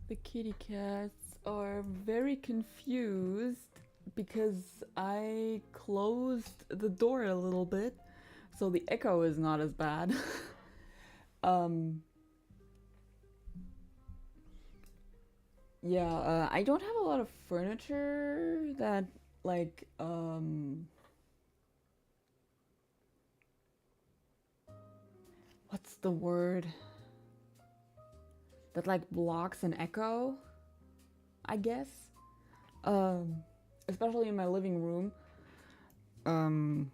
The kitty cats are very confused because I closed the door a little bit, so the echo is not as bad. um, yeah, I don't have a lot of furniture that, like, what's the word? That, like, blocks an echo, I guess. Um, Especially in my living room. Um,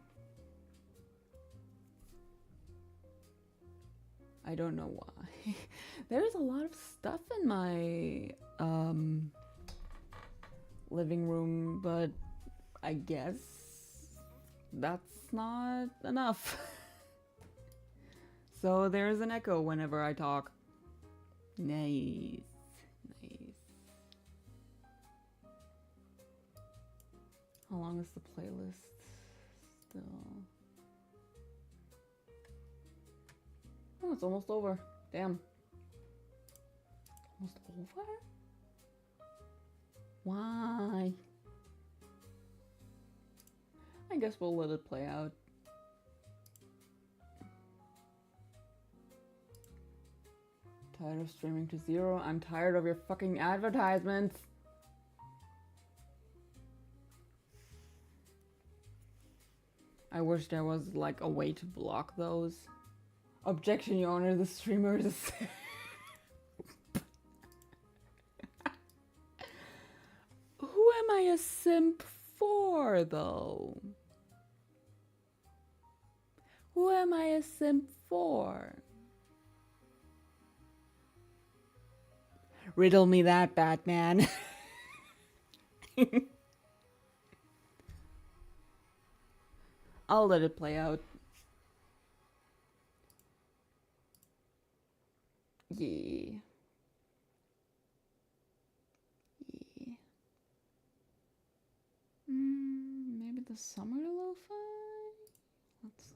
I don't know why. There's a lot of stuff in my living room, but I guess that's not enough. So there's an echo whenever I talk. Nice. Nice. How long is the playlist still? Oh, it's almost over. Damn. Almost over? Why? I guess we'll let it play out. Tired of streaming to zero. I'm tired of your fucking advertisements. I wish there was like a way to block those. Objection, Your Honor, the streamer is... Who am I a simp for, though? Who am I a simp for? Riddle me that, Batman. I'll let it play out. Yeah. Yeah. Maybe the summer lo-fi? Let's...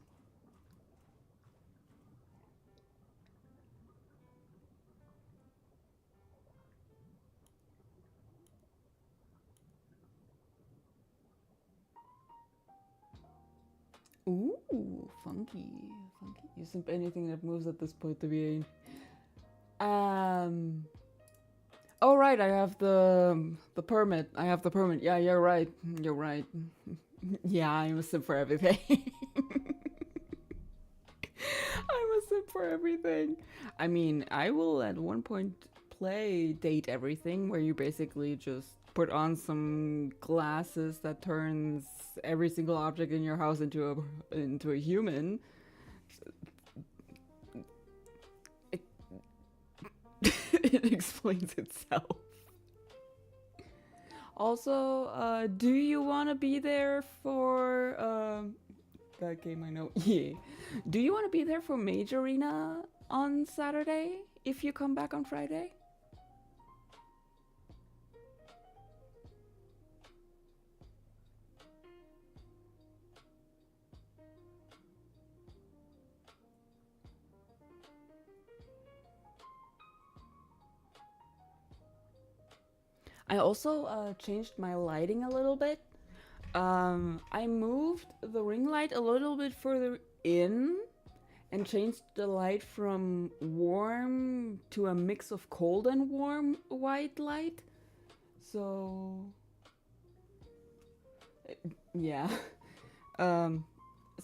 Ooh, funky. Funky. You simp anything that moves at this point to be... Oh right, I have the permit. I have the permit. Yeah, you're right. You're right. Yeah, I'm a simp for everything. I'm a simp for everything. I mean, I will at one point play Date Everything, where you basically just put on some glasses that turns every single object in your house into a human. It, it explains itself. Also, do you want to be there for that game? I know. Yeah. Do you want to be there for Majorina on Saturday if you come back on Friday? I also changed my lighting a little bit. I moved the ring light a little bit further in and changed the light from warm to a mix of cold and warm white light. So, yeah. Um,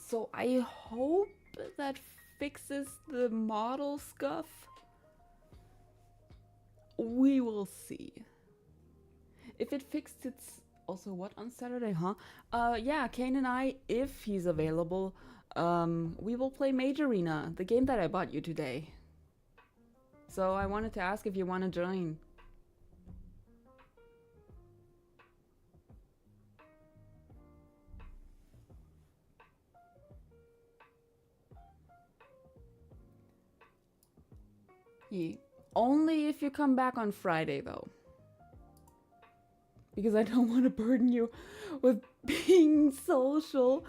so I hope that fixes the model scuff. We will see. If it fixed its... Also, what on Saturday, huh? Yeah, Kane and I, if he's available, we will play Majorina, the game that I bought you today. So I wanted to ask if you want to join. Yeah. Only if you come back on Friday, though. Because I don't want to burden you with being social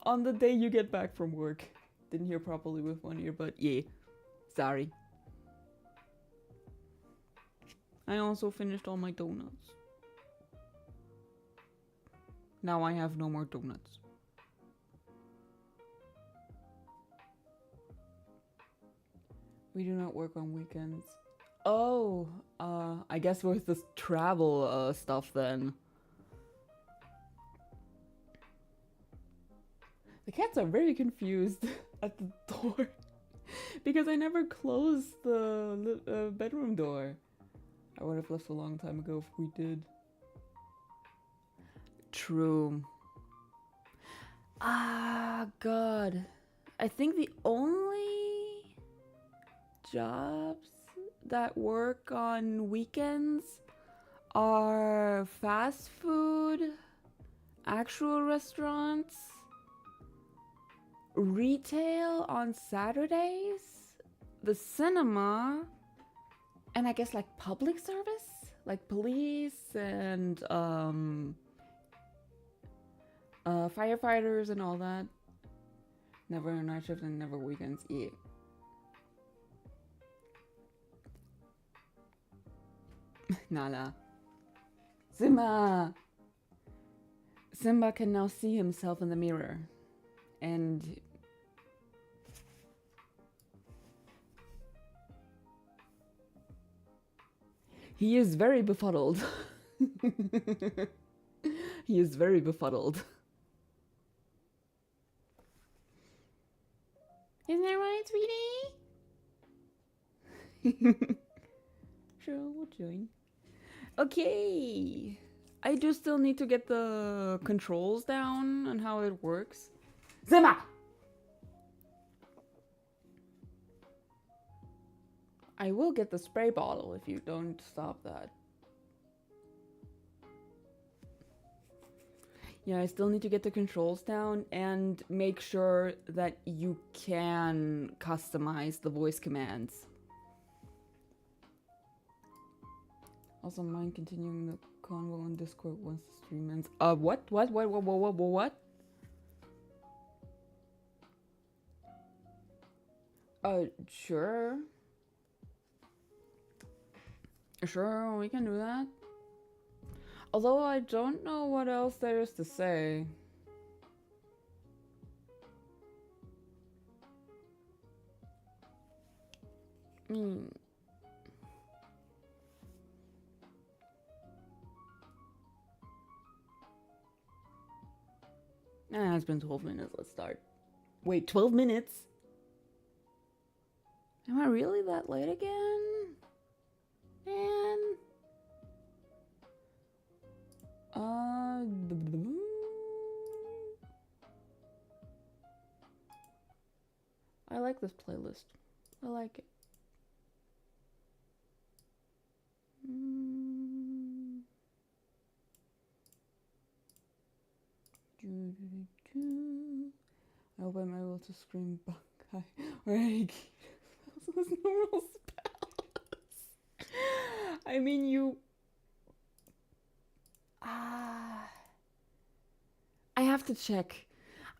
on the day you get back from work. Didn't hear properly with one ear, but yeah. Sorry. I also finished all my donuts. Now I have no more donuts. We do not work on weekends. Oh, I guess with this travel stuff then. The cats are very confused at the door because I never closed the bedroom door. I would have left a long time ago if we did. True. Ah, God. I think the only jobs that work on weekends are fast food, actual restaurants, retail on Saturdays, the cinema, and I guess like public service, like police and firefighters and all that. Never a night shift and never weekends. Yeah. Nala. Simba! Simba can now see himself in the mirror. And he is very befuddled. He is very befuddled. Isn't that right, sweetie? Sure, we'll join. Okay. I do still need to get the controls down and how it works. Zimmer! I will get the spray bottle if you don't stop that. Yeah, I still need to get the controls down and make sure that you can customize the voice commands. Also, mind continuing the convo on Discord once the stream ends. What? Sure. Sure, we can do that. Although I don't know what else there is to say. It's been 12 minutes, let's start. Wait, 12 minutes? Am I really that late again? Man. I like this playlist. I like it. I hope I'm able to scream Bunkai or any those normal spells. I mean, you. I have to check.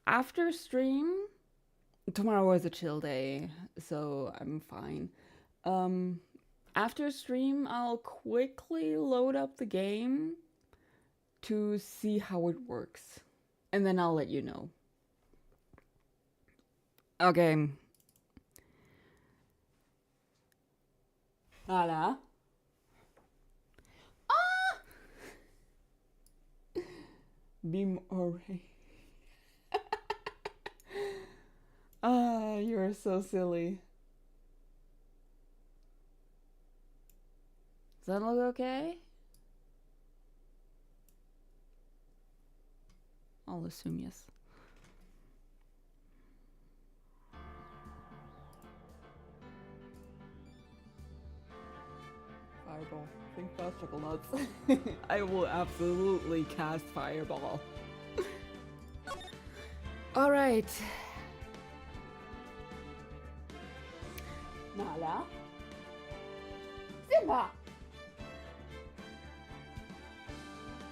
After stream, tomorrow is a chill day, so I'm fine. After stream, I'll quickly load up the game to see how it works. And then I'll let you know. Okay. Nala? Ah! Beam array. You're so silly. Does that look okay? I'll assume yes. Fireball. Think fast, chuckle nuts. I will absolutely cast Fireball. Alright. Nala? Simba!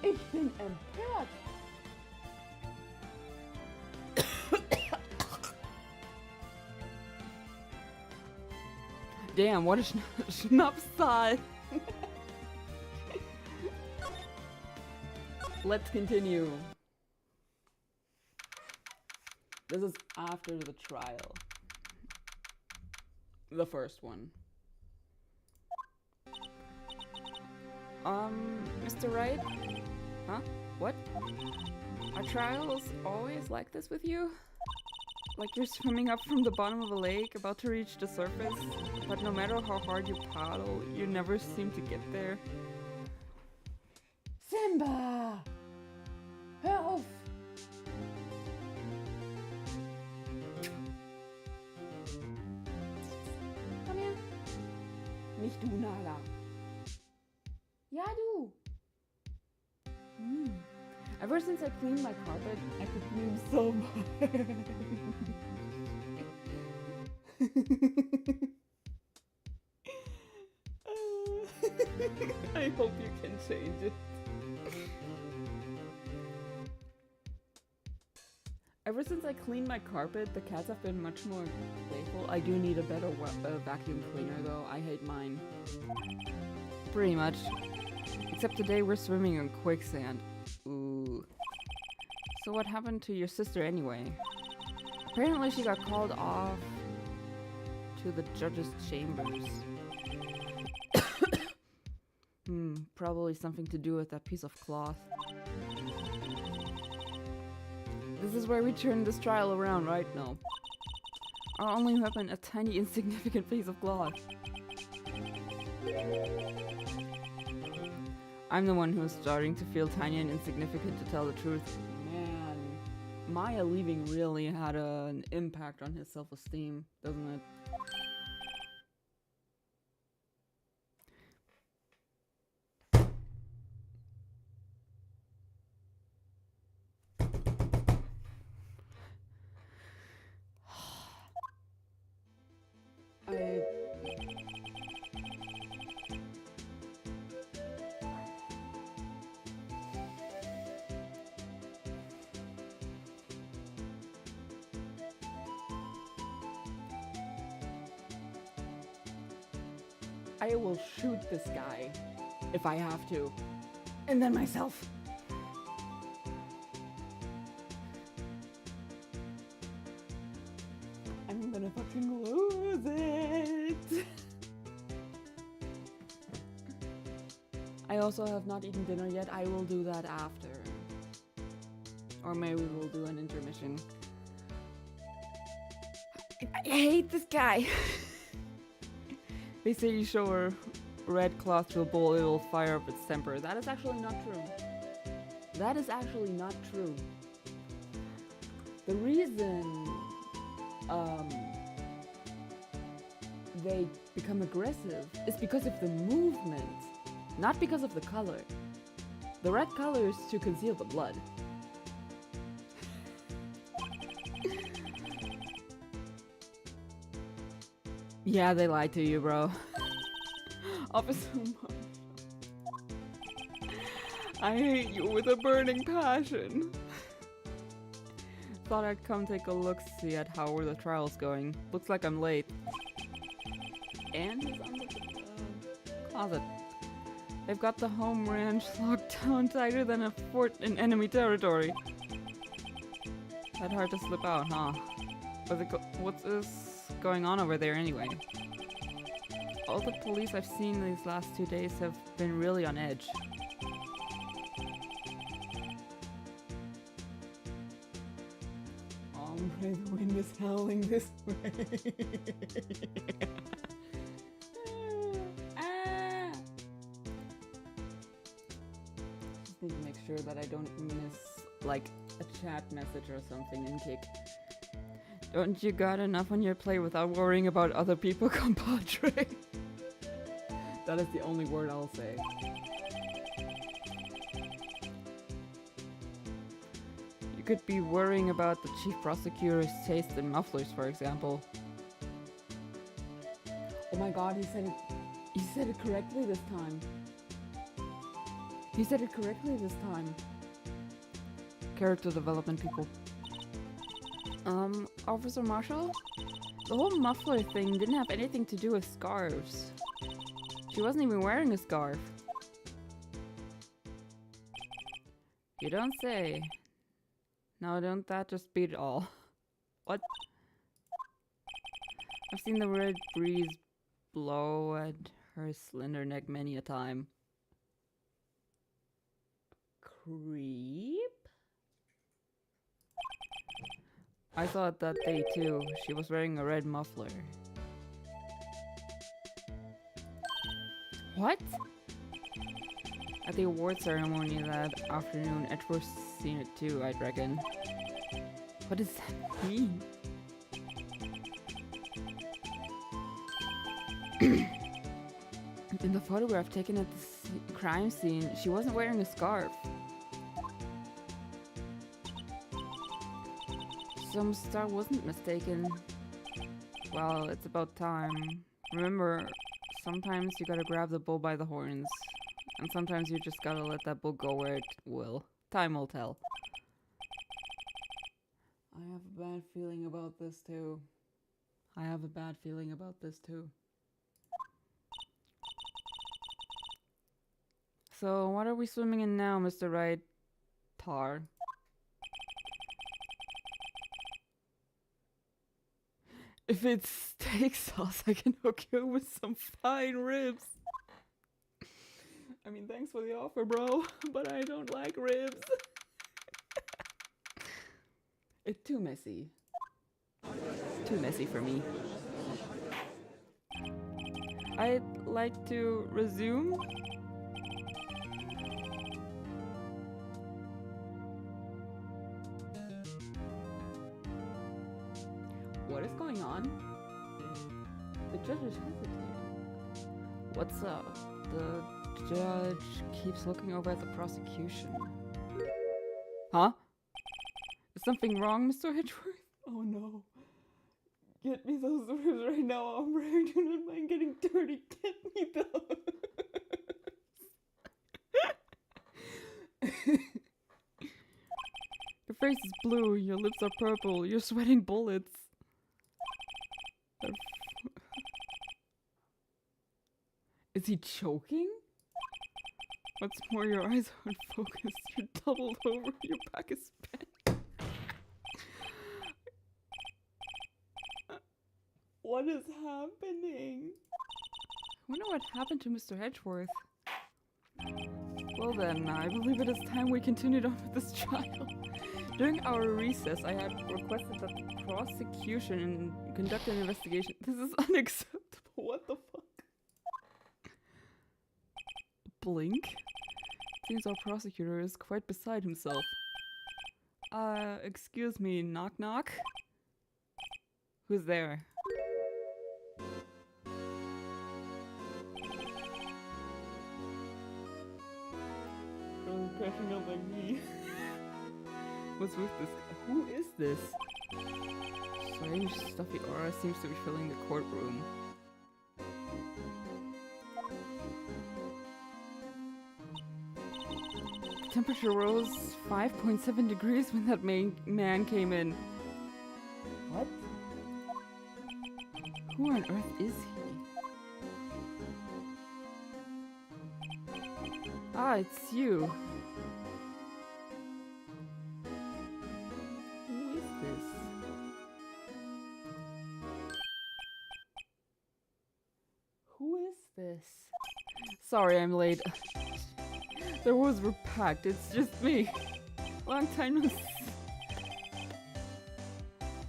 Ich bin empört! Damn, what a Schnapszahl! Let's continue. This is after the trial. The first one. Mr. Wright? Huh? What? Are trials always like this with you? Like you're swimming up from the bottom of a lake, about to reach the surface, but no matter how hard you paddle, you never seem to get there? Simba! Help! Komm her. Nicht du, Nala. Ja, du. Ever since I cleaned my carpet, I could dream so much. I hope you can change it. Ever since I cleaned my carpet, the cats have been much more playful. I do need a better vacuum cleaner though. I hate mine. Pretty much. Except today we're swimming in quicksand. Ooh. So what happened to your sister anyway? Apparently she got called off to the judge's chambers. Probably something to do with that piece of cloth. This is where we turn this trial around, right? No. Our only weapon, a tiny insignificant piece of cloth. I'm the one who's starting to feel tiny and insignificant, to tell the truth. Man, Maya leaving really had an impact on his self-esteem, doesn't it? I will shoot this guy if I have to. And then myself. I'm gonna fucking lose it. I also have not eaten dinner yet. I will do that after. Or maybe we'll do an intermission. I hate this guy. They say you show a red cloth to a bull, it will fire up its temper. That is actually not true. That is actually not true. The reason they become aggressive is because of the movement, not because of the color. The red color is to conceal the blood. Yeah, they lied to you, bro. Officer Marshall. I hate you with a burning passion. Thought I'd come take a look-see at how the trial's going. Looks like I'm late. And he's on the closet. They've got the home ranch locked down tighter than a fort in enemy territory. That hard to slip out, huh? What's this going on over there anyway? All the police I've seen these last 2 days have been really on edge. Ombre, the wind is howling this way. Just need to make sure that I don't miss, like, a chat message or something and kick. Don't you got enough on your plate without worrying about other people, compadre? That is the only word I'll say. You could be worrying about the chief prosecutor's taste in mufflers, for example. Oh my god, he said it correctly this time. He said it correctly this time. Character development, people. Officer Marshall? The whole muffler thing didn't have anything to do with scarves. She wasn't even wearing a scarf. You don't say. Now don't that just beat it all? What? I've seen the red breeze blow at her slender neck many a time. Creep? I saw it that day too. She was wearing a red muffler. What? At the award ceremony that afternoon, Edward's seen it too, I'd reckon. What does that mean? In the photograph taken at the crime scene, she wasn't wearing a scarf. Some star wasn't mistaken. Well, it's about time. Remember, sometimes you gotta grab the bull by the horns. And sometimes you just gotta let that bull go where it will. Time will tell. I have a bad feeling about this too. I have a bad feeling about this too. So, what are we swimming in now, Mr. Right Tar? If it's steak sauce, I can hook you with some fine ribs. I mean, thanks for the offer, bro, but I don't like ribs. It's too messy. Too messy for me. I'd like to resume. What is going on? The judge is hesitating. What's up? The judge keeps looking over at the prosecution. Huh? Is something wrong, Mr. Hedgeworth? Oh no. Get me those ribs right now, Ombre. I do not mind getting dirty. Get me those. Your face is blue, your lips are purple, you're sweating bullets. Is he choking? What's more, your eyes aren't focused. You're doubled over. Your back is bent. What is happening? I wonder what happened to Mr. Hedgeworth. Well then, I believe it is time we continued on with this trial. During our recess, I had requested that the prosecution conduct an investigation. This is unacceptable. What the fuck? Blink? Seems our prosecutor is quite beside himself. Excuse me, knock knock? Who's there? Girl crashing up like me. What's with this? Who is this? Strange, stuffy aura seems to be filling the courtroom. The temperature rose 5.7 degrees when that man came in. What? Who on earth is he? Ah, it's you. Who is this? Who is this? Sorry, I'm late. The roads were packed. It's just me. Long time no see.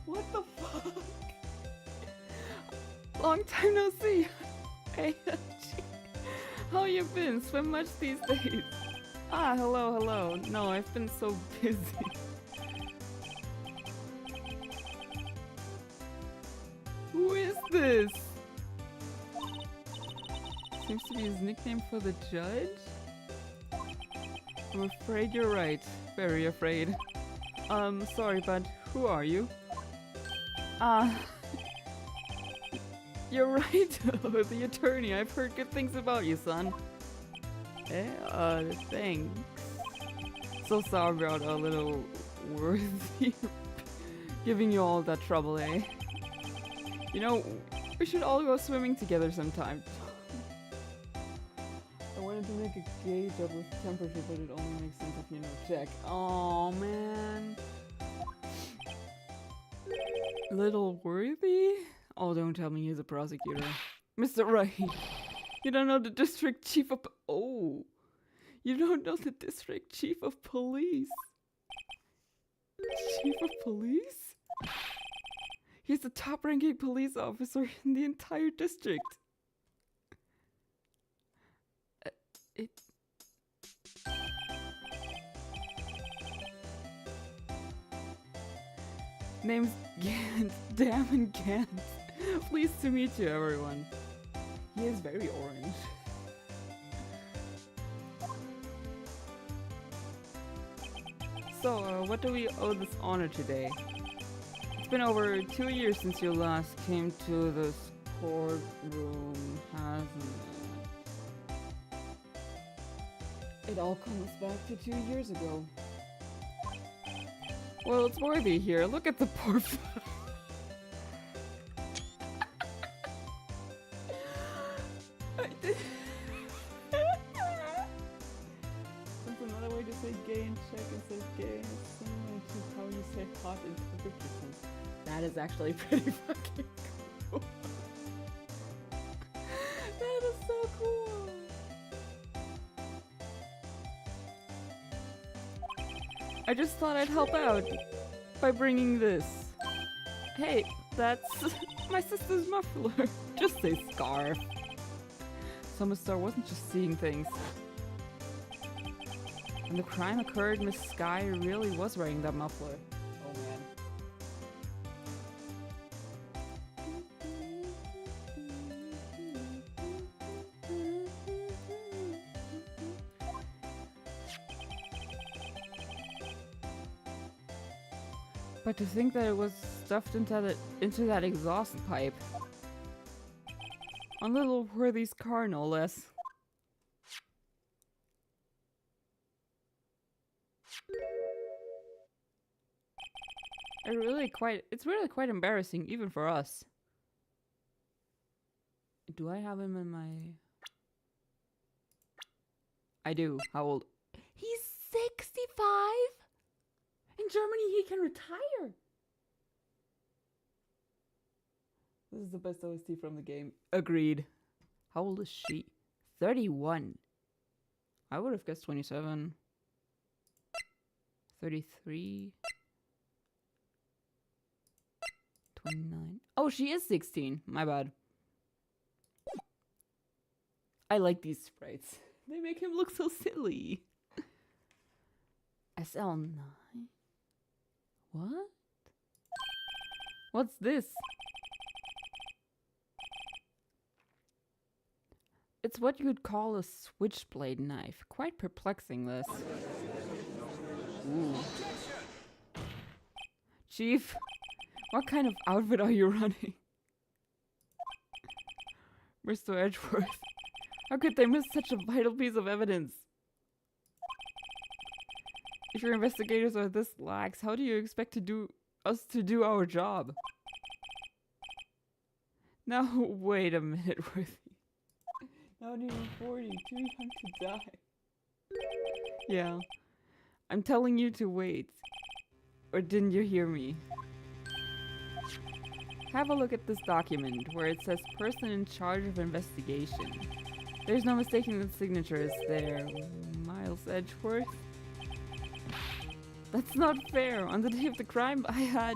What the fuck? Long time no see. Hey, how you been? Swim much these days? Ah, hello, hello. No, I've been so busy. Who is this? Seems to be his nickname for the judge? I'm afraid you're right. Very afraid. Sorry, but who are you? You're right, the attorney. I've heard good things about you, son. Thanks. So sorry about a little worthy giving you all that trouble, eh? You know, we should all go swimming together sometime. I wanted to make a gauge of with temperature, but it only makes sense if you know check. Oh man. Little Worthy? Oh, don't tell me he's a prosecutor. Mr. Wright, you don't know the district chief of... Oh. You don't know the district chief of police. Chief of police? He's the top-ranking police officer in the entire district. Name's Gant. Damn Gant. Pleased to meet you, everyone. He is very orange. So, what do we owe this honor today? It's been over 2 years since you last came to this courtroom, hasn't it? It all comes back to 2 years ago. Well, it's Worthy here. Look at the poor That's another way to say gay in Czech instead of gay. It's similar to how you say hot in Turkish. That is actually pretty fucking cool. That is so cool. I just thought I'd help out by bringing this. Hey, that's my sister's muffler. Just say scarf. Summer Star wasn't just seeing things. When the crime occurred, Miss Sky really was wearing that muffler. Oh man. But to think that it was stuffed into that exhaust pipe. On little Worthy's car, no less. It's really quite embarrassing, even for us. Do I have him in my... I do. How old? He's 65? In Germany, he can retire. This is the best OST from the game. Agreed. How old is she? 31. I would have guessed 27. 33. 29. Oh, she is 16. My bad. I like these sprites. They make him look so silly. SL9. What? What's this? It's what you would call a switchblade knife. Quite perplexing, this. Ooh. Chief, what kind of outfit are you running? Mr. Edgeworth, how could they miss such a vital piece of evidence? If your investigators are this lax, how do you expect us to do our job? Now, wait a minute, Worthy. Not even 40, too young to die. Yeah, I'm telling you to wait. Or didn't you hear me? Have a look at this document where it says person in charge of investigation. There's no mistaking the signature is there. Miles Edgeworth? That's not fair. On the day of the crime, I had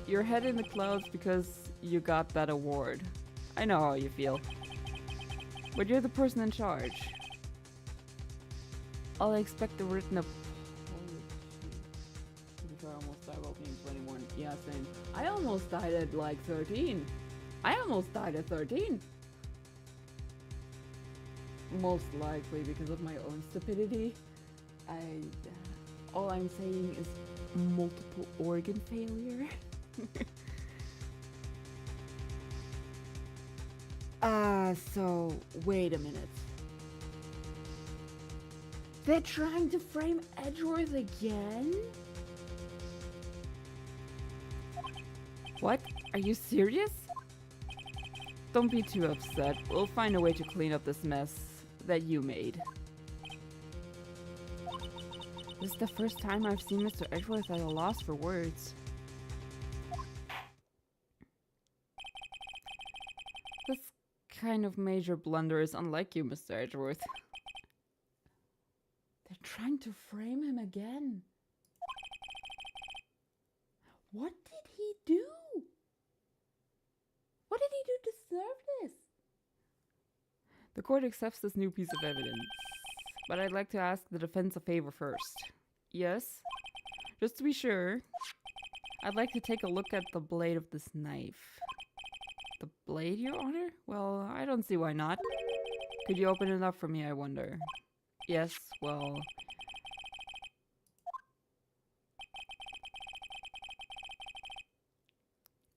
your head in the clouds because you got that award. I know how you feel. But you're the person in charge. I'll expect a written apology. I almost died while being 21. Yeah, same. I almost died at like 13. I almost died at 13. Most likely because of my own stupidity. All I'm saying is multiple organ failure. So wait a minute. They're trying to frame Edgeworth again? What? Are you serious? Don't be too upset. We'll find a way to clean up this mess. that you made. This is the first time I've seen Mr. Edgeworth at a loss for words. This kind of major blunder is unlike you, Mr. Edgeworth. They're trying to frame him again. What did he do? What did he do to deserve this? The court accepts this new piece of evidence, but I'd like to ask the defense a favor first. Yes? Just to be sure, I'd like to take a look at the blade of this knife. The blade, Your Honor? Well, I don't see why not. Could you open it up for me, I wonder? Yes, well...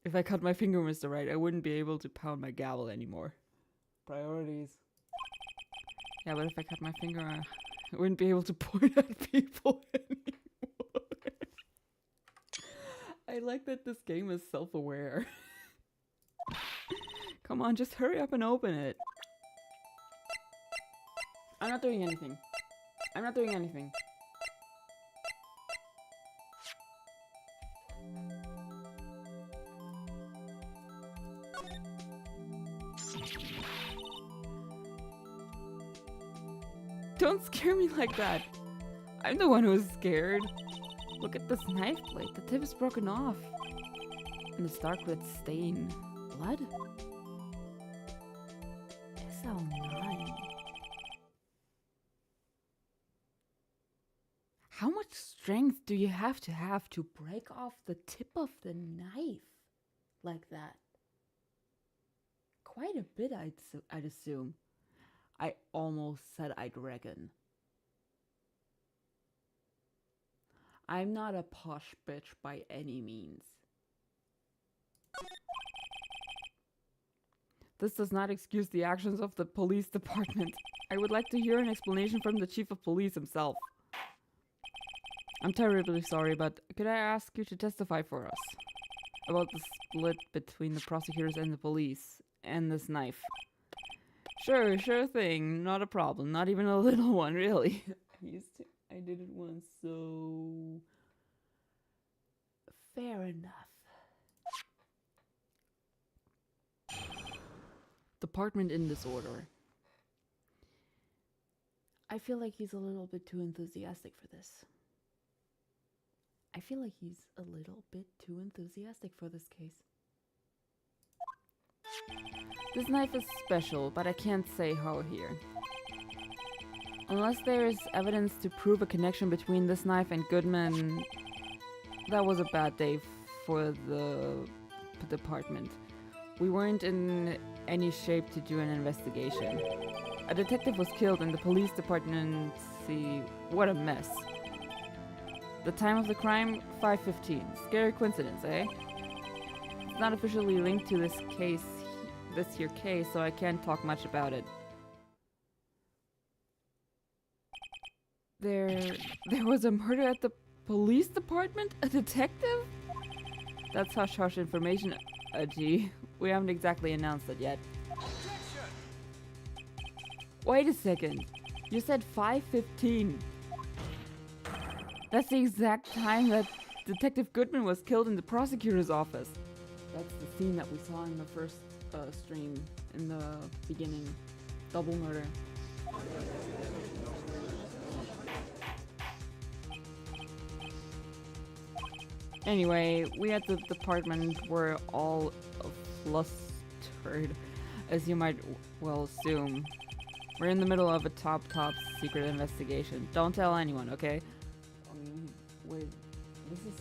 If I cut my finger, Mr. Wright, I wouldn't be able to pound my gavel anymore. Priorities. Yeah, but if I cut my finger, I wouldn't be able to point at people anymore. I like that this game is self-aware. Come on, just hurry up and open it. I'm not doing anything. I'm not doing anything. Don't scare me like that. I'm the one who's scared. Look at this knife blade. The tip is broken off. And it's dark red stain. Blood? SL9. How much strength do you have to break off the tip of the knife like that? Quite a bit, I'd assume. I almost said I'd reckon. I'm not a posh bitch by any means. This does not excuse the actions of the police department. I would like to hear an explanation from the chief of police himself. I'm terribly sorry, but could I ask you to testify for us about the split between the prosecutors and the police and this knife? Sure thing. Not a problem. Not even a little one, really. I did it once, so... Fair enough. Department in disorder. I feel like he's a little bit too enthusiastic for this. I feel like he's a little bit too enthusiastic for this case. This knife is special, but I can't say how here. Unless there is evidence to prove a connection between this knife and Goodman, that was a bad day for the department. We weren't in any shape to do an investigation. A detective was killed and the police department, see, what a mess. The time of the crime, 5:15. Scary coincidence, eh? It's not officially linked to this case, this here case, so I can't talk much about it. There was a murder at the police department? A detective? That's hush-hush information, G. We haven't exactly announced it yet. Objection! Wait a second. You said 5:15. That's the exact time that Detective Goodman was killed in the prosecutor's office. That's the scene that we saw in the first stream in the beginning. Double murder. Anyway, we at the department were all flustered, as you might well assume. We're in the middle of a top secret investigation. Don't tell anyone, okay? Wait, this is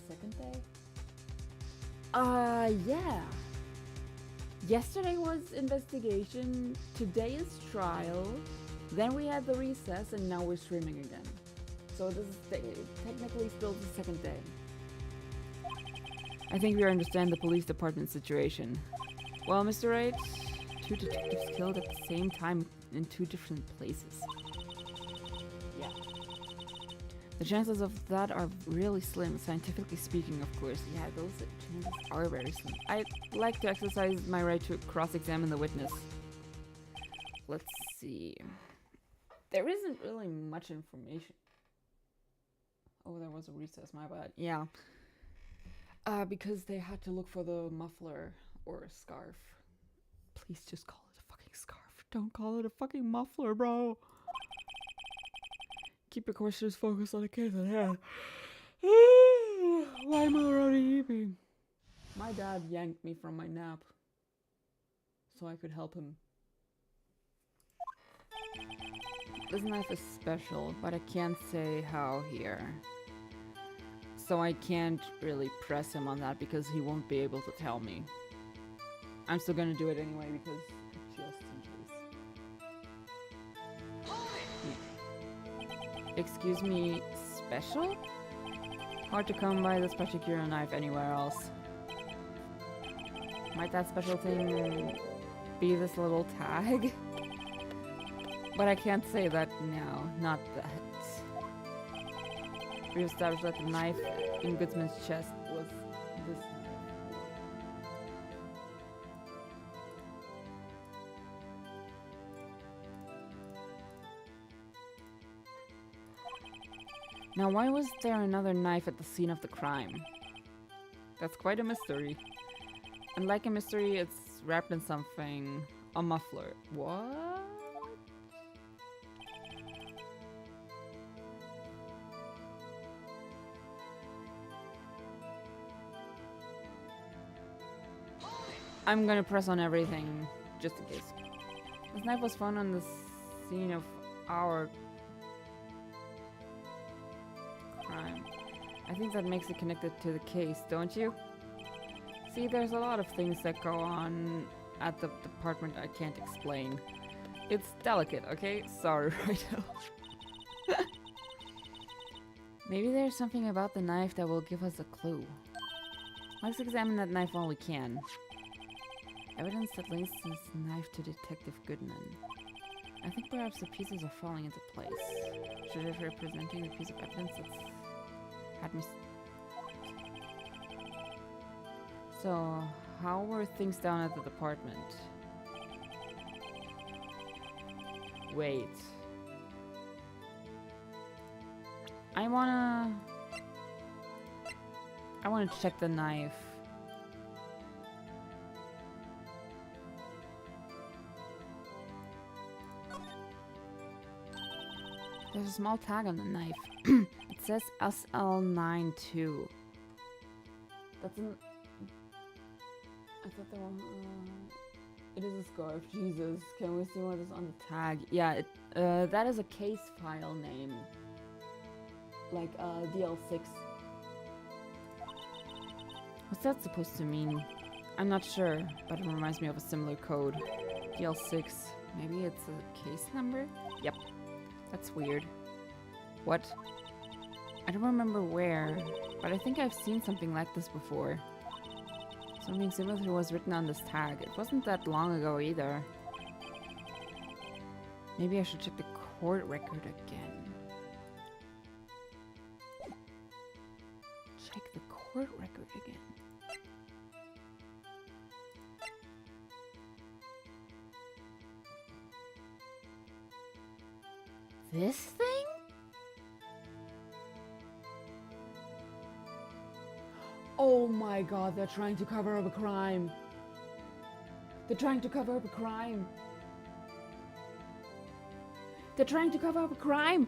second day? Yeah. Yesterday was investigation, today is trial, then we had the recess, and now we're streaming again. So this is technically still the second day. I think we understand the police department situation. Well, Mr. Wright, 2 detectives killed at the same time in 2 different places. Yeah. The chances of that are really slim, scientifically speaking, of course. Yeah, those chances are very slim. I'd like to exercise my right to cross-examine the witness. let's see. There isn't really much information. Oh, there was a recess, my bad. Yeah. Because they had to look for the muffler or scarf. Please just call it a fucking scarf. Don't call it a fucking muffler, bro. Keep your questions focused on the case at hand. Why am I already eating? My dad yanked me from my nap so I could help him. This knife is special, but I can't say how here. So I can't really press him on that because he won't be able to tell me. I'm still gonna do it anyway because just in case. Excuse me, special? Hard to come by this particular knife anywhere else. Might that special thing be this little tag? But I can't say that now, not that. We established that the knife in Goodsman's chest was this knife. Now, why was there another knife at the scene of the crime? That's quite a mystery. And like a mystery, it's wrapped in something. A muffler. What? I'm gonna press on everything, just in case. This knife was found on the scene of our crime. I think that makes it connected to the case, don't you? See, there's a lot of things that go on at the department I can't explain. It's delicate, okay? Sorry, Righto. Maybe there's something about the knife that will give us a clue. Let's examine that knife while we can. Evidence that links this knife to Detective Goodman. I think perhaps the pieces are falling into place. Should it representing the piece of evidence that's had me... So, how were things down at the department? Wait. I wanna check the knife. There's a small tag on the knife. It says SL92. That's an... I thought there was... it is a scarf. Jesus. Can we see what is on the tag? Yeah, that is a case file name. Like, DL6. What's that supposed to mean? I'm not sure, but it reminds me of a similar code. DL6. Maybe it's a case number? Yep. That's weird. What? I don't remember where, but I think I've seen something like this before. Something similar was written on this tag. It wasn't that long ago either. Maybe I should check the court record again. Check the court record again. This thing? Oh my god, they're trying to cover up a crime. They're trying to cover up a crime. They're trying to cover up a crime.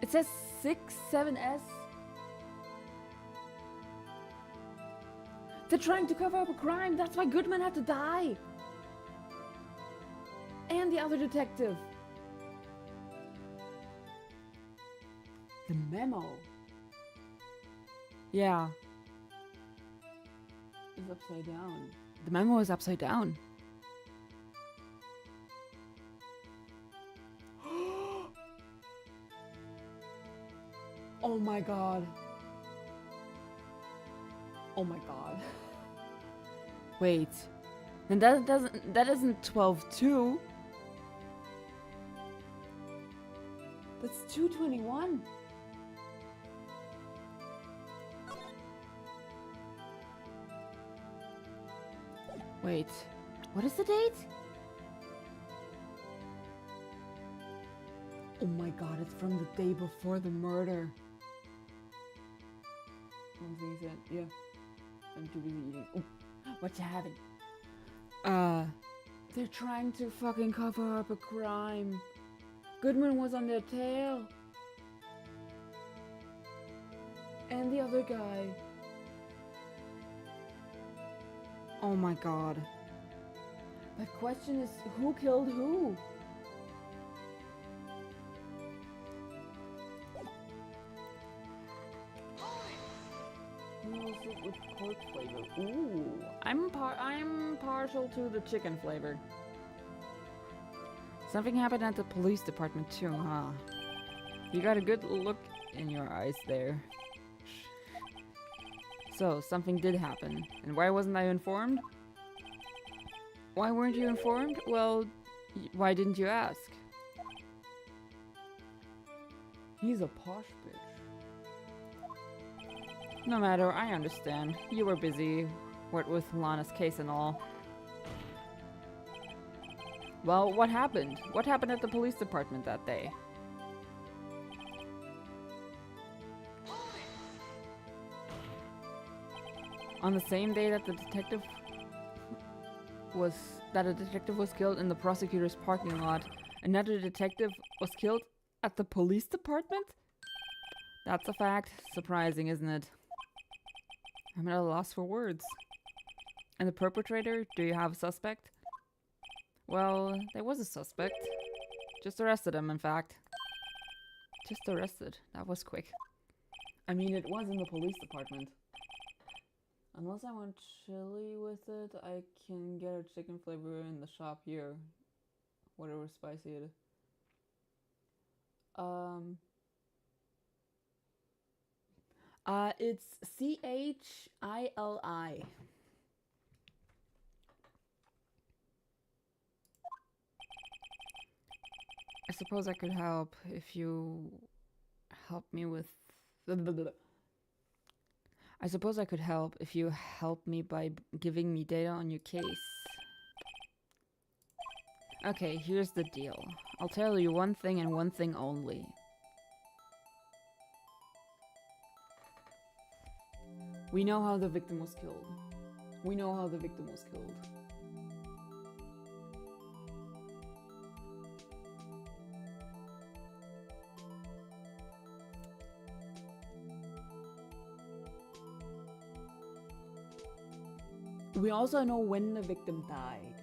It says 67S. They're trying to cover up a crime. That's why Goodman had to die. And the other detective. The memo. Yeah. It's upside down. The memo is upside down. Oh my god. Oh my god. Wait. Then that isn't 12-2. That's 221. Wait, what is the date? Oh my god, it's from the day before the murder. One thing said, yeah. I'm too busy eating. Ooh, what you having? They're trying to fucking cover up a crime. Goodman was on their tail. And the other guy. Oh my god. The question is, who killed who? Noodle soup with pork flavor. Ooh, I'm partial to the chicken flavor. Something happened at the police department too, huh? You got a good look in your eyes there. So, something did happen. And why wasn't I informed? Why weren't you informed? Well, why didn't you ask? He's a posh bitch. No matter, I understand. You were busy, what with Lana's case and all. Well, what happened? What happened at the police department that day? On the same day that a detective was killed in the prosecutor's parking lot, another detective was killed at the police department? That's a fact. Surprising, isn't it? I'm at a loss for words. And the perpetrator? Do you have a suspect? Well, there was a suspect. Just arrested him, in fact. Just arrested. That was quick. I mean, it was in the police department. Unless I want chili with it, I can get a chicken flavor in the shop here. Whatever spicy it is. It's CHILI. I suppose I could help if you help me with... I suppose I could help if you help me by giving me data on your case. Okay, here's the deal. I'll tell you one thing and one thing only. We know how the victim was killed. We know how the victim was killed. We also know when the victim died.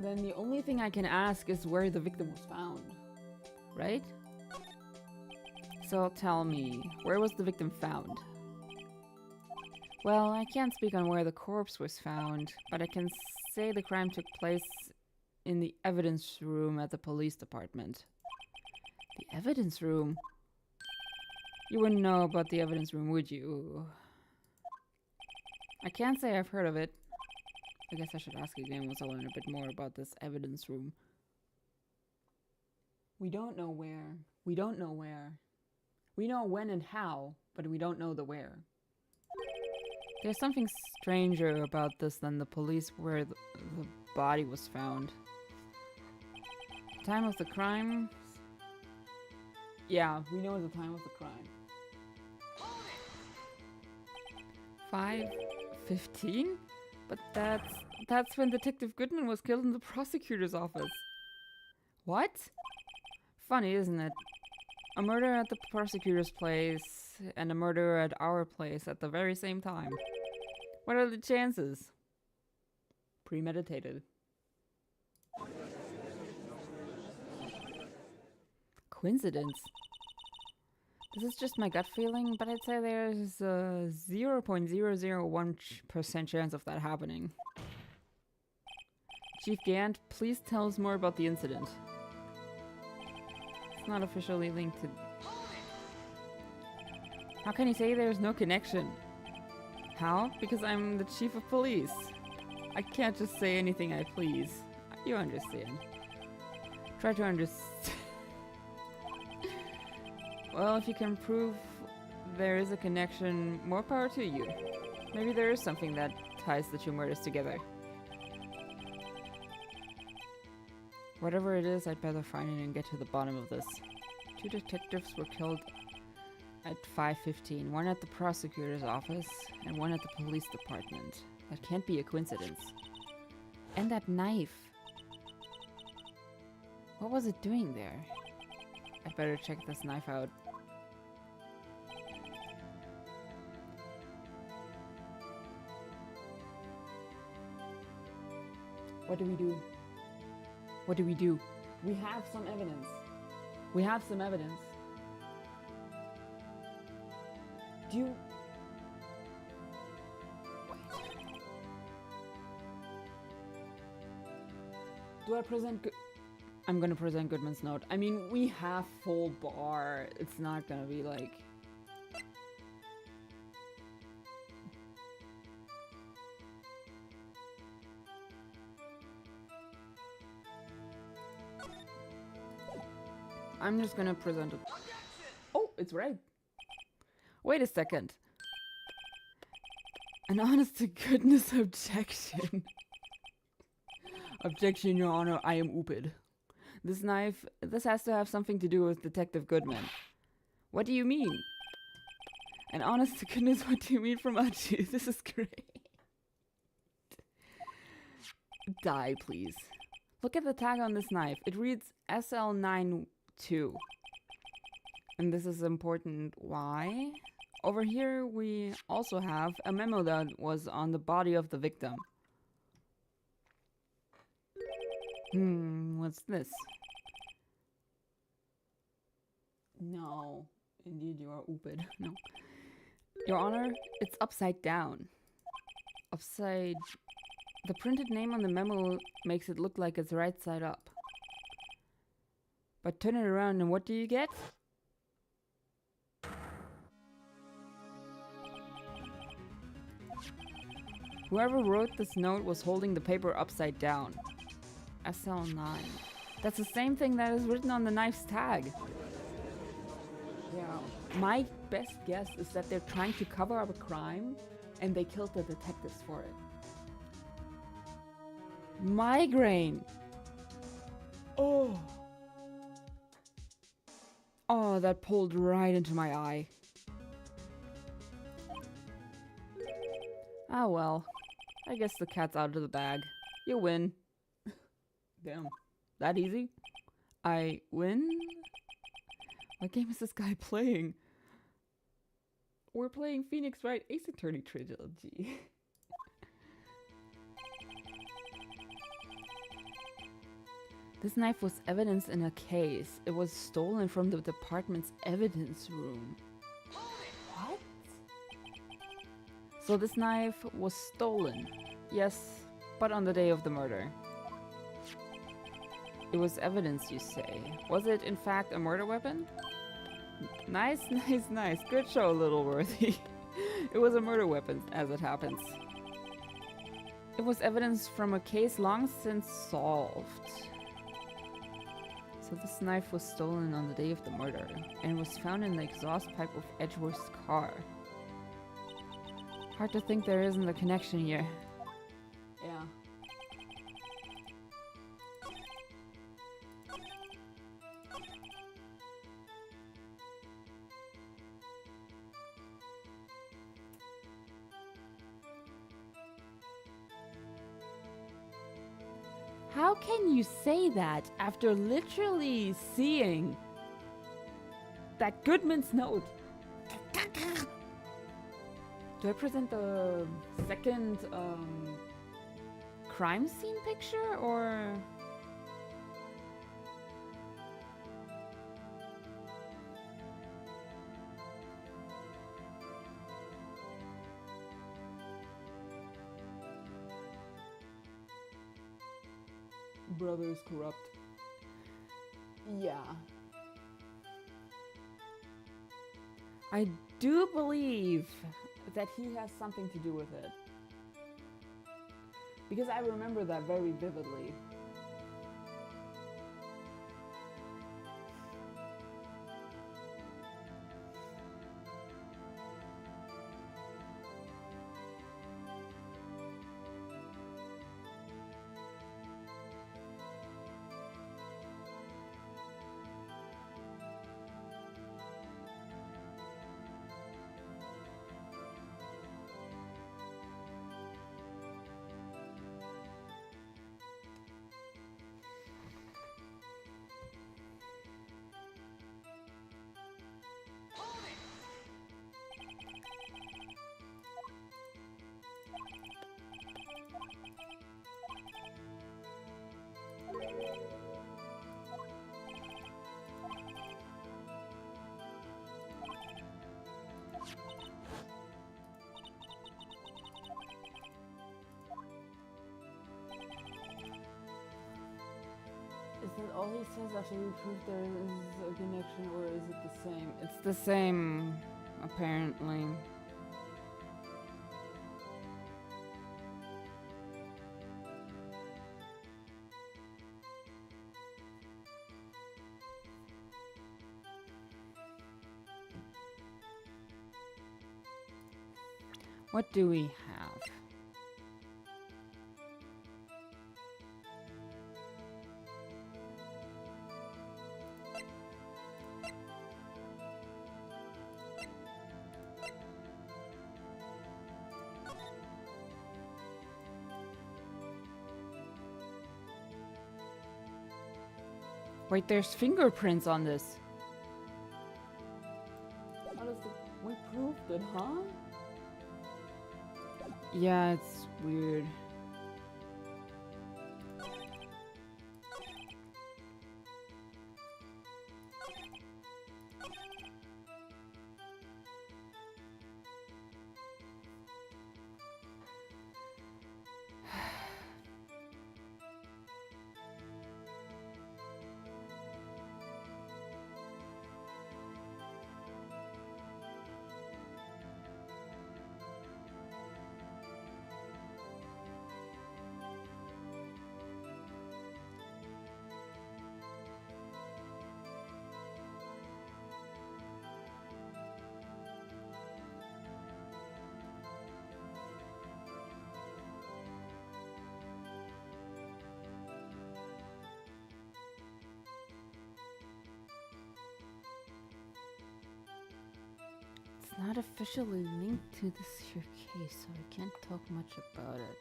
Then the only thing I can ask is where the victim was found, right? So tell me, where was the victim found? Well, I can't speak on where the corpse was found, but I can say the crime took place in the evidence room at the police department. The evidence room? You wouldn't know about the evidence room, would you? I can't say I've heard of it. I guess I should ask again once I learn a bit more about this evidence room. We don't know where. We don't know where. We know when and how, but we don't know the where. There's something stranger about this than the police where the body was found. Time of the crime? Yeah, we know the time of the crime. 5:15? But that's when Detective Goodman was killed in the prosecutor's office. What? Funny, isn't it? A murder at the prosecutor's place and a murder at our place at the very same time. What are the chances? Premeditated. Coincidence? This is just my gut feeling, but I'd say there's a 0.001% chance of that happening. Chief Gant, please tell us more about the incident. It's not officially linked to... How can you say there's no connection? How? Because I'm the chief of police. I can't just say anything I please. You understand. Try to understand. Well, if you can prove there is a connection, more power to you. Maybe there is something that ties the two murders together. Whatever it is, I'd better find it and get to the bottom of this. 2 detectives were killed at 5:15. One at the prosecutor's office and one at the police department. That can't be a coincidence. And that knife. What was it doing there? I'd better check this knife out. What do we do? What do we do? We have some evidence. We have some evidence. Do you... Wait. Do I present I'm gonna present Goodman's note. I mean, we have full bar. It's not gonna be like... I'm just gonna present it. Oh, it's right. Wait a second. An honest to goodness objection. Objection, Your Honor, I am ooped. This knife, this has to have something to do with Detective Goodman. What do you mean? An honest to goodness, what do you mean from Archie? This is great. Die, please. Look at the tag on this knife. It reads SL92. And this is important. Why? Over here, we also have a memo that was on the body of the victim. What's this? No. Indeed, you are ooped. No. Your Honor, it's upside down. Upside... The printed name on the memo makes it look like it's right side up. But turn it around and what do you get? Whoever wrote this note was holding the paper upside down. SL9. That's the same thing that is written on the knife's tag. Yeah. My best guess is that they're trying to cover up a crime and they killed the detectives for it. Migraine! Oh! Oh, that pulled right into my eye. Ah well. I guess the cat's out of the bag. You win. Damn. That easy? I win? What game is this guy playing? We're playing Phoenix Wright Ace Attorney Trilogy. This knife was evidence in a case. It was stolen from the department's evidence room. What? So this knife was stolen. Yes, but on the day of the murder. It was evidence, you say. Was it, in fact, a murder weapon? Nice, nice, nice. Good show, Littleworthy. It was a murder weapon, as it happens. It was evidence from a case long since solved. So this knife was stolen on the day of the murder, and was found in the exhaust pipe of Edgeworth's car. Hard to think there isn't a connection here. Yeah. How can you say that after literally seeing that Goodman's note? Do I present the second crime scene picture or? Brother is corrupt. Yeah. I do believe that he has something to do with it. Because I remember that very vividly. Is that all he says after you prove there is a connection, or is it the same? It's the same, apparently. What do we have? Wait, there's fingerprints on this. How does the... We proved it, huh? Yeah, it's weird. It's not officially linked to this here case, so I can't talk much about it.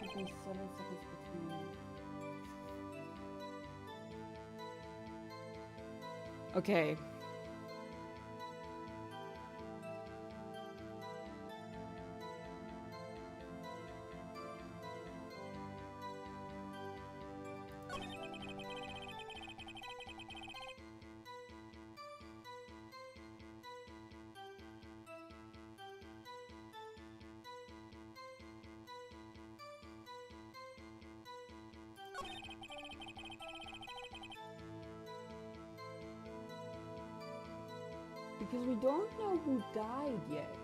Okay, 7 seconds between. Okay. Because we don't know who died yet.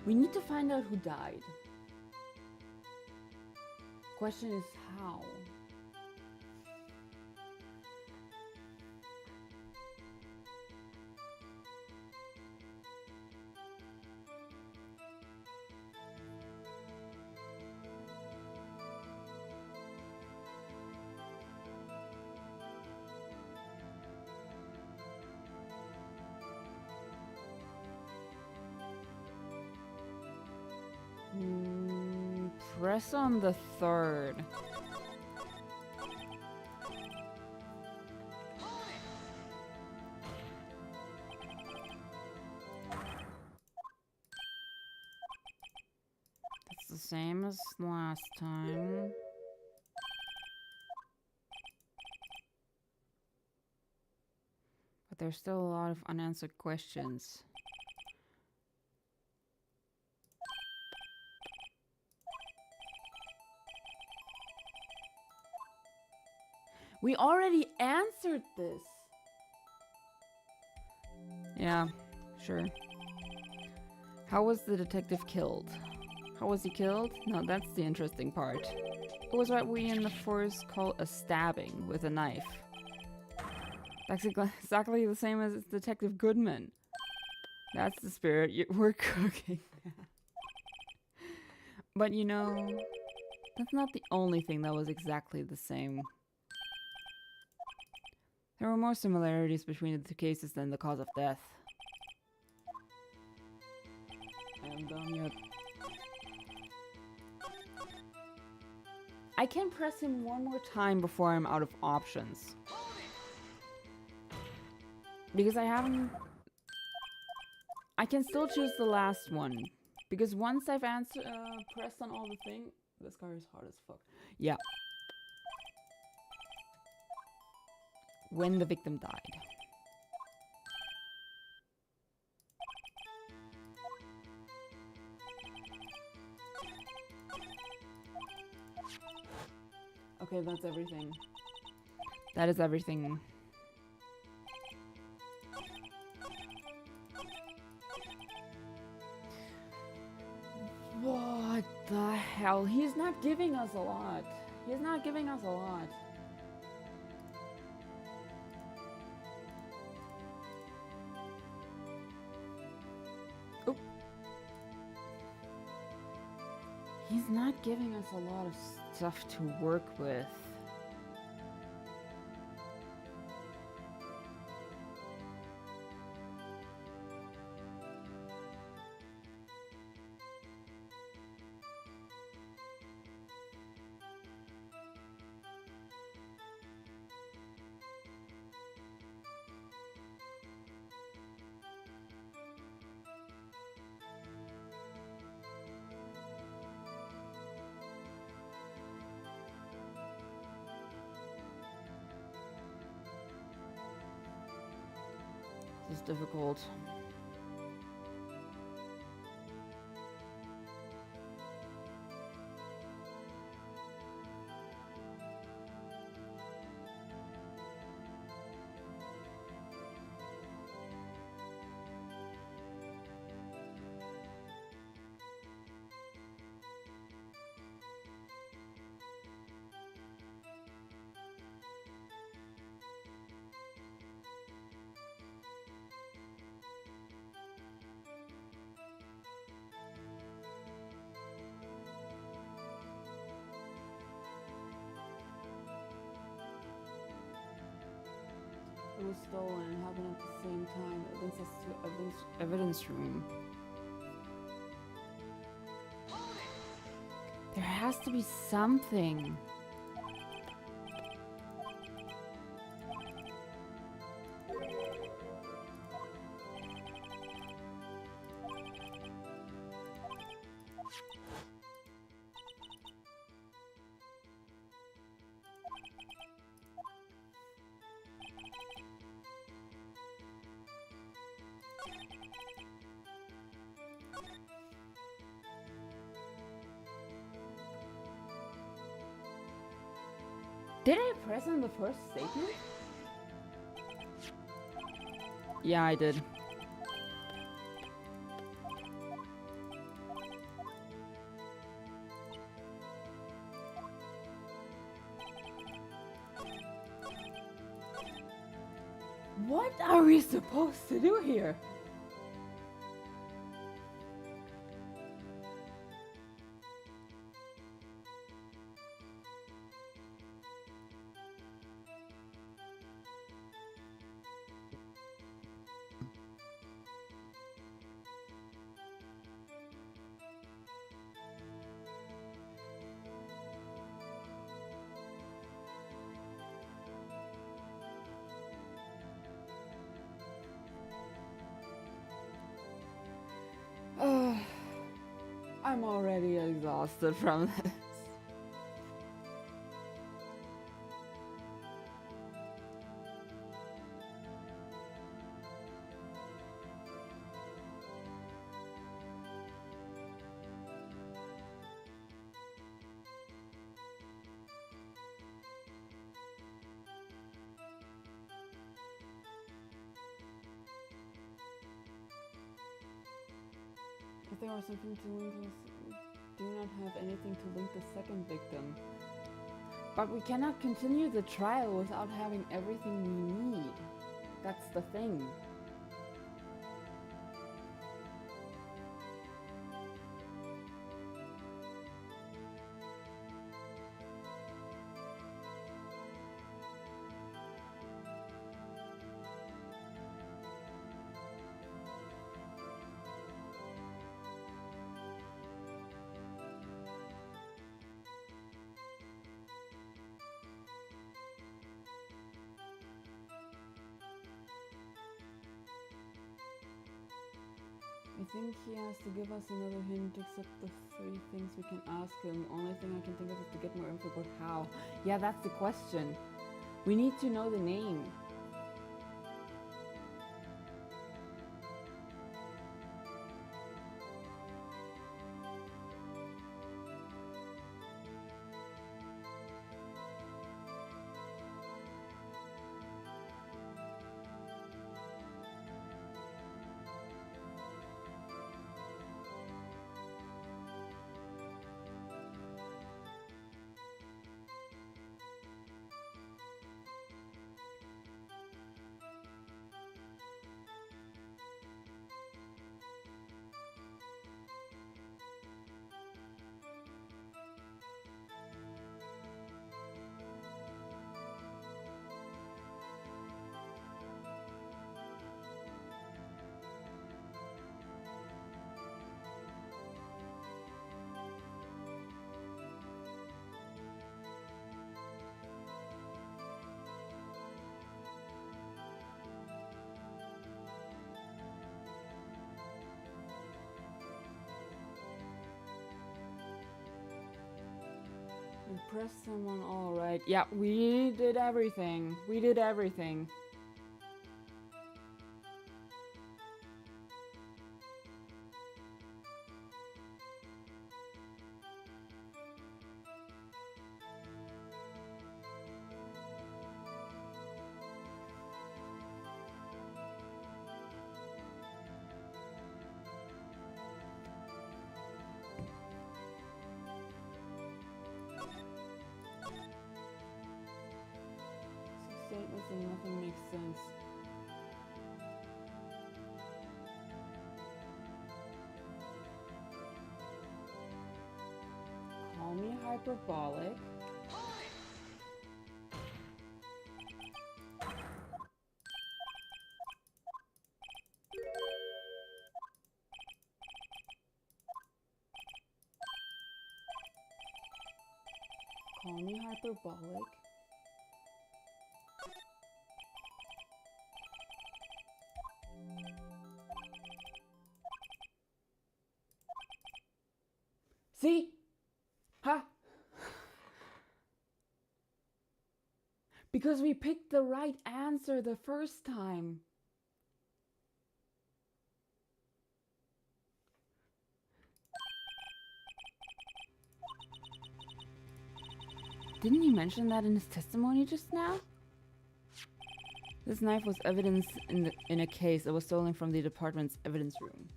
We need to find out who died. Question is how. Press on the 3rd. It's the same as last time. But there's still a lot of unanswered questions. We already answered this. Yeah, sure. How was the detective killed? How was he killed? No, that's the interesting part. It was what we in the force call a stabbing with a knife. That's exactly the same as Detective Goodman. That's the spirit. We're cooking now. But you know, that's not the only thing that was exactly the same. There were more similarities between the two cases than the cause of death. am done yet. I can press him one more time before I'm out of options. Because I haven't... I can still choose the last one. Because once I've pressed on all the things... This car is hard as fuck. Yeah. When the victim died. Okay, that's everything. That is everything. What the hell? He's not giving us a lot. He's not giving us a lot. Oop. He's not giving us a lot of stuff to work with. This is difficult. It was stolen and happened at the same time. Evidence room. There has to be something. Did I press on the first statement? Yeah, I did. What are we supposed to do here? I'm already exhausted from this. If there was something to link this, do not have anything to link the second victim. But we cannot continue the trial without having everything we need. That's the thing. I think he has to give us another hint except the 3 things we can ask him. Only thing I can think of is to get more info, but how? Yeah, that's the question. We need to know the name. Impress someone, alright. Yeah, we did everything. We did everything. Statements and nothing makes sense. Call me hyperbolic. Call me hyperbolic. See? Ha! Because we picked the right answer the first time. Didn't he mention that in his testimony just now? This knife was evidence in a case that was stolen from the department's evidence room.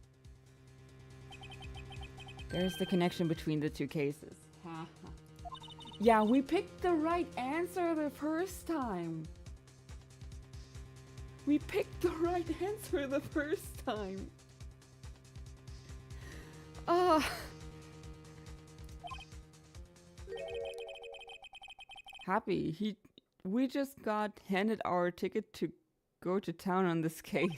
There's the connection between the 2 cases. Yeah, we picked the right answer the first time. We picked the right answer the first time. Happy. We just got handed our ticket to go to town on this case.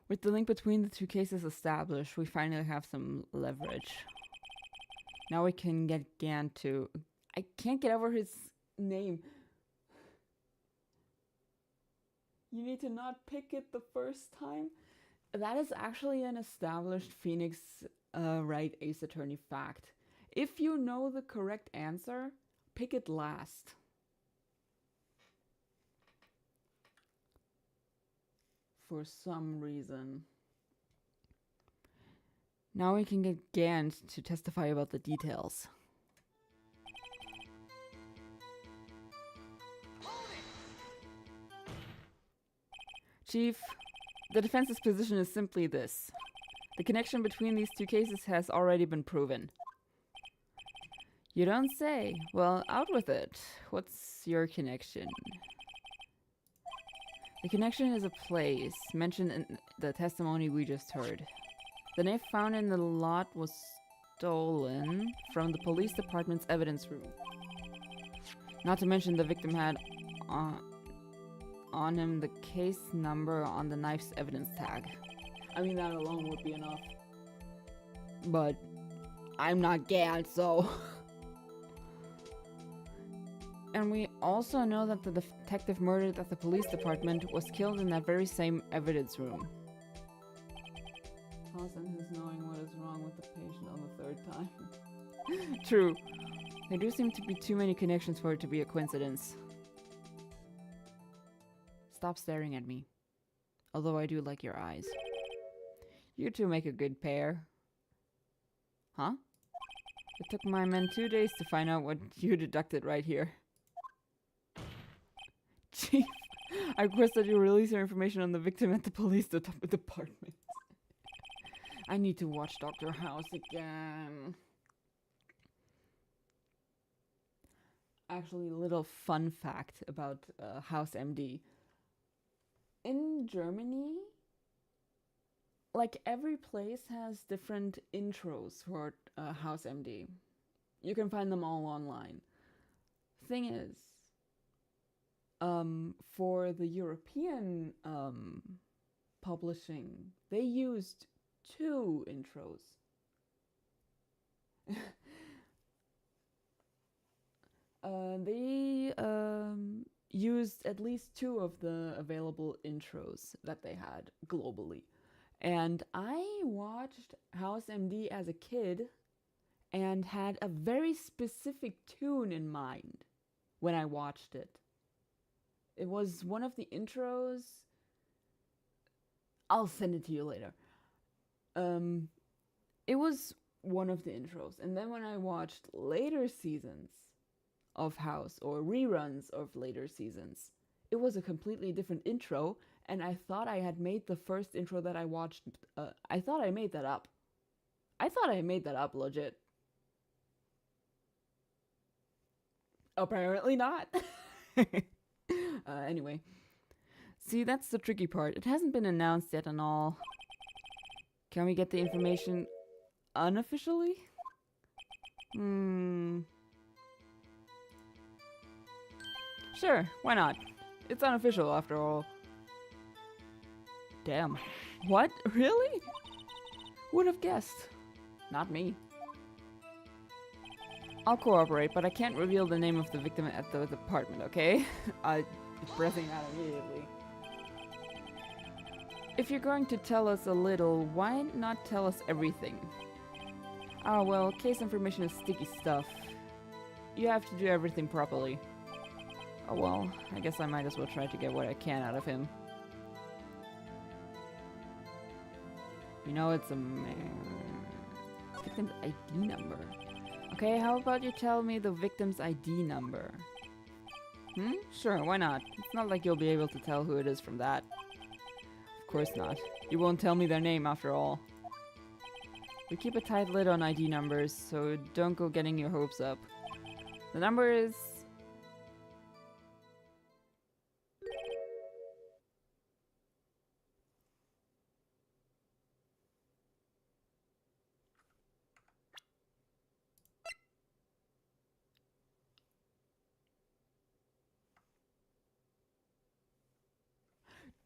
With the link between the 2 cases established, we finally have some leverage. Now we can get Gan to... I can't get over his name. You need to not pick it the first time. That is actually an established Phoenix Wright Ace Attorney fact. If you know the correct answer, pick it last. For some reason. Now we can get Gant to testify about the details. Chief, the defense's position is simply this. The connection between these 2 cases has already been proven. You don't say. Well, out with it. What's your connection? The connection is a place mentioned in the testimony we just heard. The knife found in the lot was stolen from the police department's evidence room. Not to mention the victim had on him the case number on the knife's evidence tag. I mean, that alone would be enough. But I'm not Gant, so... And we also know that the detective murdered at the police department was killed in that very same evidence room. and his knowing what is wrong with the patient on the third time. True. There do seem to be too many connections for it to be a coincidence. Stop staring at me. Although I do like your eyes. You two make a good pair. Huh? It took my men 2 days to find out what you deducted right here. Chief, I request that you release your information on the victim at the police department. I need to watch Dr. House again. Actually, a little fun fact about House MD. In Germany, like every place has different intros for House MD. You can find them all online. Thing is, for the European publishing, they used 2 intros. They used at least 2 of the available intros that they had globally. And I watched House MD as a kid and had a very specific tune in mind when I watched it. It was one of the intros. I'll send it to you later. It was one of the intros. And then when I watched later seasons of House or reruns of later seasons, it was a completely different intro, and I thought I had made the first intro that I watched. I thought I made that up. Legit. Apparently not. Anyway. See, that's the tricky part. It hasn't been announced yet and all. Can we get the information unofficially? Sure, why not? It's unofficial after all. Damn. What? Really? Would have guessed. Not me. I'll cooperate, but I can't reveal the name of the victim at the department, okay? Pressing that immediately. If you're going to tell us a little, why not tell us everything? Ah, well, case information is sticky stuff. You have to do everything properly. Oh well, I guess I might as well try to get what I can out of him. You know, it's a victim's ID number. Okay, how about you tell me the victim's ID number? Sure, why not? It's not like you'll be able to tell who it is from that. Of course not. You won't tell me their name after all. We keep a tight lid on ID numbers, so don't go getting your hopes up. The number is...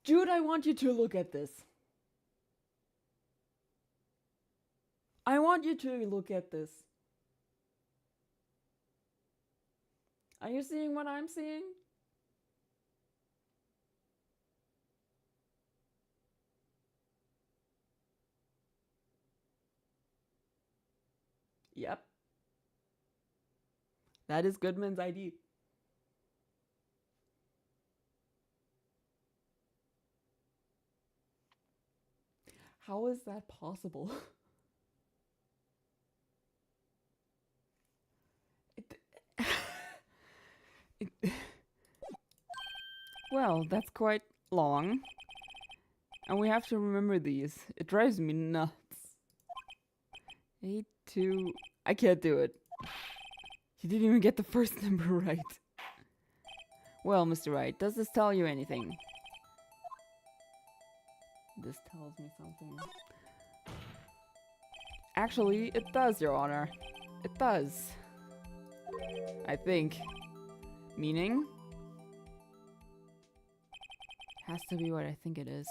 Jude, I want you to look at this. I want you to look at this. Are you seeing what I'm seeing? Yep. That is Goodman's ID. How is that possible? Well, that's quite long. And we have to remember these. It drives me nuts. 8, 2... I can't do it. You didn't even get the first number right. Well, Mr. Wright, does this tell you anything? This tells me something. Actually, it does, Your Honor. It does. I think. Meaning? Has to be what I think it is.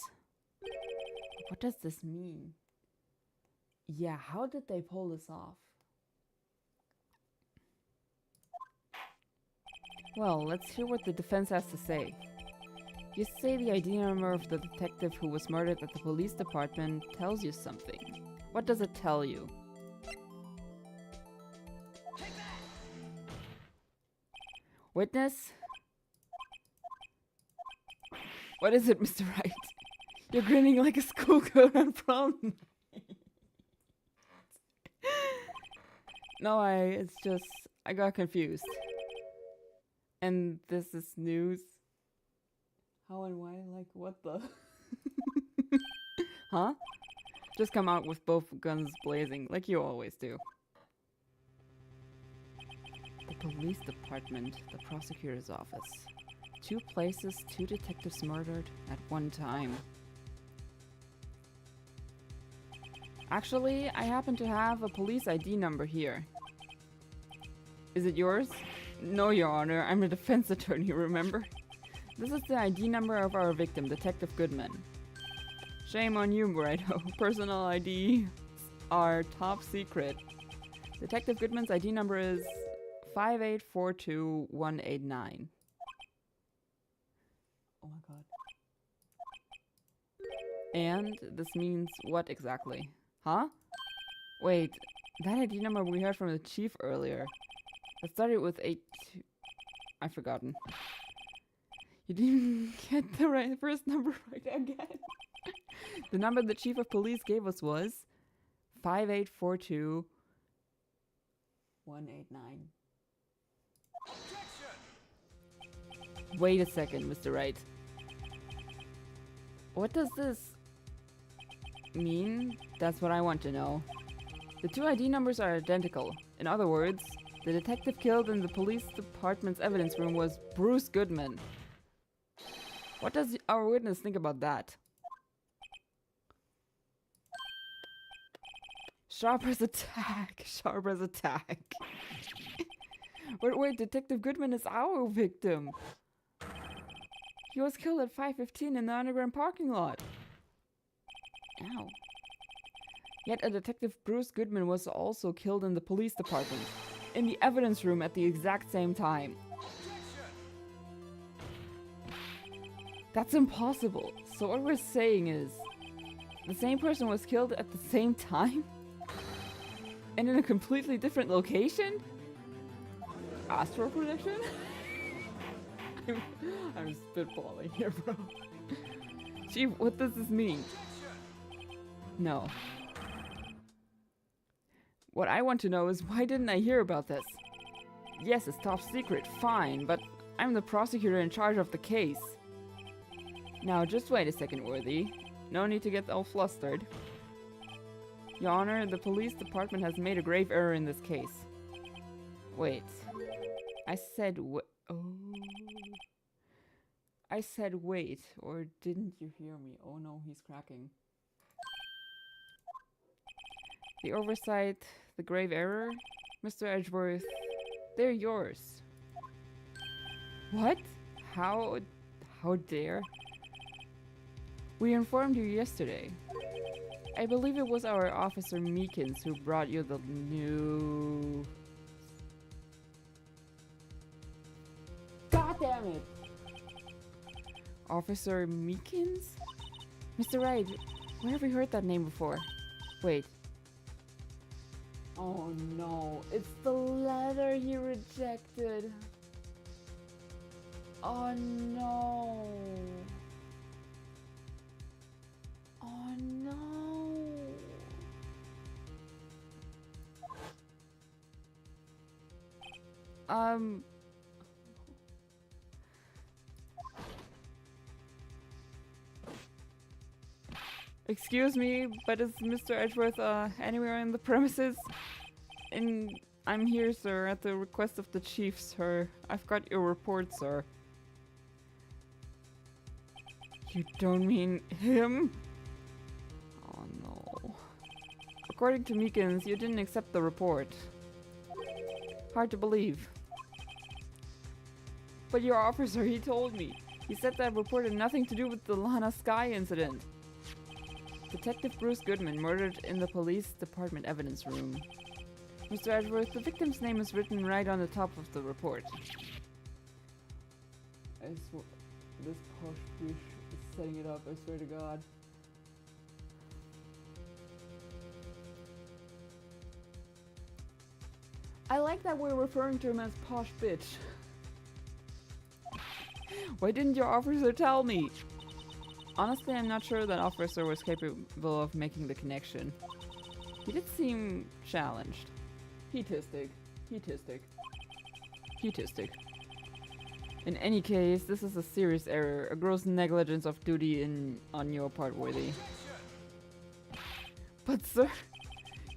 What does this mean? Yeah, how did they pull this off? Well, let's hear what the defense has to say. You say the ID number of the detective who was murdered at the police department tells you something. What does it tell you? Witness? What is it, Mr. Wright? You're grinning like a schoolgirl on prom. No, it's just, I got confused. And this is news. How and why? Like, what the? Huh? Just come out with both guns blazing, like you always do. The police department, the prosecutor's office. 2 places, 2 detectives murdered at one time. Actually, I happen to have a police ID number here. Is it yours? No, Your Honor. I'm a defense attorney, remember? This is the ID number of our victim, Detective Goodman. Shame on you, Brighto. Personal IDs are top secret. Detective Goodman's ID number is 5842189. Oh my god. And this means what exactly? Huh? Wait, that ID number we heard from the chief earlier. That started with 82. I've forgotten. You didn't get the first number right again. The number the chief of police gave us was 5842189. Wait a second, Mr. Wright. What does this mean? That's what I want to know. The 2 ID numbers are identical. In other words, the detective killed in the police department's evidence room was Bruce Goodman. What does our witness think about that? Sharp as a tack. Sharp as a tack. But wait, Detective Goodman is our victim. He was killed at 5:15 in the underground parking lot. Ow. Yet a Detective Bruce Goodman was also killed in the police department, in the evidence room at the exact same time. That's impossible. So what we're saying is, the same person was killed at the same time? And in a completely different location? Astral projection? I'm spitballing here, bro. Gee, what does this mean? No. What I want to know is, why didn't I hear about this? Yes, it's top secret, fine, but I'm the prosecutor in charge of the case. Now, just wait a second, Worthy. No need to get all flustered. Your Honor, the police department has made a grave error in this case. Wait. I said oh. I said wait, or didn't you hear me? Oh no, he's cracking. The oversight, the grave error? Mr. Edgeworth, they're yours. What? How dare? We informed you yesterday. I believe it was our officer Meekins who brought you the news. God damn it! Officer Meekins? Mr. Wright, where have we heard that name before? Wait. Oh no, it's the letter he rejected. Oh no. Oh no. Excuse me, but is Mr. Edgeworth anywhere in the premises? I'm here, sir, at the request of the chief, sir. I've got your report, sir. You don't mean him? Oh no. According to Meekins, you didn't accept the report. Hard to believe. But your officer, he told me. He said that report had nothing to do with the Lana Sky incident. Detective Bruce Goodman murdered in the police department evidence room. Mr. Edgeworth, the victim's name is written right on the top of the report. This posh bitch is setting it up, I swear to God. I like that we're referring to him as posh bitch. Why didn't your officer tell me? Honestly, I'm not sure that officer was capable of making the connection. He did seem challenged. Heatistic. Heatistic. Heatistic. In any case, this is a serious error, a gross negligence of duty on your part, Worthy. But sir,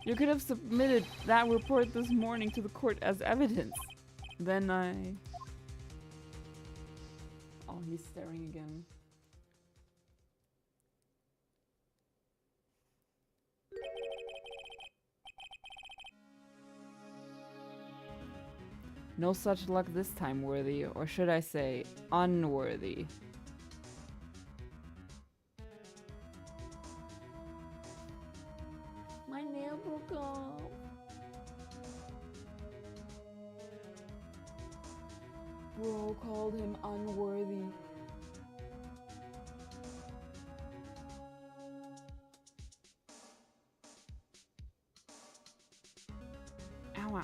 you could have submitted that report this morning to the court as evidence. Then Oh, he's staring again. No such luck this time, Worthy, or should I say, unworthy. My nail broke off. Bro called him unworthy. Ow.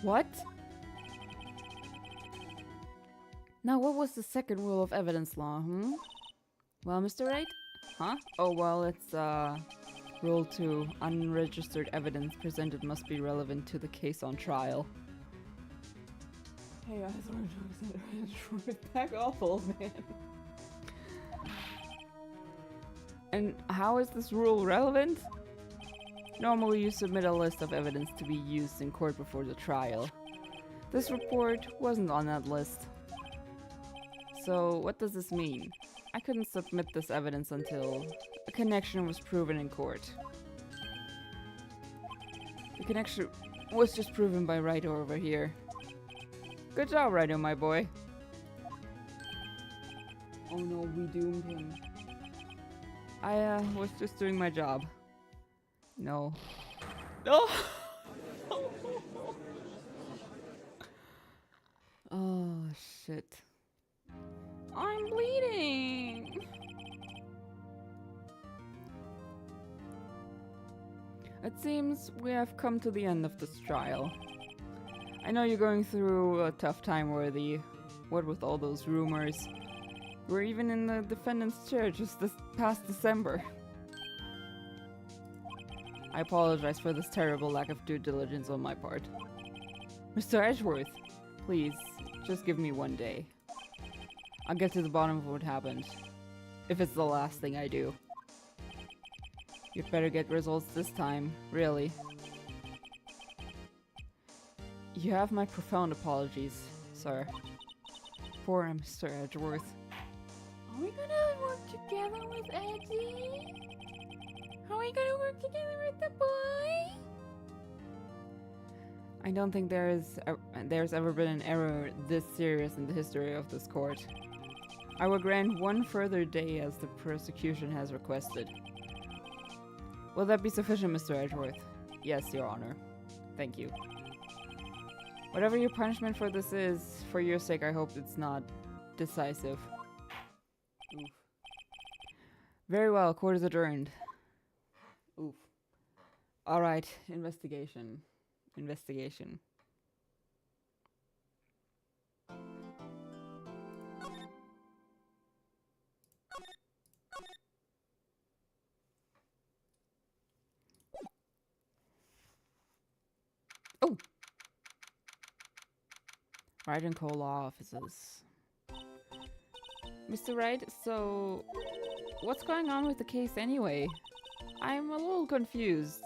What? Now, what was the second rule of evidence law, Well, Mr. Wright? Huh? Oh, well, it's, Rule 2. Unregistered evidence presented must be relevant to the case on trial. Hey, I was back off, old man. And how is this rule relevant? Normally, you submit a list of evidence to be used in court before the trial. This report wasn't on that list. So, what does this mean? I couldn't submit this evidence until a connection was proven in court. The connection was just proven by Raito over here. Good job, Raito, my boy. Oh no, we doomed him. I was just doing my job. No. No! Oh, shit. I'm bleeding! It seems we have come to the end of this trial. I know you're going through a tough time, Worthy. What with all those rumors. We're even in the defendant's chair just this past December. I apologize for this terrible lack of due diligence on my part. Mr. Edgeworth, please, just give me one day. I'll get to the bottom of what happened. If it's the last thing I do. You'd better get results this time, really. You have my profound apologies, sir. Poor Mr. Edgeworth. Are we gonna work together with Eddie? Are we gonna work together with the boy? I don't think there's ever been an error this serious in the history of this court. I will grant one further day as the prosecution has requested. Will that be sufficient, Mr. Edgeworth? Yes, Your Honor. Thank you. Whatever your punishment for this is, for your sake, I hope it's not decisive. Oof. Very well, court is adjourned. Oof. Alright, investigation. Investigation. Oh! Wright and Co. Law Offices. Mr. Wright, so what's going on with the case anyway? I'm a little confused.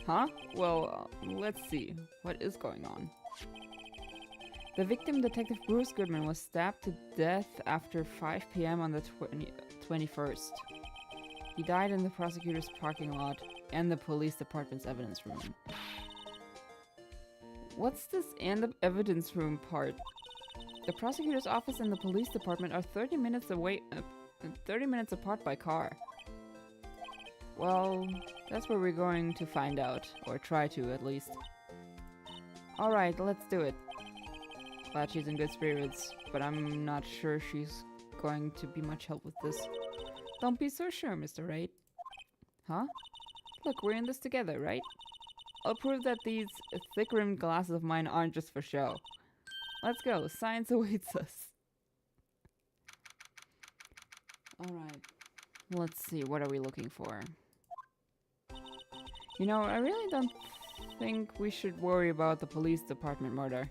Huh? Well, let's see. What is going on? The victim, Detective Bruce Goodman, was stabbed to death after 5 p.m. on the 21st. He died in the prosecutor's parking lot and the police department's evidence room. What's this "and the evidence room" part? The prosecutor's office and the police department are 30 minutes away, 30 minutes apart by car. Well, that's where we're going to find out, or try to at least. Alright, let's do it. Glad she's in good spirits, but I'm not sure she's going to be much help with this. Don't be so sure, Mr. Wright. Huh? Look, we're in this together, right? I'll prove that these thick-rimmed glasses of mine aren't just for show. Let's go. Science awaits us. Alright. Let's see. What are we looking for? You know, I really don't think we should worry about the police department murder.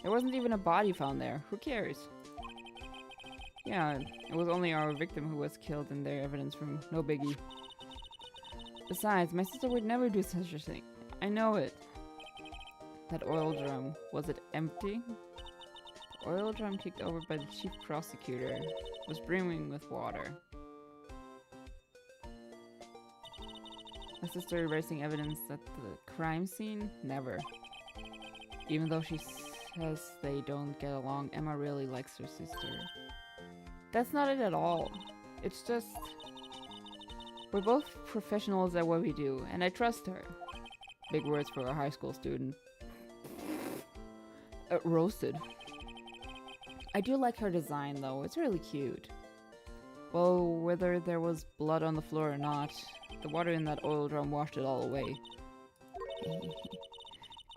There wasn't even a body found there. Who cares? Yeah, it was only our victim who was killed in their evidence room. No biggie. Besides, my sister would never do such a thing. I know it. That oil drum, was it empty? The oil drum kicked over by the chief prosecutor was brimming with water. My sister erasing evidence at the crime scene? Never. Even though she says they don't get along, Emma really likes her sister. That's not it at all. It's just... we're both professionals at what we do, and I trust her. Big words for a high school student. Roasted. I do like her design though, it's really cute. Well, whether there was blood on the floor or not, the water in that oil drum washed it all away.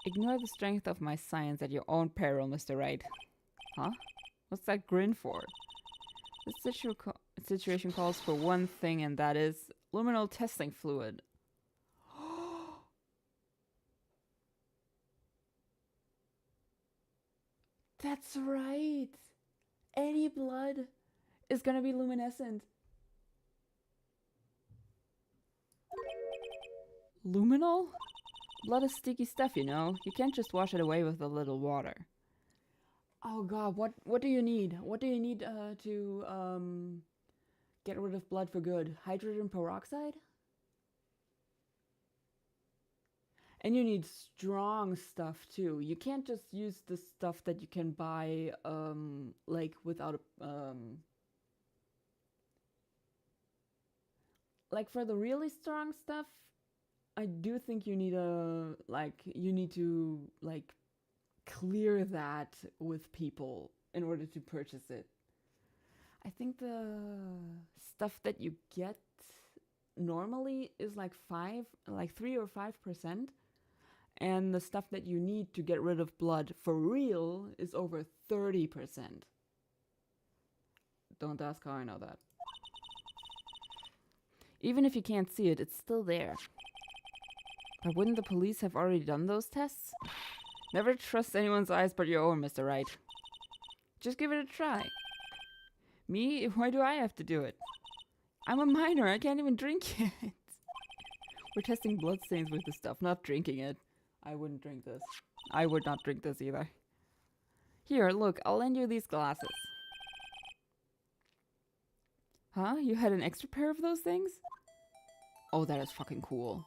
Ignore the strength of my science at your own peril, Mr. Wright. Huh? What's that grin for? This situation calls for one thing, and that is luminol testing fluid. That's right! Any blood is gonna be luminescent. Luminol? Blood is sticky stuff, you know. You can't just wash it away with a little water. Oh god, what do you need? What do you need to get rid of blood for good? Hydrogen peroxide? And you need strong stuff too. You can't just use the stuff that you can buy like without a like for the really strong stuff, I do think you need to clear that with people in order to purchase it. I think the stuff that you get normally is like 3 or 5%, and the stuff that you need to get rid of blood for real is over 30%. Don't ask how I know that. Even if you can't see it, it's still there. But wouldn't the police have already done those tests? Never trust anyone's eyes but your own, Mr. Wright. Just give it a try. Me? Why do I have to do it? I'm a minor, I can't even drink it. We're testing bloodstains with this stuff, not drinking it. I wouldn't drink this. I would not drink this either. Here, look, I'll lend you these glasses. Huh? You had an extra pair of those things? Oh, that is fucking cool.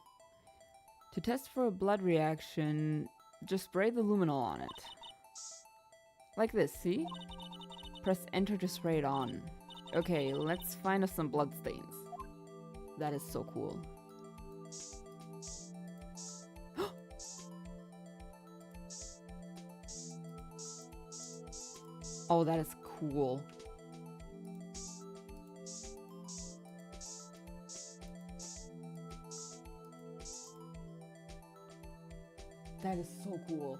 To test for a blood reaction, just spray the luminol on it. Like this, see? Press enter to spray it on. Okay, let's find us some blood stains. That is so cool. Oh, that is cool. That is so cool.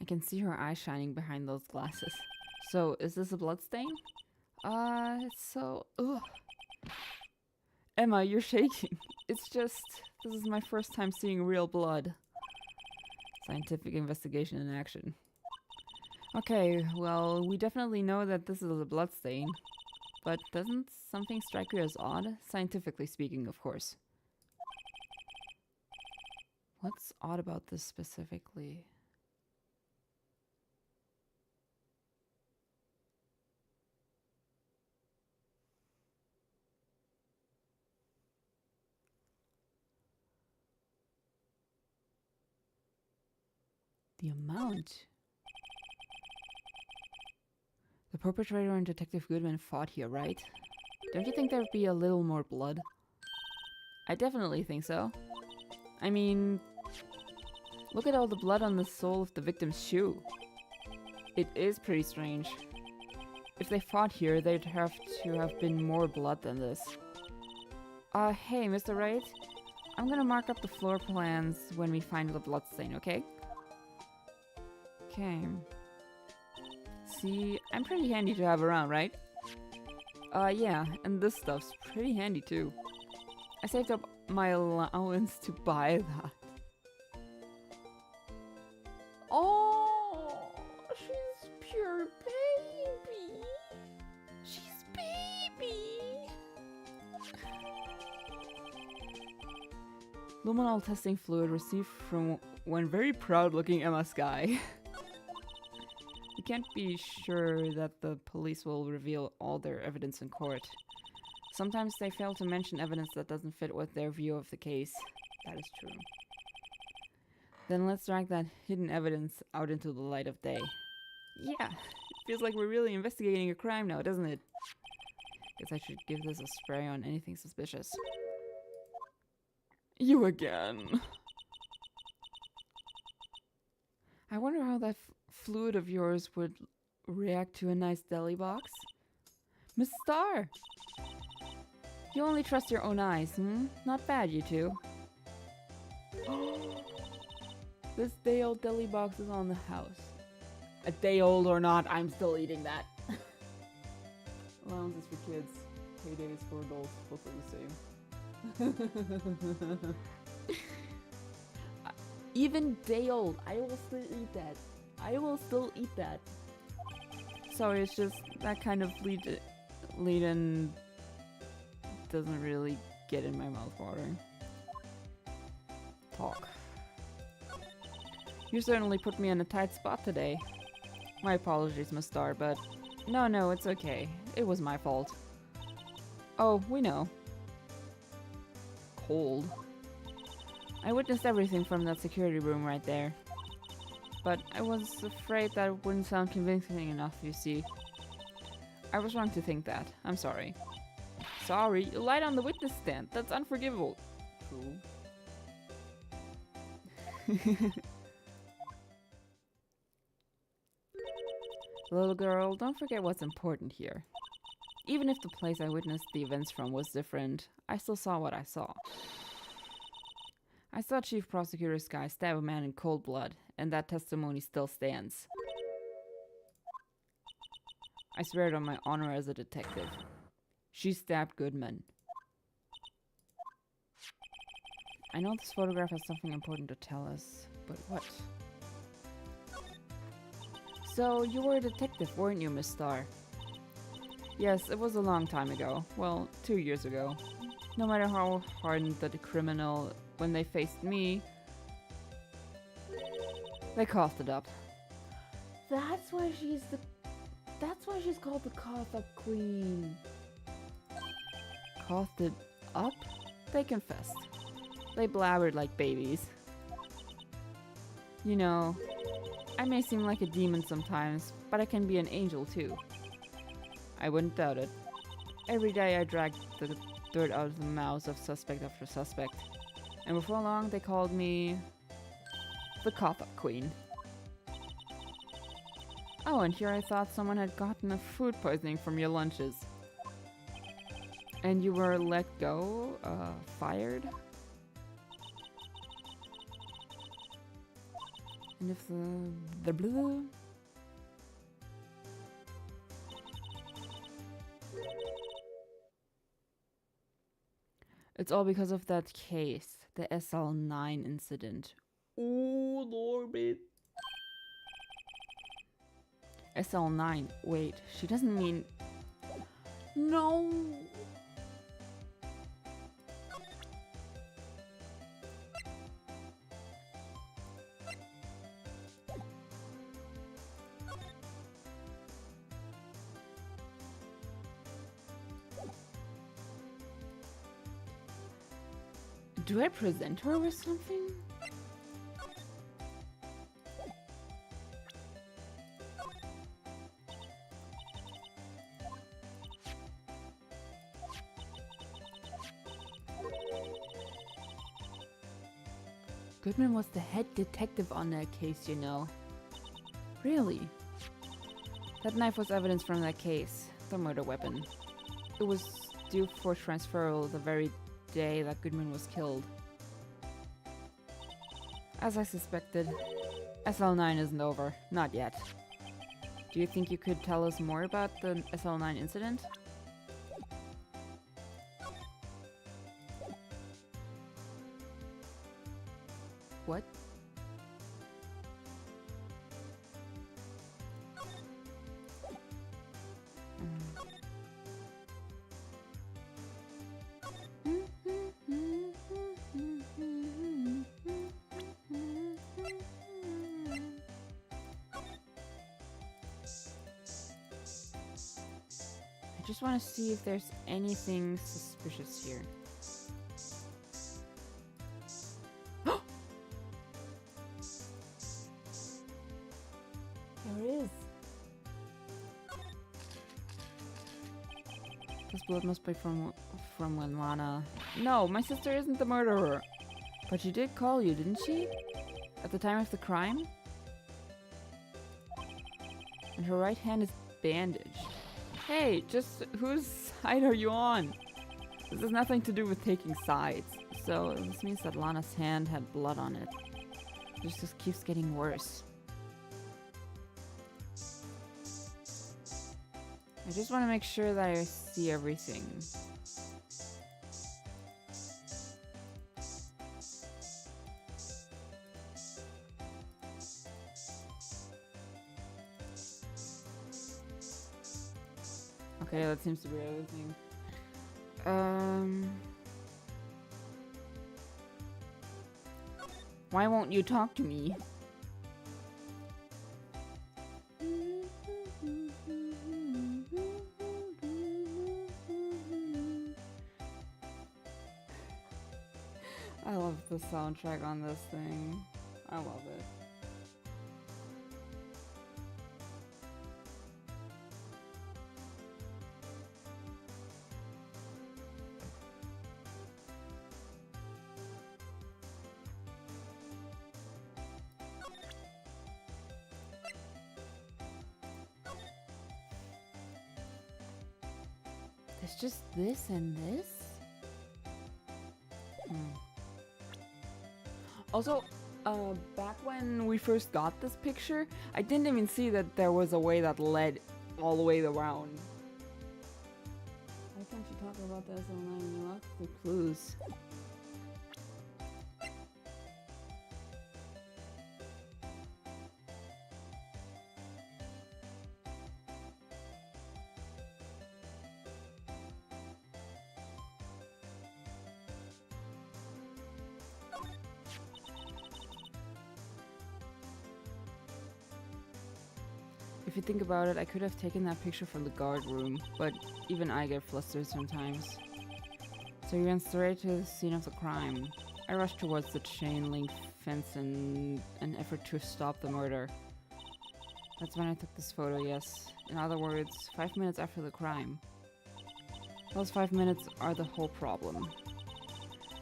I can see her eyes shining behind those glasses. So, is this a blood stain? It's so... ugh. Emma, you're shaking. It's just... this is my first time seeing real blood. Scientific investigation in action. Okay, well, we definitely know that this is a blood stain. But doesn't something strike you as odd? Scientifically speaking, of course. What's odd about this specifically? The amount. The perpetrator and Detective Goodman fought here, right? Don't you think there'd be a little more blood? I definitely think so. I mean, look at all the blood on the sole of the victim's shoe. It is pretty strange. If they fought here, they'd have to have been more blood than this. Hey, Mr. Wright. I'm gonna mark up the floor plans when we find the bloodstain, okay? Okay. See, I'm pretty handy to have around, right? Yeah, and this stuff's pretty handy too. I saved up my allowance to buy that. Oh, she's pure baby. She's baby. Luminol testing fluid received from one very proud-looking Emma Sky. We can't be sure that the police will reveal all their evidence in court. Sometimes they fail to mention evidence that doesn't fit with their view of the case. That is true. Then let's drag that hidden evidence out into the light of day. Yeah, it feels like we're really investigating a crime now, doesn't it? Guess I should give this a spray on anything suspicious. You again. I wonder how that fluid of yours would react to a nice deli box. Miss Star! You only trust your own eyes, hmm? Not bad, you two. This day-old deli box is on the house. A day old or not, I'm still eating that. Allowances for kids, paydays for adults, both are the same. Even day old, I will still eat that. I will still eat that. Sorry, it's just that kind of lead-in doesn't really get in my mouth watering. Talk. You certainly put me in a tight spot today. My apologies, Miss Star, but no, it's okay. It was my fault. Oh, we know. Cold. I witnessed everything from that security room right there. But I was afraid that it wouldn't sound convincing enough, you see. I was wrong to think that. I'm sorry. Sorry? You lied on the witness stand. That's unforgivable. True. Little girl, don't forget what's important here. Even if the place I witnessed the events from was different, I still saw what I saw. I saw Chief Prosecutor Sky stab a man in cold blood, and that testimony still stands. I swear it on my honor as a detective. She stabbed Goodman. I know this photograph has something important to tell us, but what? So, you were a detective, weren't you, Miss Star? Yes, it was a long time ago. Well, 2 years ago. No matter how hardened the criminal, when they faced me, they coughed it up. That's why she's called the Cough-Up Queen. Coughed it up? They confessed. They blabbered like babies. You know, I may seem like a demon sometimes, but I can be an angel too. I wouldn't doubt it. Every day I dragged the dirt out of the mouths of suspect after suspect. And before long they called me the Cough-Up Queen. Oh, and here I thought someone had gotten a food poisoning from your lunches. And you were let go? Fired? And if the blue... It's all because of that case, the SL9 incident. Oh, Lord. SL9, wait, she doesn't mean... No! Do I present her with something? Goodman was the head detective on that case, you know. Really? That knife was evidence from that case. The murder weapon. It was due for transferal the very day that Goodman was killed. As I suspected, SL9 isn't over. Not yet. Do you think you could tell us more about the SL9 incident? What? I just want to see if there's anything suspicious here. There is. This blood must be from when Lana... No, my sister isn't the murderer. But she did call you, didn't she? At the time of the crime? And her right hand is bandaged. Hey, just whose side are you on? This has nothing to do with taking sides. So this means that Lana's hand had blood on it. This just keeps getting worse. I just want to make sure that I see everything. Okay, that seems to be everything. Why won't you talk to me? I love the soundtrack on this thing. I love it. There's just this and this? Also, back when we first got this picture, I didn't even see that there was a way that led all the way around. Why can't you talk about the SL9 when you lost the clues? If you think about it, I could have taken that picture from the guard room, but even I get flustered sometimes. So we went straight to the scene of the crime. I rushed towards the chain link fence in an effort to stop the murder. That's when I took this photo, yes. In other words, 5 minutes after the crime. Those 5 minutes are the whole problem.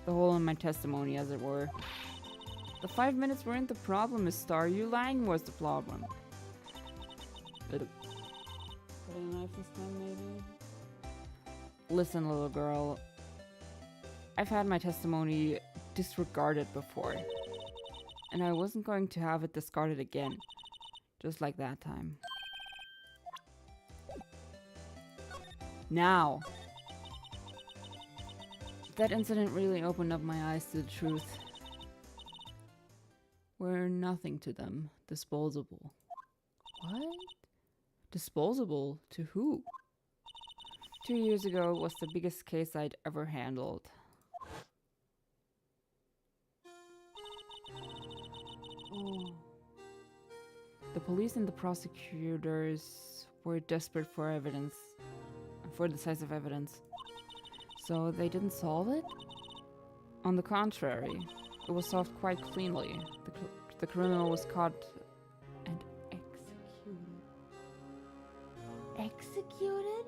The hole in my testimony, as it were. The 5 minutes weren't the problem, Miss Star. You lying was the problem. Put a knife this time, maybe? Listen, little girl. I've had my testimony disregarded before. And I wasn't going to have it discarded again. Just like that time. Now! That incident really opened up my eyes to the truth. We're nothing to them. Disposable. What? Disposable? To who? 2 years ago was the biggest case I'd ever handled. Oh. The police and the prosecutors were desperate for evidence, for decisive evidence. So they didn't solve it? On the contrary, it was solved quite cleanly. The criminal was caught and executed. Executed?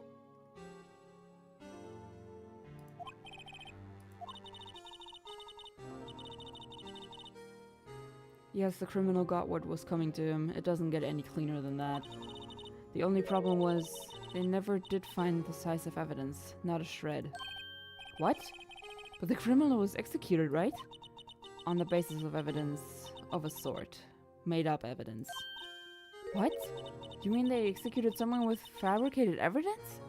Yes, the criminal got what was coming to him. It doesn't get any cleaner than that. The only problem was they never did find decisive evidence, not a shred. What? But the criminal was executed, right? On the basis of evidence of a sort. Made up evidence. What? You mean they executed someone with fabricated evidence?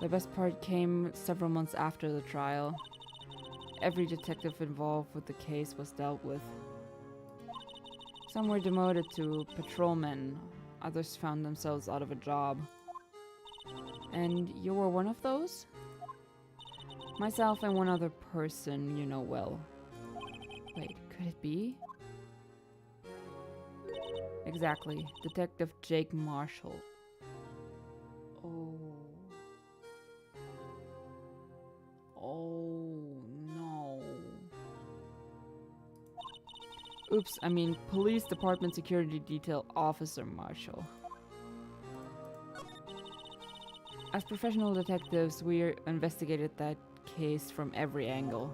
The best part came several months after the trial. Every detective involved with the case was dealt with. Some were demoted to patrolmen, others found themselves out of a job. And you were one of those? Myself and one other person you know well. Wait, could it be? Exactly, Detective Jake Marshall. Oh. Oh no. Oops, I mean Police Department Security Detail Officer Marshall. As professional detectives, we investigated that case from every angle.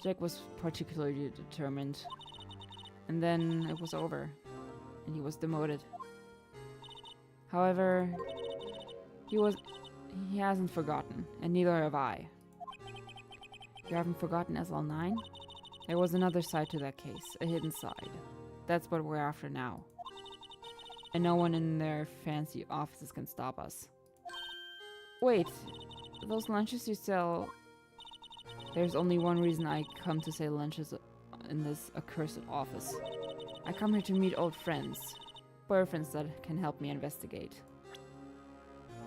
Jack was particularly determined. And then it was over, and he was demoted. However, he hasn't forgotten, and neither have I. You haven't forgotten SL9? There was another side to that case, a hidden side. That's what we're after now. And no one in their fancy offices can stop us. Wait, those lunches you sell... There's only one reason I come to say lunches in this accursed office. I come here to meet old friends. Boyfriends that can help me investigate.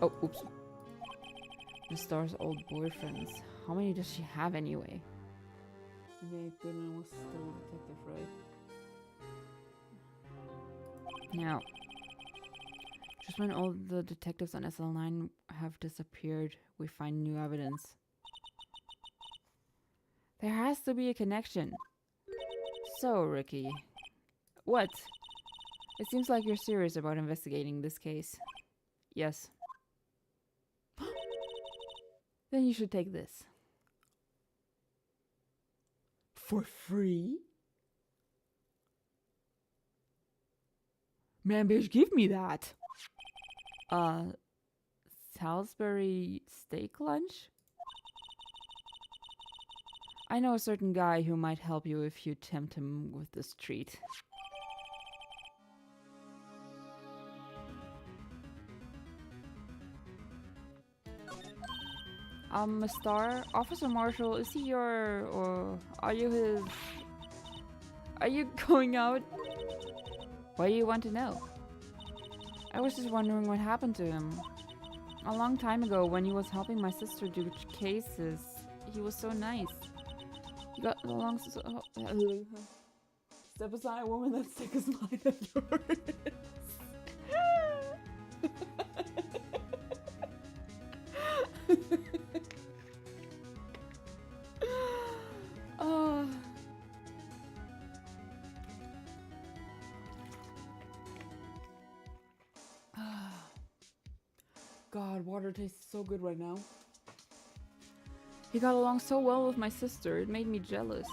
Oh, oops. Miss Star's old boyfriends. How many does she have anyway? Yeah, Goodman was still a detective, right? Now, just when all the detectives on SL9 have disappeared, we find new evidence. There has to be a connection. So, Ricky. What? It seems like you're serious about investigating this case. Yes. Then you should take this. For free? Man, bitch, give me that! Salisbury steak lunch? I know a certain guy who might help you if you tempt him with this treat. Miss Star, Officer Marshall, is he your, or are you his... Are you going out? Why do you want to know? I was just wondering what happened to him. A long time ago, when he was helping my sister do cases, he was so nice. He got along so... Step aside, woman, that's sick as mine and yours. Oh. God, water tastes so good right now. He got along so well with my sister, it made me jealous.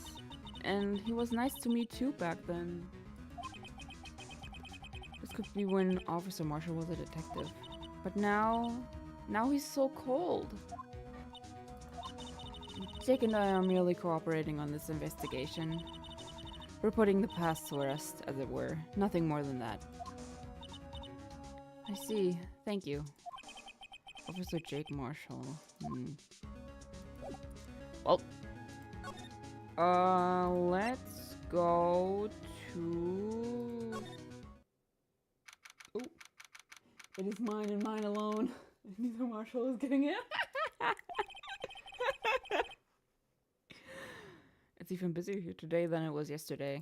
And he was nice to me too back then. This could be when Officer Marshall was a detective. But now he's so cold. Jake and I are merely cooperating on this investigation. We're putting the past to rest, as it were. Nothing more than that. I see. Thank you. Officer Jake Marshall. Well, let's go to... Oh, it is mine and mine alone. Neither Marshall is getting it. It's even busier here today than it was yesterday.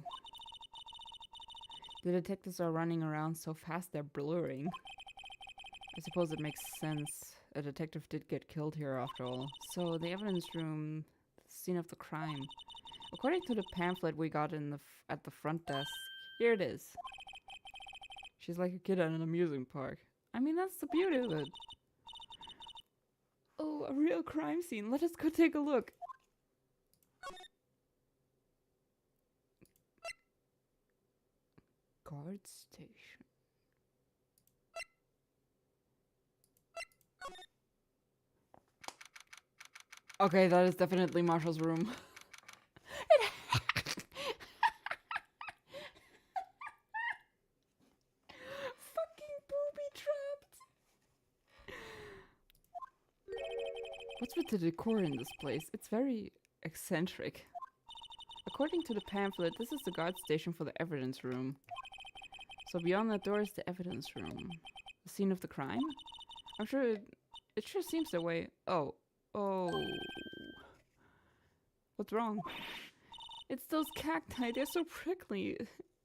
The detectives are running around so fast they're blurring. I suppose it makes sense. A detective did get killed here after all. So the evidence room, the scene of the crime. According to the pamphlet we got in at the front desk, here it is. She's like a kid at an amusement park. I mean, that's the beauty of it. Oh, a real crime scene. Let us go take a look. guard station. Okay, that is definitely Marshall's room. Fucking booby trapped. What's with the decor in this place? It's very eccentric. According to the pamphlet, this is the guard station for the evidence room. So beyond that door is the evidence room. The scene of the crime? I'm sure it sure seems that way. Oh. What's wrong? It's those cacti. They're so prickly.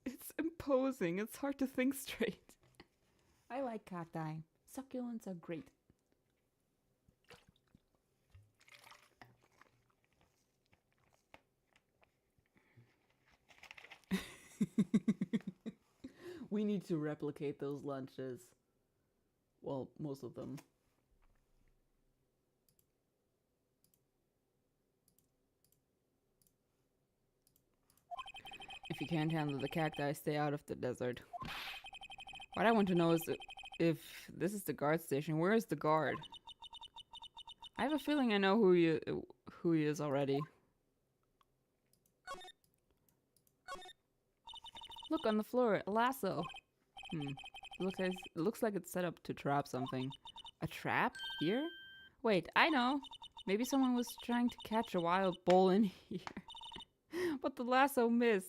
It's imposing. It's hard to think straight. I like cacti. Succulents are great. We need to replicate those lunches. Well, most of them. If you can't handle the cacti, stay out of the desert. What I want to know is if this is the guard station, where is the guard? I have a feeling I know who he is already. Look on the floor, a lasso. It looks like it's set up to trap something. A trap? Here? Wait, I know. Maybe someone was trying to catch a wild bull in here. But the lasso missed.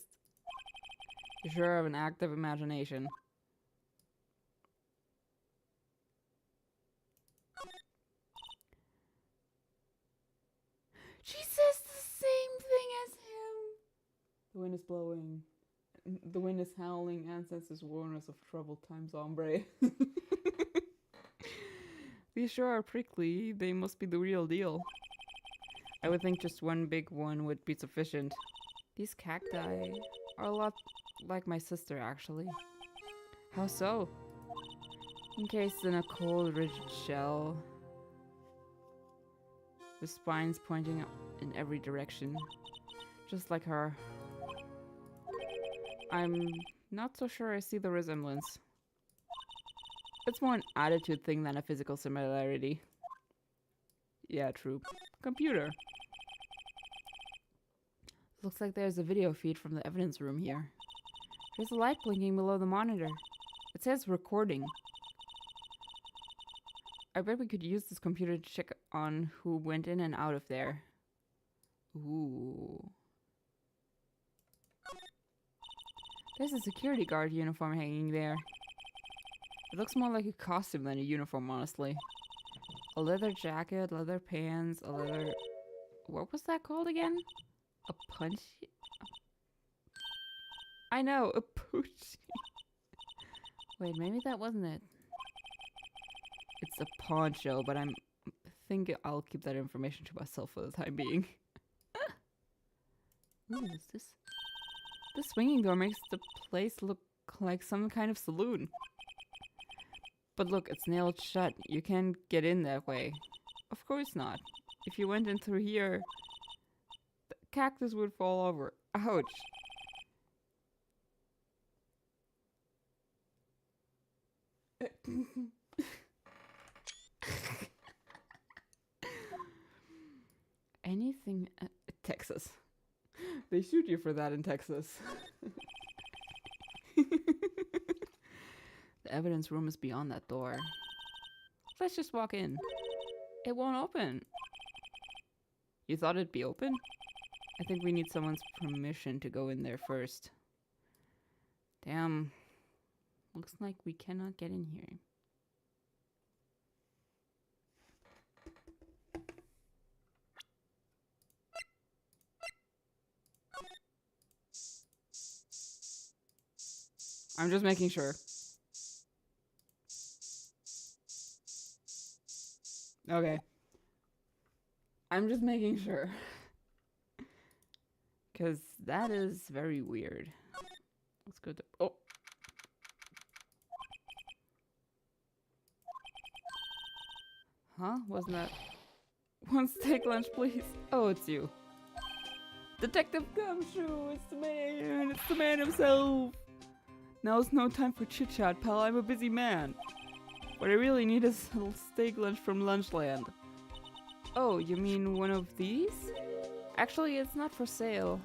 You sure have an active imagination. She says the same thing as him. The wind is blowing. The wind is howling. Ancestors warn us of troubled times, hombre. These sure are prickly. They must be the real deal. I would think just one big one would be sufficient. These cacti are a lot like my sister, actually. How so? Encased in a cold, rigid shell, with spines pointing in every direction, just like her. I'm not so sure I see the resemblance. It's more an attitude thing than a physical similarity. Yeah, true. Computer. Looks like there's a video feed from the evidence room here. There's a light blinking below the monitor. It says recording. I bet we could use this computer to check on who went in and out of there. Ooh. There's a security guard uniform hanging there. It looks more like a costume than a uniform, honestly. A leather jacket, leather pants, a leather... What was that called again? A punch? I know, a pooch. Wait, maybe that wasn't it. It's a poncho, but I think I'll keep that information to myself for the time being. Ooh, what's this? The swinging door makes the place look like some kind of saloon. But look, it's nailed shut. You can't get in that way. Of course not. If you went in through here, the cactus would fall over. Ouch. Anything... Texas. They shoot you for that in Texas. The evidence room is beyond that door. Let's just walk in. It won't open. You thought it'd be open? I think we need someone's permission to go in there first. Damn. Looks like we cannot get in here. I'm just making sure. Okay. I'm just making sure. Because that is very weird. Let's go to... Oh! Huh? Wasn't that... One steak lunch, please. Oh, it's you. Detective Gumshoe! It's the man! It's the man himself! Now's no time for chit-chat, pal. I'm a busy man. What I really need is a little steak lunch from Lunchland. Oh, you mean one of these? Actually, it's not for sale.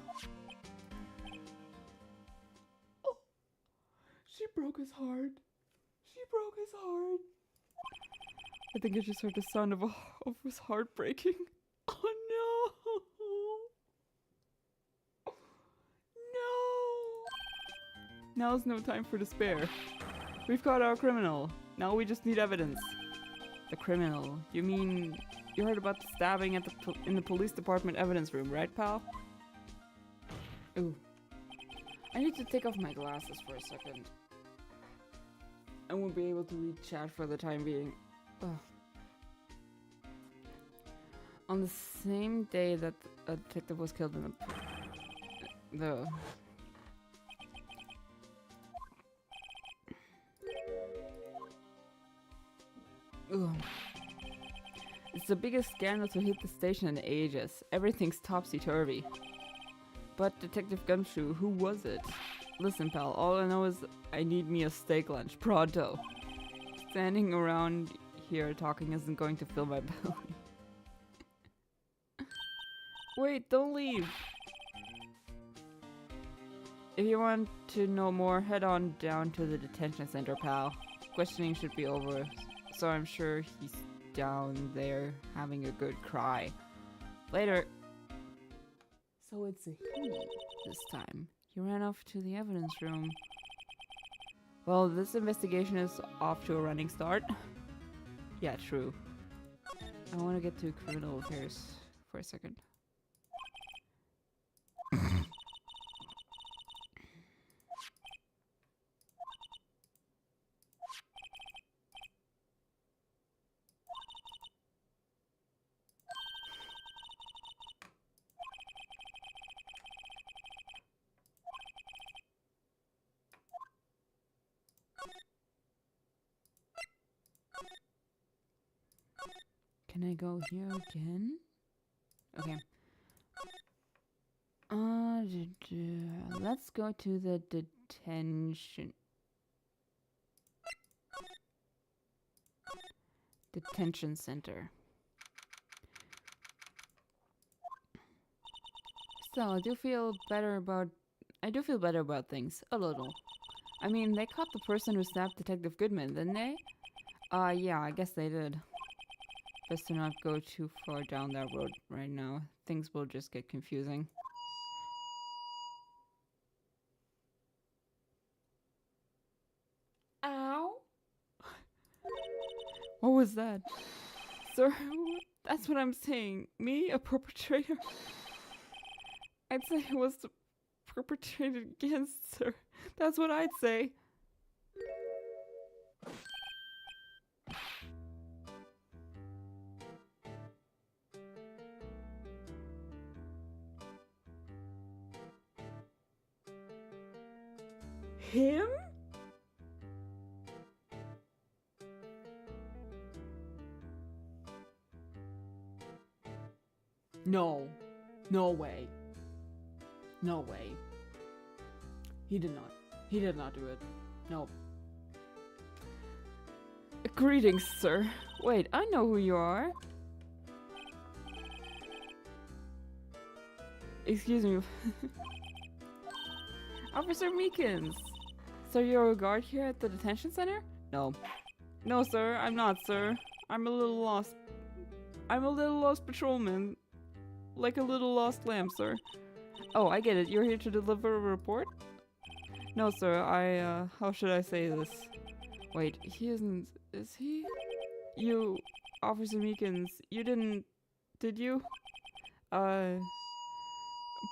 Oh, she broke his heart. She broke his heart. I think I just heard the sound of his heart breaking. Oh no! No! Now's no time for despair. We've caught our criminal. Now we just need evidence. The criminal? You mean you heard about the stabbing at in the police department evidence room, right, pal? Ooh. I need to take off my glasses for a second. I won't be able to read chat for the time being. Ugh. On the same day that a detective was killed in the Ugh. It's the biggest scandal to hit the station in ages. Everything's topsy-turvy. But Detective Gumshoe, who was it? Listen, pal, all I know is I need me a steak lunch, pronto. Standing around here talking isn't going to fill my belly. Wait, don't leave! If you want to know more, head on down to the detention center, pal. Questioning should be over, so I'm sure he's down there having a good cry. Later. So it's a he this time. He ran off to the evidence room. Well, this investigation is off to a running start. Yeah, true. I want to get to criminal affairs for a second. Can I go here again? Okay. Let's go to the detention center. So I do feel better about things a little. I mean, they caught the person who snapped Detective Goodman, didn't they? Yeah, I guess they did. Best to not go too far down that road right now. Things will just get confusing. Ow! What was that? Sir, that's what I'm saying. Me, a perpetrator? I'd say it was perpetrated against, sir. That's what I'd say. Him? No. No way. No way. He did not. He did not do it. No. Greetings, sir. Wait, I know who you are. Excuse me. Officer Meekins. So you're a guard here at the detention center? No. No, sir, I'm not, sir. I'm a little lost. I'm a little lost patrolman. Like a little lost lamb, sir. Oh, I get it. You're here to deliver a report? No, sir, how should I say this? Wait, he isn't... Is he? You, Officer Meekins, you didn't... Did you?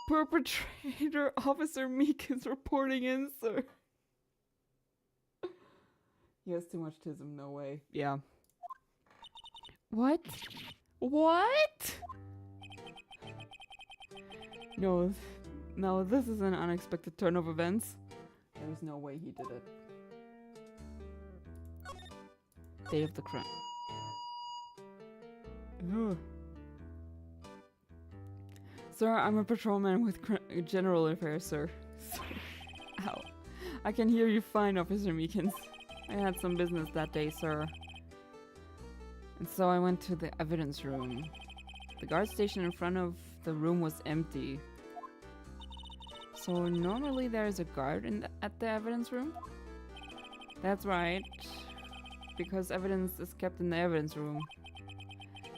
Perpetrator Officer Meekins reporting in, sir. He has too much tism, no way. Yeah. What? What? No, this is an unexpected turn of events. There's no way he did it. Day of the crime. Ugh. Sir, I'm a patrolman with general affairs, sir. Ow. I can hear you fine, Officer Meekins. I had some business that day, sir. And so I went to the evidence room. The guard station in front of the room was empty. So normally there's a guard at the evidence room? That's right, because evidence is kept in the evidence room.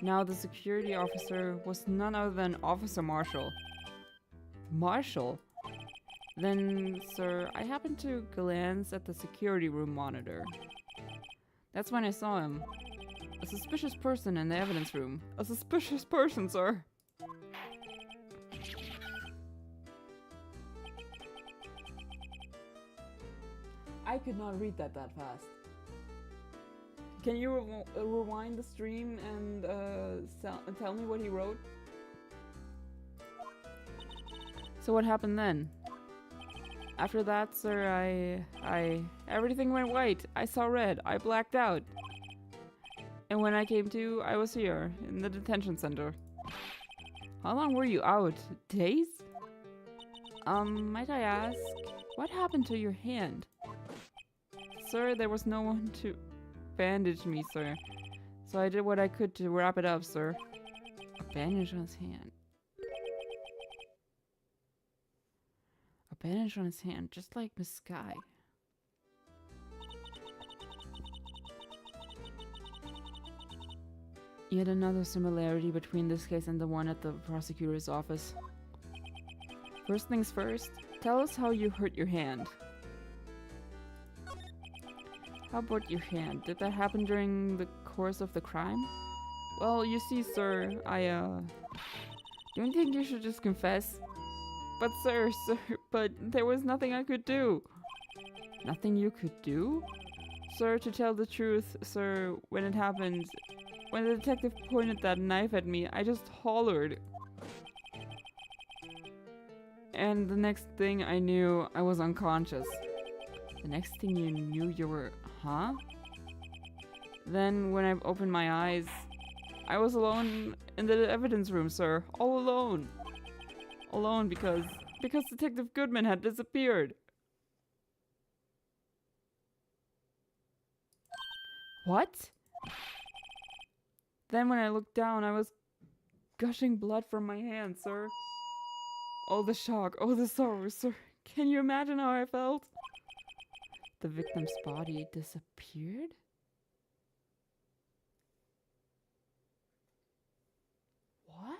Now the security officer was none other than Officer Marshall. Marshall? Then, sir, I happened to glance at the security room monitor. That's when I saw him. A suspicious person in the evidence room. A suspicious person, sir! I could not read that fast. Can you rewind the stream and tell me what he wrote? So what happened then? After that, sir, everything went white. I saw red. I blacked out. And when I came to, I was here, in the detention center. How long were you out? Days? Might I ask, what happened to your hand? Sir, there was no one to bandage me, sir. So I did what I could to wrap it up, sir. A bandage on his hand. A bandage on his hand, just like Miss Sky. Yet another similarity between this case and the one at the prosecutor's office. First things first, tell us how you hurt your hand. How about your hand? Did that happen during the course of the crime? Well, you see, sir, don't you think you should just confess? But sir, but there was nothing I could do. Nothing you could do? Sir, to tell the truth, sir, when it happened, when the detective pointed that knife at me, I just hollered. And the next thing I knew, I was unconscious. The next thing you knew, you were... Huh? Then, when I opened my eyes, I was alone in the evidence room, sir. All alone. Alone because Detective Goodman had disappeared. What? Then when I looked down, I was gushing blood from my hand, sir. Oh, the shock. Oh, the sorrow, sir. Can you imagine how I felt? The victim's body disappeared? What?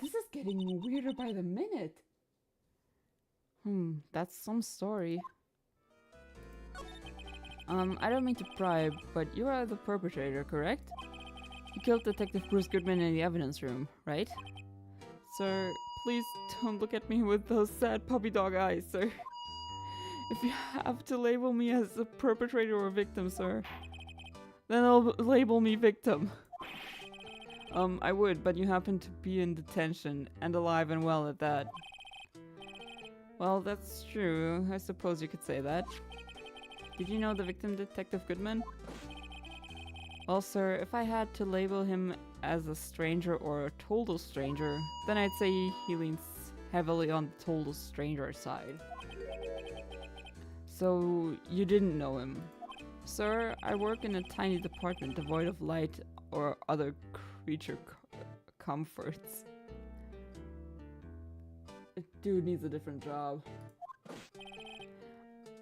This is getting weirder by the minute. That's some story. I don't mean to pry, but you are the perpetrator, correct? You killed Detective Bruce Goodman in the evidence room, right? Sir, please don't look at me with those sad puppy dog eyes, sir. If you have to label me as a perpetrator or a victim, sir, then I'll label me victim. I would, but you happen to be in detention, and alive and well at that. Well, that's true. I suppose you could say that. Did you know the victim, Detective Goodman? Well, sir, if I had to label him as a stranger or a total stranger, then I'd say he leans heavily on the total stranger side. So, you didn't know him. Sir, I work in a tiny department devoid of light or other creature comforts. Dude needs a different job.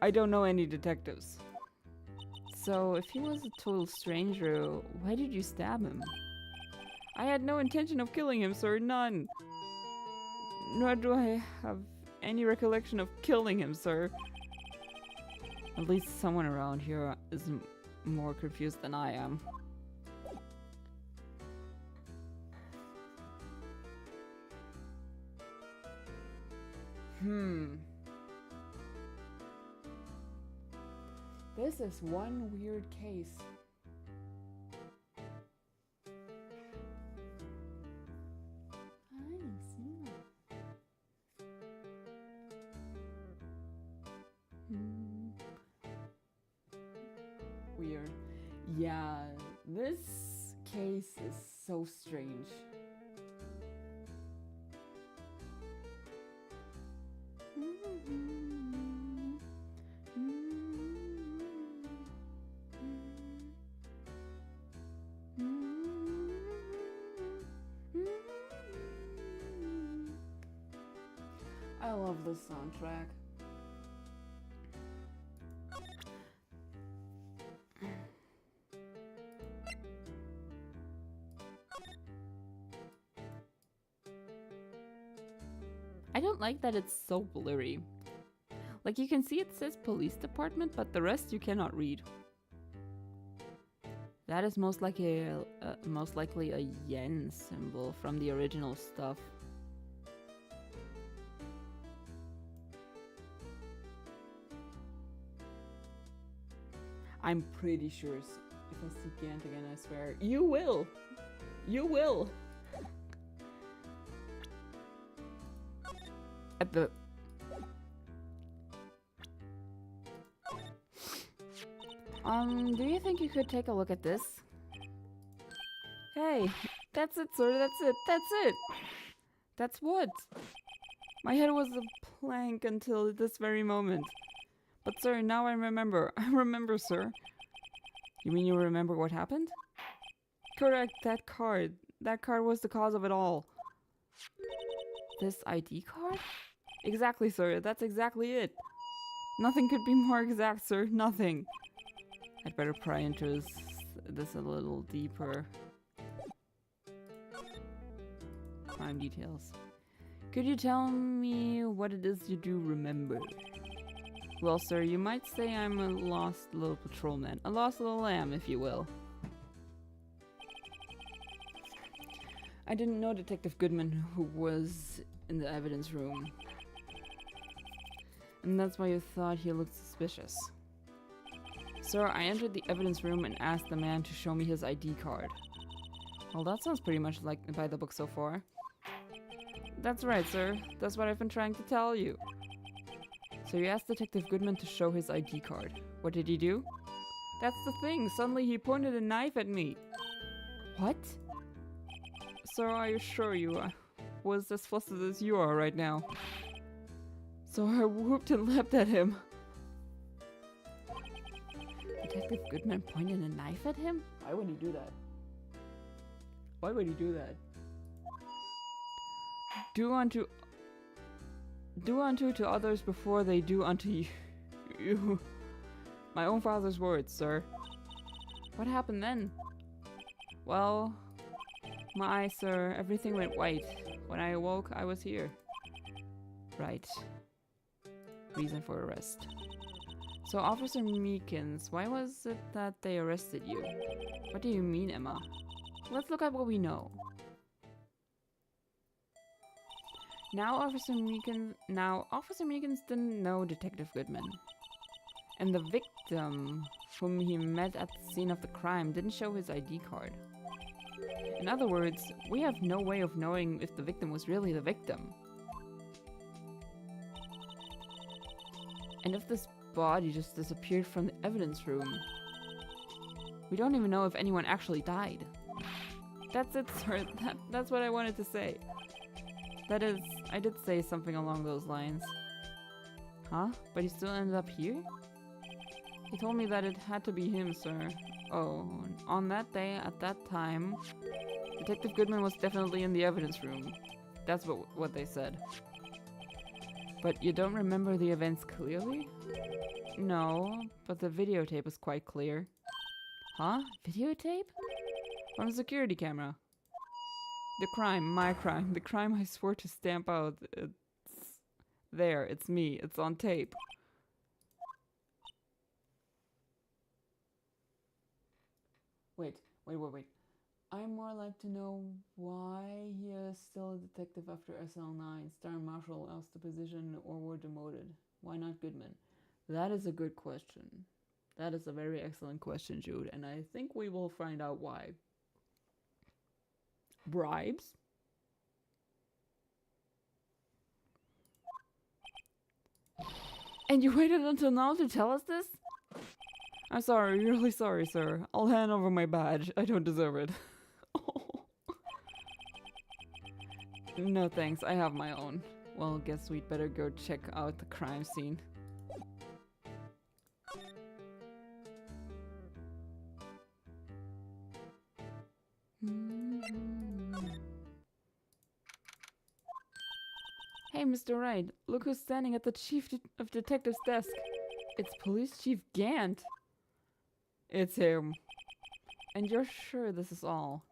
I don't know any detectives. So, if he was a total stranger, why did you stab him? I had no intention of killing him, sir, none. Nor do I have any recollection of killing him, sir. At least someone around here is more confused than I am. This is one weird case. I didn't see that. Weird. Yeah, this case is so strange. I love this soundtrack. I don't like that it's so blurry. Like, you can see it says police department, but the rest you cannot read. That is most likely a yen symbol from the original stuff. I'm pretty sure if I see Gant again, I swear. You will! You will! At the... do you think you could take a look at this? Hey, that's it, sir, that's it, that's it! That's what? My head was a plank until this very moment. But sir, now I remember. I remember, sir. You mean you remember what happened? Correct, that card. That card was the cause of it all. This ID card? Exactly, sir. That's exactly it. Nothing could be more exact, sir. Nothing. I'd better pry into this a little deeper. Crime details. Could you tell me what it is you do remember? Well, sir, you might say I'm a lost little patrolman. A lost little lamb, if you will. I didn't know Detective Goodman, who was in the evidence room. And that's why you thought he looked suspicious. Sir, I entered the evidence room and asked the man to show me his ID card. Well, that sounds pretty much like by the book so far. That's right, sir. That's what I've been trying to tell you. So you asked Detective Goodman to show his ID card. What did he do? That's the thing. Suddenly he pointed a knife at me. What? Sir, I assure you, I was as flustered as you are right now. So I whooped and leapt at him. Detective Goodman pointed a knife at him? Why would he do that? Why would he do that? Do unto to others before they do unto you. My own father's words, sir. What happened then? Well, my eyes, sir, everything went white. When I awoke, I was here. Right. Reason for arrest. So, Officer Meekins, why was it that they arrested you? What do you mean, Emma? Let's look at what we know. Now Officer Meekins didn't know Detective Goodman. And the victim, whom he met at the scene of the crime, didn't show his ID card. In other words, we have no way of knowing if the victim was really the victim. And if this body just disappeared from the evidence room, we don't even know if anyone actually died. That's it, sir. That's what I wanted to say. That is, I did say something along those lines. Huh? But he still ended up here? He told me that it had to be him, sir. Oh, on that day, at that time, Detective Goodman was definitely in the evidence room. That's what they said. But you don't remember the events clearly? No, but the videotape is quite clear. Huh? Videotape? From a security camera. The crime, my crime, the crime I swore to stamp out. It's there, it's me, it's on tape. Wait. I more like to know why he is still a detective after SL9. Star and Marshall lost the position or were demoted. Why not Goodman? That is a good question. That is a very excellent question, Jude, and I think we will find out why. Bribes? And you waited until now to tell us this? I'm sorry, really sorry, sir. I'll hand over my badge. I don't deserve it. No thanks, I have my own. Well, guess we'd better go check out the crime scene. Hey, Mr. Wright, look who's standing at the of detectives desk. It's Police Chief Gant. It's him. And you're sure this is all?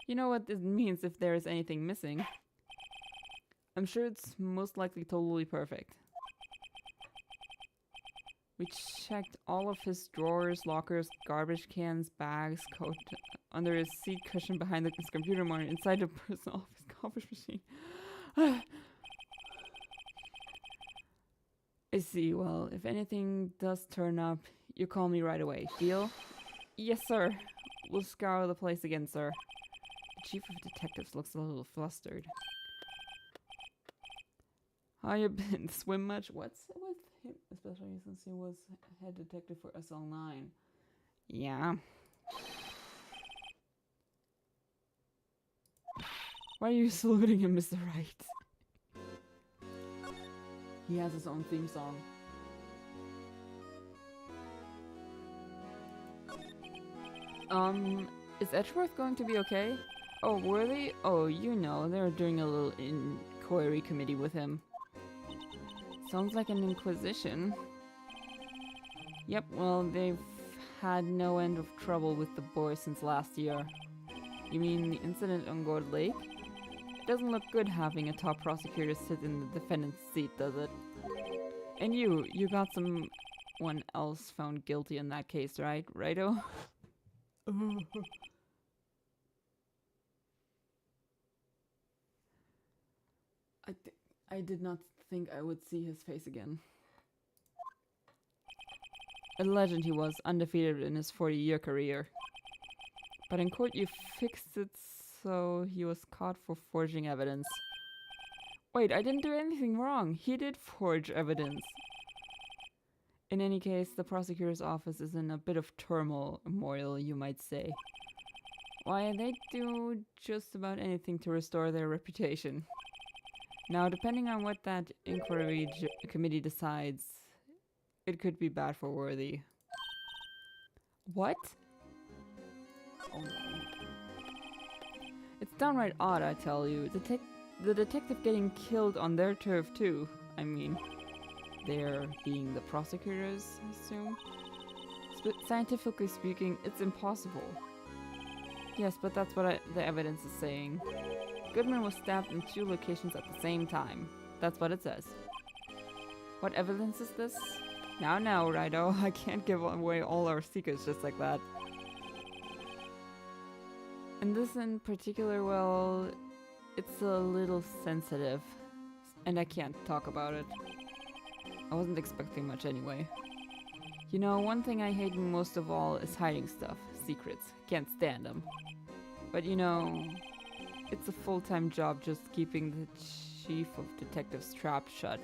You know what it means if there is anything missing. I'm sure it's most likely totally perfect. We checked all of his drawers, lockers, garbage cans, bags, coat, under his seat cushion behind his computer monitor, inside the personal office coffee machine. I see. Well, if anything does turn up, you call me right away. Deal? Yes, sir. We'll scour the place again, sir. The chief of detectives looks a little flustered. How you been? Swim much? What's with him? Especially since he was head detective for SL9. Yeah. Why are you saluting him, Mr. Wright? He has his own theme song. Is Edgeworth going to be okay? Oh, were they? Oh, you know, they're doing a little inquiry committee with him. Sounds like an inquisition. Yep, well, they've had no end of trouble with the boy since last year. You mean the incident on Gold Lake? It doesn't look good having a top prosecutor sit in the defendant's seat, does it? And you got someone else found guilty in that case, right? Righto? I did not think I would see his face again. A legend he was, undefeated in his 40-year career. But in court you fixed it so he was caught for forging evidence. Wait, I didn't do anything wrong. He did forge evidence. In any case, the prosecutor's office is in a bit of turmoil, you might say. Why, they do just about anything to restore their reputation. Now, depending on what that inquiry committee decides, it could be bad for Worthy. What? Oh no. It's downright odd, I tell you. The detective getting killed on their turf too. I mean, they're being the prosecutors, I assume? Scientifically speaking, it's impossible. Yes, but that's what the evidence is saying. Goodman was stabbed in 2 locations at the same time. That's what it says. What evidence is this? Now, Righto. I can't give away all our secrets just like that. And this in particular, well, it's a little sensitive. And I can't talk about it. I wasn't expecting much anyway. You know, one thing I hate most of all is hiding stuff. Secrets. Can't stand them. But you know, it's a full-time job just keeping the chief of detectives trap shut.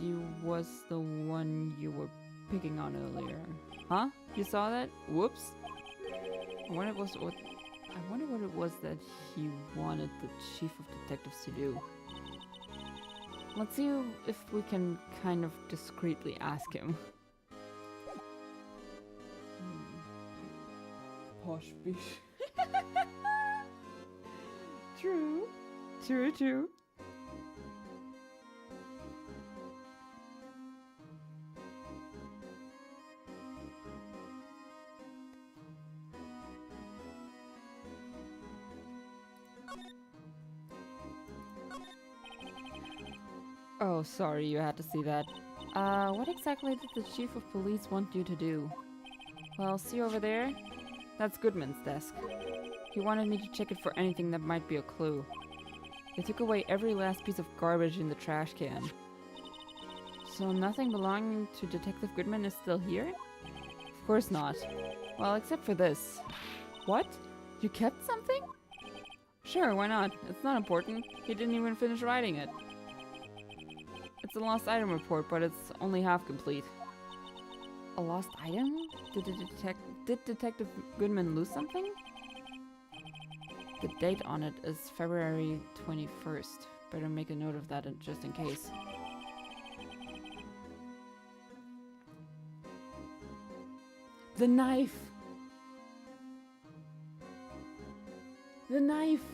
You was the one you were picking on earlier. Huh? You saw that? Whoops. I wonder what it was that he wanted the chief of detectives to do. Let's see if we can kind of discreetly ask him. Posh bitch. True. True. Oh, sorry you had to see that. What exactly did the chief of police want you to do? Well, see over there? That's Goodman's desk. He wanted me to check it for anything that might be a clue. They took away every last piece of garbage in the trash can. So nothing belonging to Detective Goodman is still here? Of course not. Well, except for this. What? You kept something? Sure, why not? It's not important. He didn't even finish writing it. It's a lost item report, but it's only half complete. A lost item? Did Detective Goodman lose something? The date on it is February 21st. Better make a note of that just in case. The knife! The knife!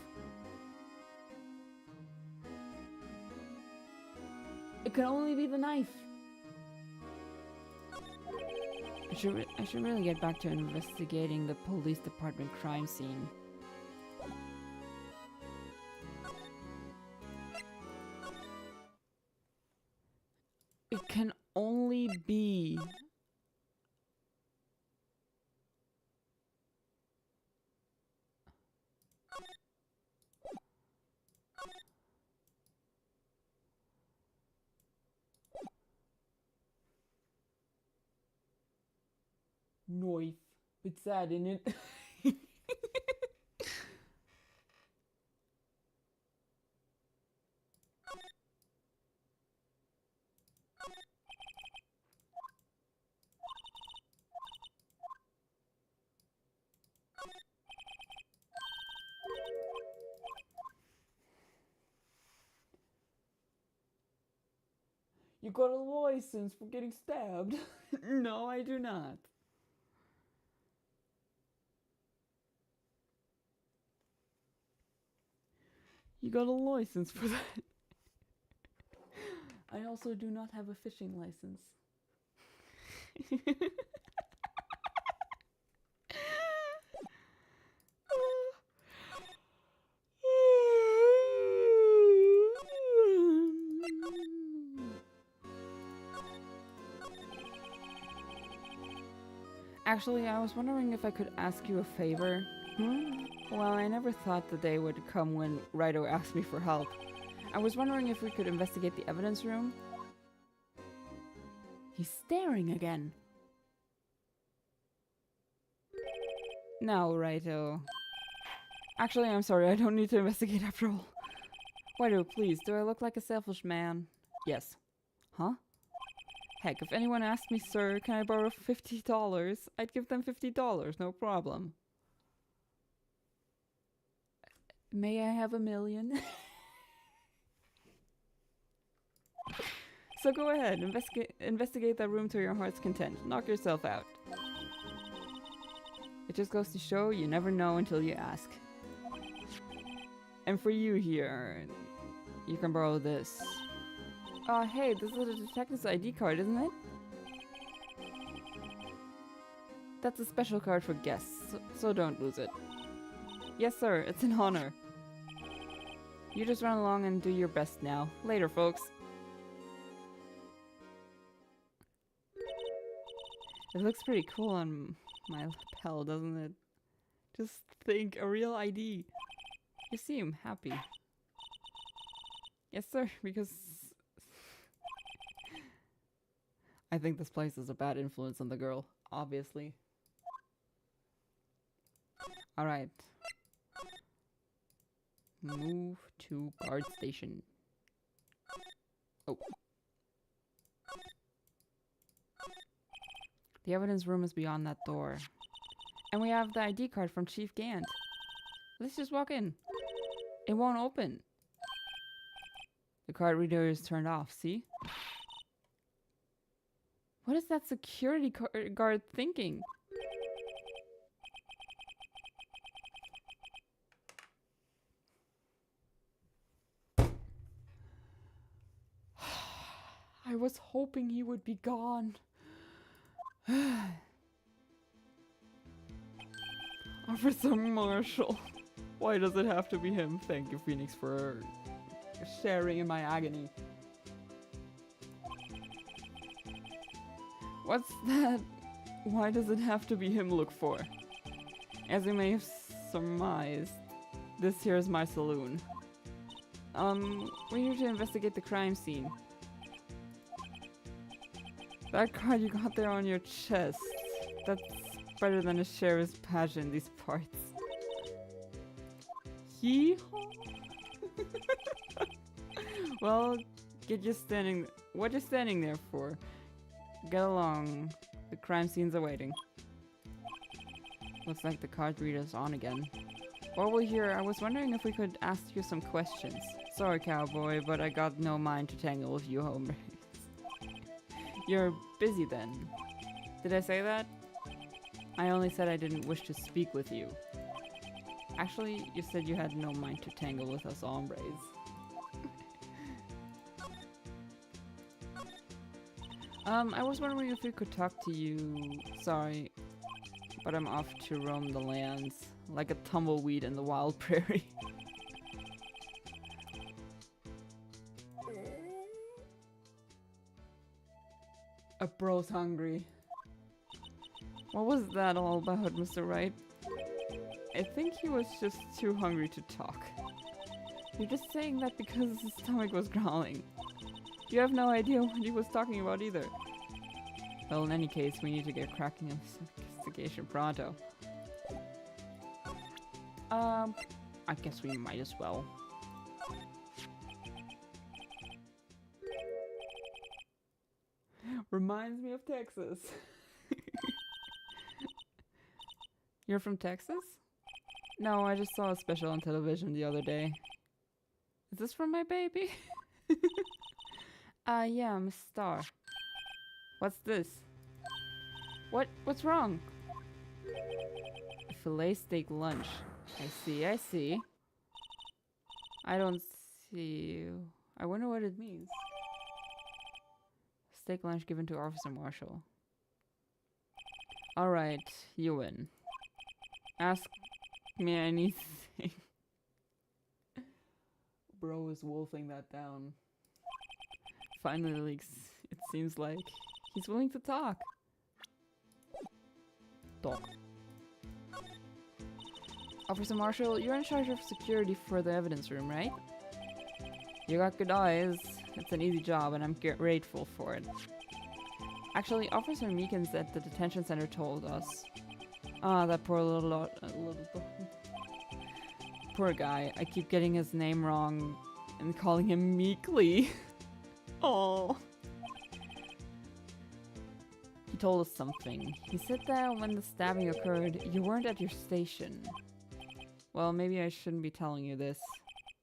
It can only be the knife. I should really get back to investigating the police department crime scene. It can only be... Knife. With that in it. You got a license for getting stabbed? No, I do not. You got a license for that. I also do not have a fishing license. Actually, I was wondering if I could ask you a favor. Well, I never thought the day would come when Raito asked me for help. I was wondering if we could investigate the evidence room. He's staring again. No, Raito. Actually, I'm sorry, I don't need to investigate after all. Raito, please, do I look like a selfish man? Yes. Huh? Heck, if anyone asked me, sir, can I borrow $50? I'd give them $50, no problem. May I have $1 million? So go ahead, investigate that room to your heart's content. Knock yourself out. It just goes to show you never know until you ask. And for you here, you can borrow this. Hey, this is a detective's ID card, isn't it? That's a special card for guests, so don't lose it. Yes, sir, it's an honor. You just run along and do your best now. Later, folks. It looks pretty cool on my lapel, doesn't it? Just think, a real ID. You seem happy. Yes, sir, because... I think this place is a bad influence on the girl, obviously. Alright. Move to guard station. Oh. The evidence room is beyond that door. And we have the ID card from Chief Gant. Let's just walk in. It won't open. The card reader is turned off, see? What is that security guard thinking? I was hoping he would be gone. Officer Marshall. Why does it have to be him? Thank you, Phoenix, for sharing in my agony. What's that? Why does it have to be him look for? As you may have surmised, this here is my saloon. We're here to investigate the crime scene. That card you got there on your chest, that's better than a sheriff's badge in these parts. Well, what you standing there for? Get along. The crime scene's awaiting. Looks like the card reader's on again. While we're here, I was wondering if we could ask you some questions. Sorry, cowboy, but I got no mind to tangle with you hombres. You're busy then. Did I say that? I only said I didn't wish to speak with you. Actually, you said you had no mind to tangle with us hombres. I was wondering if we could talk to you. Sorry, but I'm off to roam the lands like a tumbleweed in the wild prairie. A bro's hungry. What was that all about, Mr. Wright? I think he was just too hungry to talk. You're just saying that because his stomach was growling. You have no idea what he was talking about either. Well, in any case, we need to get cracking on this investigation pronto. I guess we might as well. Reminds me of Texas. You're from Texas? No, I just saw a special on television the other day. Is this from my baby? Yeah, I'm a star. What's this? What's wrong? A filet steak lunch. I see. I don't see you. I wonder what it means. Steak lunch given to Officer Marshall. Alright, you win. Ask me anything. Bro is wolfing that down. Finally, it seems like he's willing to talk. Talk. Officer Marshall, you're in charge of security for the evidence room, right? You got good eyes. It's an easy job and I'm grateful for it. Actually, Officer Meekins at the detention center told us. Ah, that poor little poor guy. I keep getting his name wrong and calling him Meekly. Oh. He told us something. He said that when the stabbing occurred, you weren't at your station. Well, maybe I shouldn't be telling you this,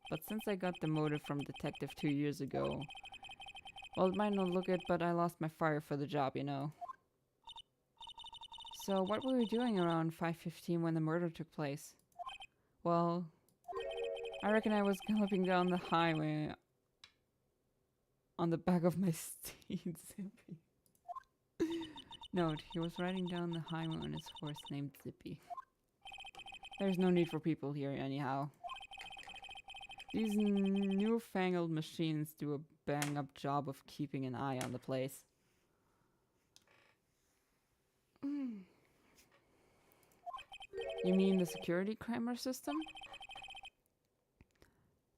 but since I got demoted from detective 2 years ago, well, it might not look it, but I lost my fire for the job, you know. So what were you doing around 5:15 when the murder took place? Well, I reckon I was galloping down the highway on the back of my steed, Zippy. Note, he was riding down the highway on his horse named Zippy. There's no need for people here anyhow. These newfangled machines do a bang-up job of keeping an eye on the place. You mean the security camera system?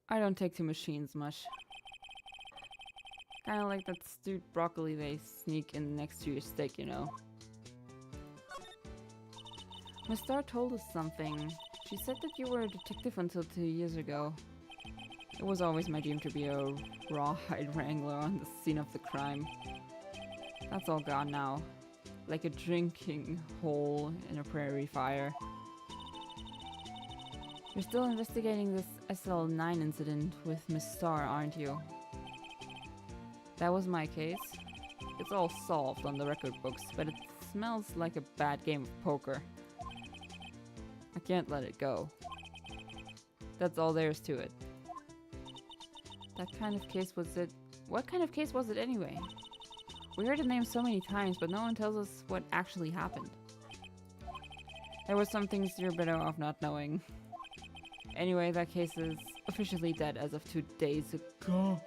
I don't take to machines much. Kinda like that stewed broccoli they sneak in next to your steak, you know. Miss Starr told us something. She said that you were a detective until 2 years ago. It was always my dream to be a rawhide wrangler on the scene of the crime. That's all gone now. Like a drinking hole in a prairie fire. You're still investigating this SL9 incident with Miss Starr, aren't you? That was my case. It's all solved on the record books, but it smells like a bad game of poker. I can't let it go. That's all there is to it. That kind of case was it. What kind of case was it anyway? We heard the name so many times, but no one tells us what actually happened. There were some things you're better off not knowing. Anyway, that case is officially dead as of 2 days ago.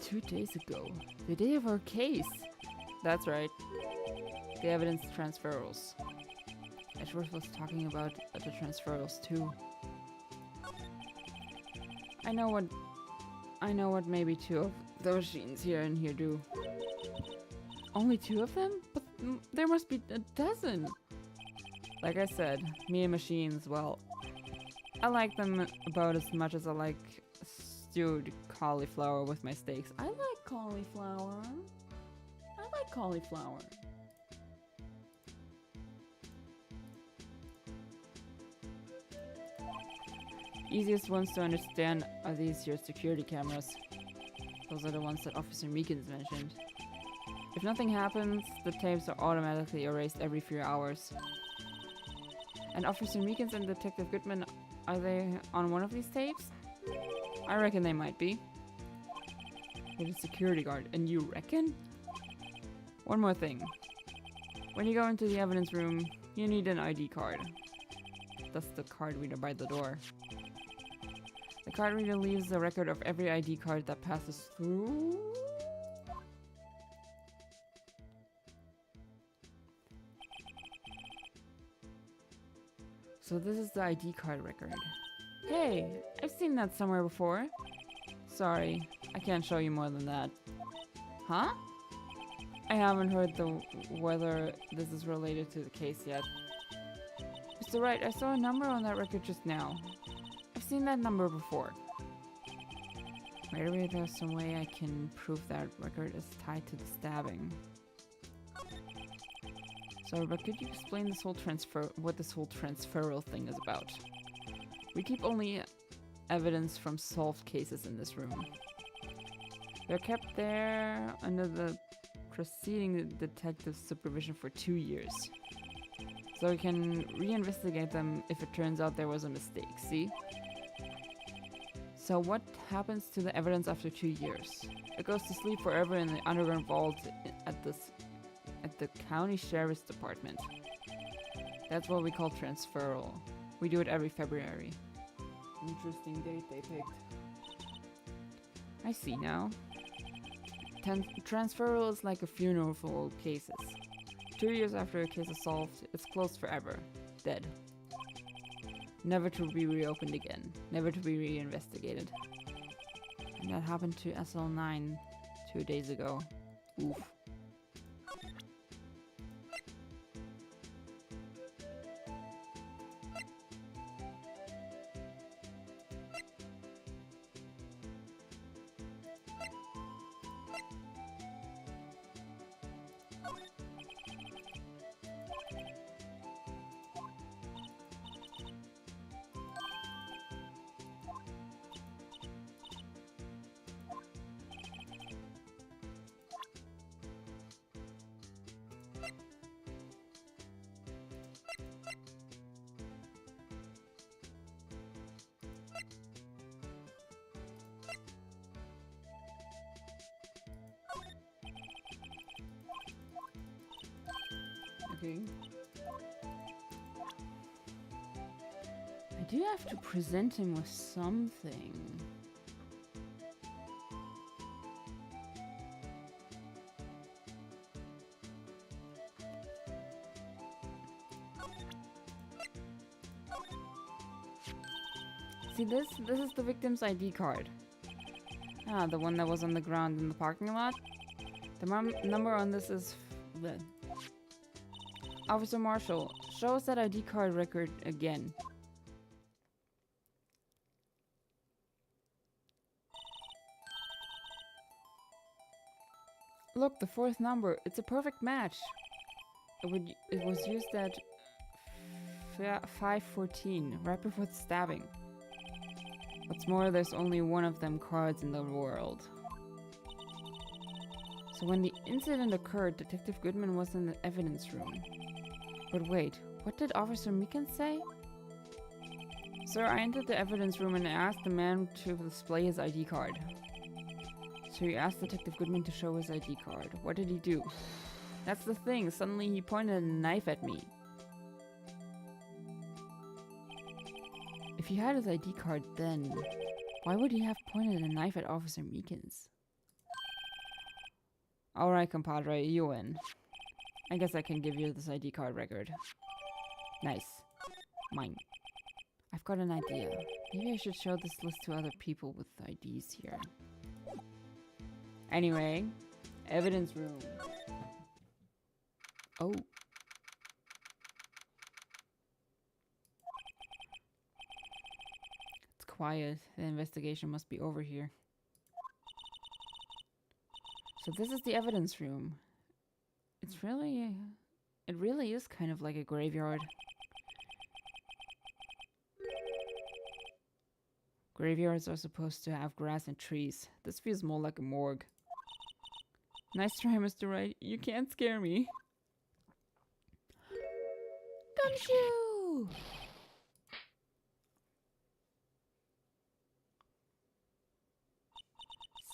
2 days ago? The day of our case? That's right. The evidence transferals. Edgeworth was talking about the transferals too. I know what maybe 2 of the machines here and here do. Only 2 of them? But there must be a dozen! Like I said, me and machines, well, I like them about as much as I like stewed cauliflower with my steaks. I like cauliflower. Easiest ones to understand are these here security cameras. Those are the ones that Officer Meekins mentioned. If nothing happens, the tapes are automatically erased every few hours. And Officer Meekins and Detective Goodman, are they on one of these tapes? I reckon they might be. With a security guard. And you reckon? One more thing. When you go into the evidence room, you need an ID card. That's the card reader by the door. The card reader leaves a record of every ID card that passes through. So this is the ID card record. Hey, I've seen that somewhere before. Sorry, I can't show you more than that. Huh? I haven't heard whether this is related to the case yet. Mr. Wright, I saw a number on that record just now. I've seen that number before. Maybe there's some way I can prove that record is tied to the stabbing. So, but could you explain this whole what this whole transferal thing is about? We keep only evidence from solved cases in this room. They're kept there under the preceding detective's supervision for 2 years. So we can reinvestigate them if it turns out there was a mistake, see? So what happens to the evidence after 2 years? It goes to sleep forever in the underground vault at the county sheriff's department. That's what we call transferal. We do it every February. Interesting date they picked. I see now. Transferal is like a funeral for old cases. 2 years after a case is solved, it's closed forever. Dead. Never to be reopened again. Never to be reinvestigated. And that happened to SL9 2 days ago. Oof. Okay. I do have to present him with something. See, this is the victim's ID card. Ah, the one that was on the ground in the parking lot. The number on this is... Officer Marshall, show us that ID card record again. Look, the fourth number. It's a perfect match. It was used at 5:14, right before the stabbing. What's more, there's only one of them cards in the world. So when the incident occurred, Detective Goodman was in the evidence room. But wait, what did Officer Meekins say? Sir, I entered the evidence room and I asked the man to display his ID card. So you asked Detective Goodman to show his ID card. What did he do? That's the thing, suddenly he pointed a knife at me. If he had his ID card then, why would he have pointed a knife at Officer Meekins? Alright, compadre, you win. I guess I can give you this ID card record. Nice. Mine. I've got an idea. Maybe I should show this list to other people with IDs here. Anyway, evidence room. Oh. It's quiet. The investigation must be over here. So this is the evidence room. It really is kind of like a graveyard. Graveyards are supposed to have grass and trees. This feels more like a morgue. Nice try, Mr. Wright. You can't scare me. Gumshoe!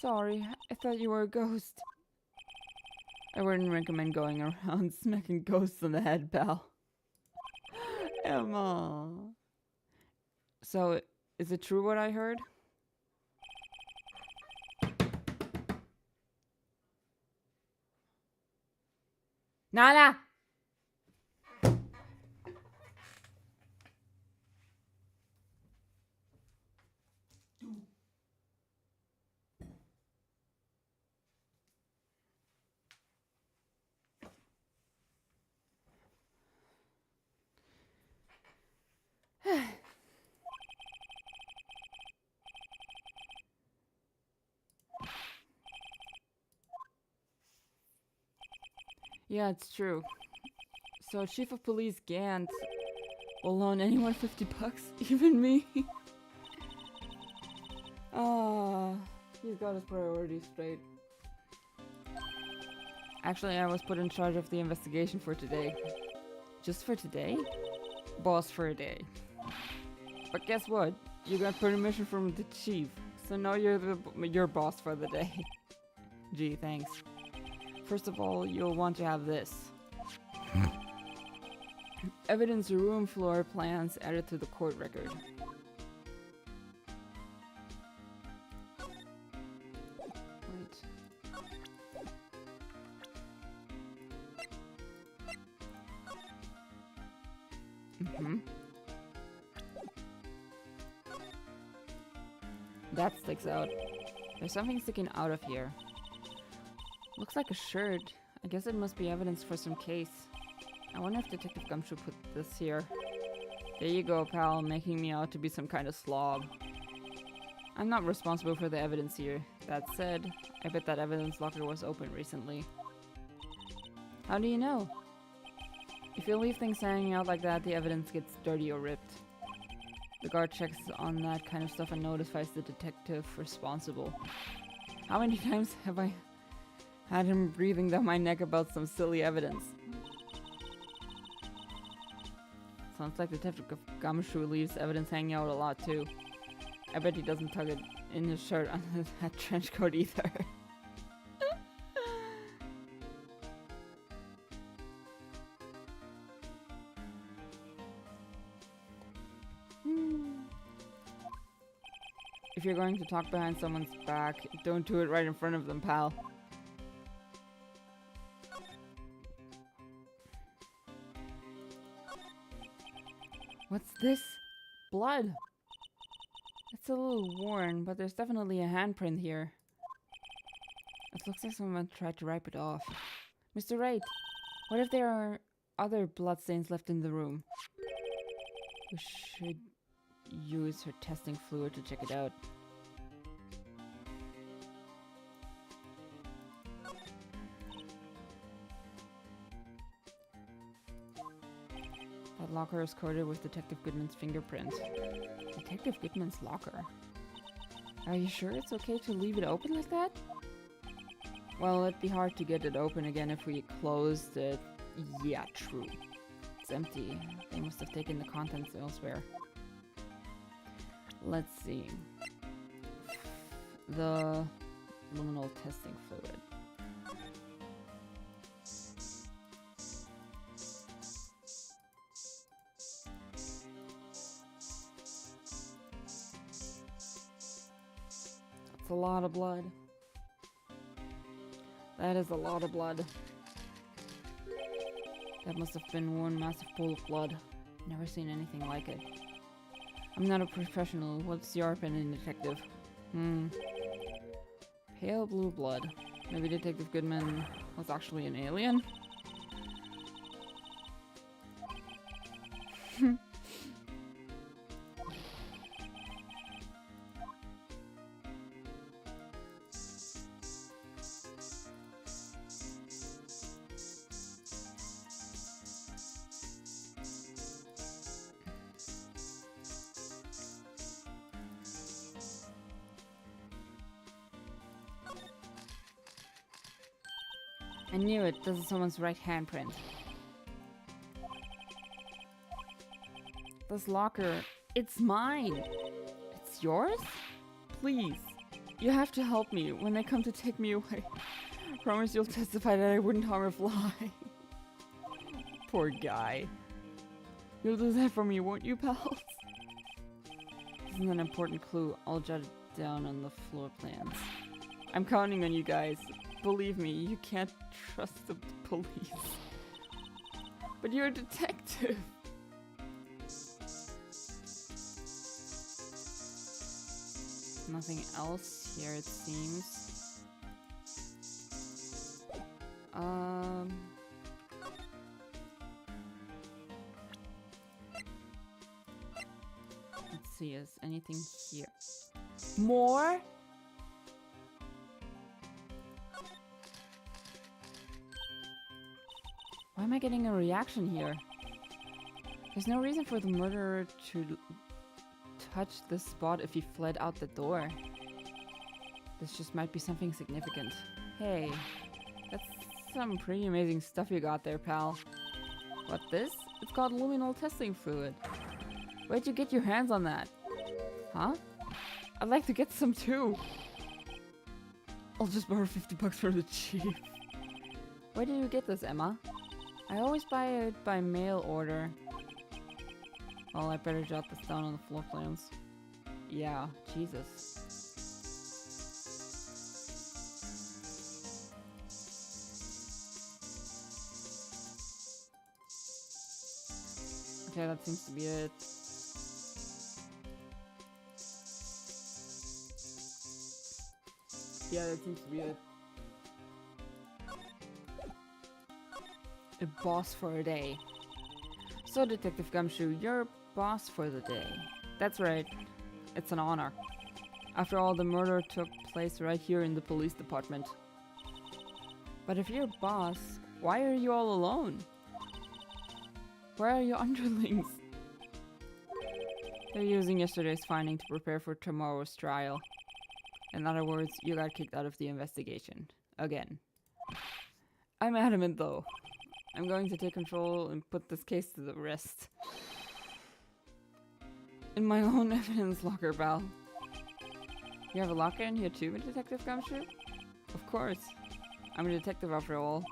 Sorry, I thought you were a ghost. I wouldn't recommend going around smacking ghosts on the head, pal. Emma. So, is it true what I heard? Nala! Yeah, it's true. So, Chief of Police Gant will loan anyone 50 bucks, even me. Ah, he's got his priorities straight. Actually, I was put in charge of the investigation for today. Just for today? Boss for a day. But guess what? You got permission from the chief, so now you're your boss for the day. Gee, thanks. First of all, you'll want to have this. Evidence room floor plans added to the court record. Wait. That sticks out. There's something sticking out of here. Looks like a shirt. I guess it must be evidence for some case. I wonder if Detective Gumshoe put this here. There you go, pal, making me out to be some kind of slob. I'm not responsible for the evidence here. That said, I bet that evidence locker was open recently. How do you know? If you leave things hanging out like that, the evidence gets dirty or ripped. The guard checks on that kind of stuff and notifies the detective responsible. How many times have I had him breathing down my neck about some silly evidence? Sounds like Detective Gumshoe leaves evidence hanging out a lot too. I bet he doesn't tuck it in his shirt under that trench coat either. If you're going to talk behind someone's back, don't do it right in front of them, pal. What's this? Blood! It's a little worn, but there's definitely a handprint here. It looks like someone tried to wipe it off. Mr. Wright, what if there are other bloodstains left in the room? We should use her testing fluid to check it out. That locker is coated with Detective Goodman's fingerprint. Detective Goodman's locker? Are you sure it's okay to leave it open like that? Well, it'd be hard to get it open again if we closed it. Yeah, true. It's empty. They must have taken the contents elsewhere. Let's see. The luminal testing fluid. That's a lot of blood. That is a lot of blood. That must have been one massive pool of blood. Never seen anything like it. I'm not a professional. What's your opinion, detective? Pale blue blood. Maybe Detective Goodman was actually an alien? I knew it. This is someone's right handprint. This locker, it's mine. It's yours? Please. You have to help me when they come to take me away. Promise you'll testify that I wouldn't harm a fly. Poor guy. You'll do that for me, won't you, pals? This is an important clue. I'll jot it down on the floor plans. I'm counting on you guys. Believe me, you can't trust the police. But you're a detective. Nothing else here, it seems. Let's see, is anything here? More? Why am I getting a reaction here? There's no reason for the murderer to touch this spot if he fled out the door. This just might be something significant. Hey, that's some pretty amazing stuff you got there, pal. What, this? It's called luminol testing fluid. Where'd you get your hands on that? Huh? I'd like to get some too. I'll just borrow 50 bucks from the chief. Where did you get this, Emma? I always buy it by mail order. Well, I better jot this down on the floor plans. Yeah, Jesus. Okay, that seems to be it. Yeah, that seems to be it. A boss for a day. So, Detective Gumshoe, you're boss for the day. That's right. It's an honor. After all, the murder took place right here in the police department. But if you're boss, why are you all alone? Where are your underlings? They're using yesterday's finding to prepare for tomorrow's trial. In other words, you got kicked out of the investigation. Again. I'm adamant though. I'm going to take control and put this case to the rest. In my own evidence locker, pal. You have a locker in here too, Detective Gumshoe? Of course. I'm a detective after all.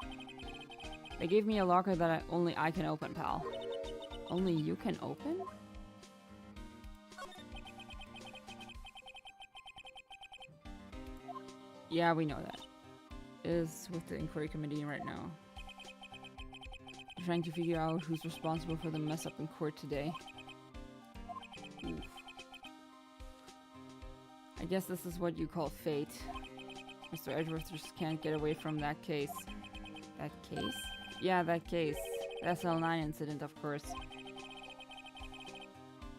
They gave me a locker that only I can open, pal. Only you can open? Yeah, we know that. It is with the inquiry committee right now. Trying to figure out who's responsible for the mess up in court today. Oof. I guess this is what you call fate. Mr. Edgeworth just can't get away from that case. That case? Yeah, that case. The SL9 incident, of course.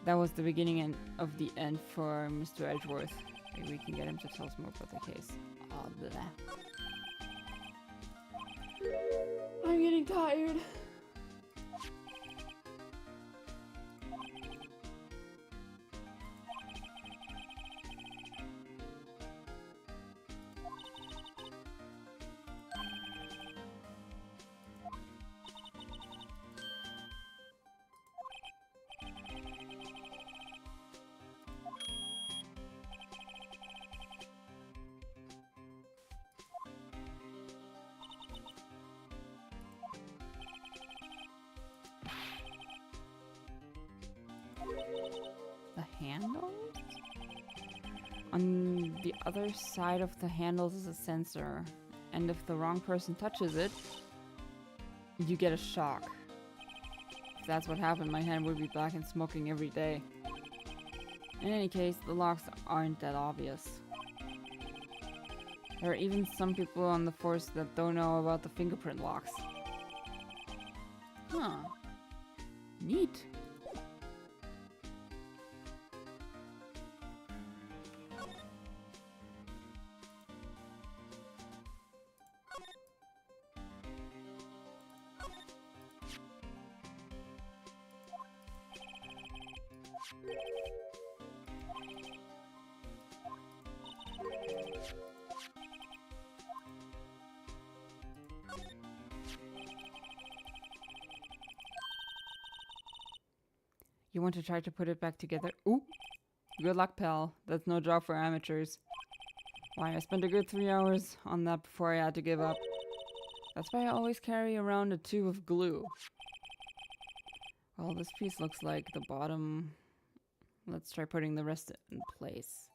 That was the beginning of the end for Mr. Edgeworth. Maybe we can get him to tell us more about the case. Oh, blah. I'm getting tired. The handles? On the other side of the handles is a sensor, and if the wrong person touches it, you get a shock. If that's what happened, my hand would be black and smoking every day. In any case, the locks aren't that obvious. There are even some people on the force that don't know about the fingerprint locks. Huh. Neat. You want to try to put it back together? Ooh! Good luck, pal. That's no job for amateurs. Why, I spent a good 3 hours on that before I had to give up. That's why I always carry around a tube of glue. Well, this piece looks like the bottom. Let's try putting the rest in place.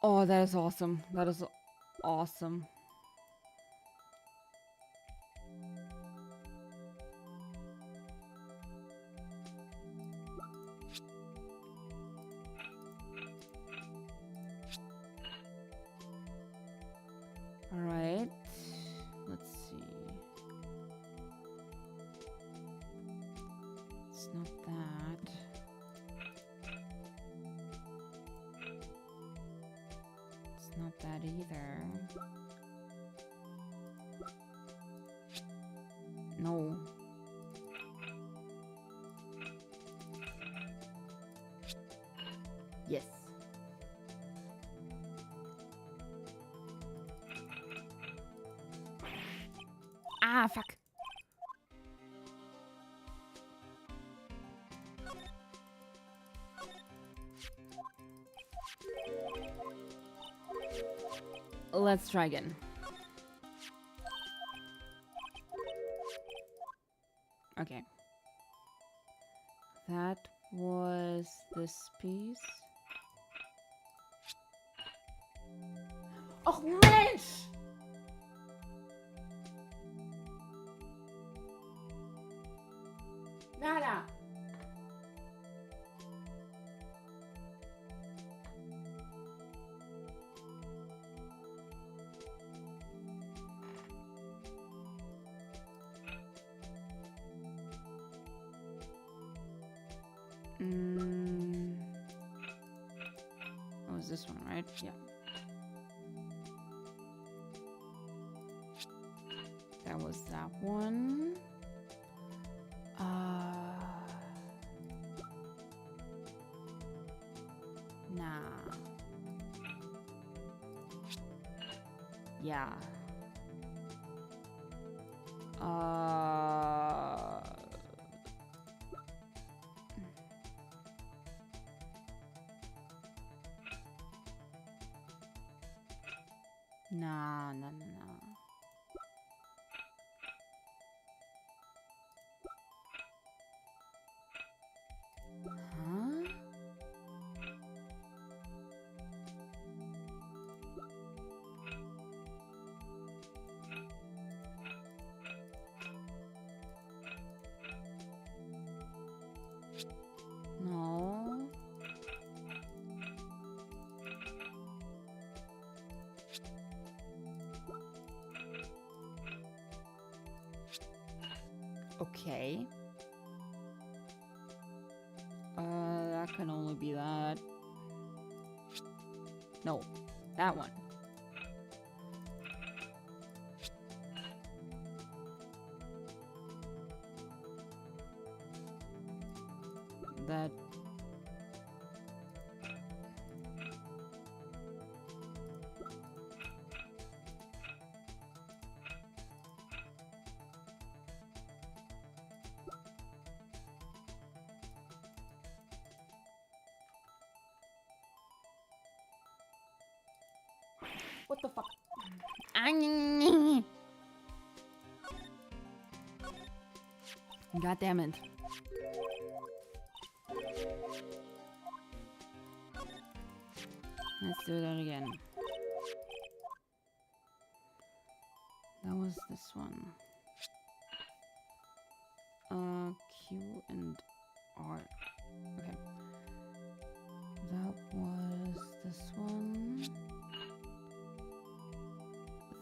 Oh, that is awesome. That is awesome. All right. Let's see. It's not that. It's not that either. No. Yes. Ah, fuck. Let's try again. Okay. That was this piece. Oh, Mensch! Nada! Oh, is this one, right? Yeah. That was that one. Nah. Yeah. Nah, nah, nah, nah. Huh? No. Okay. That can only be that. No, that one. That. What the fuck? God damn it. Let's do that again. That was this one. Q and R. Okay. That was this one.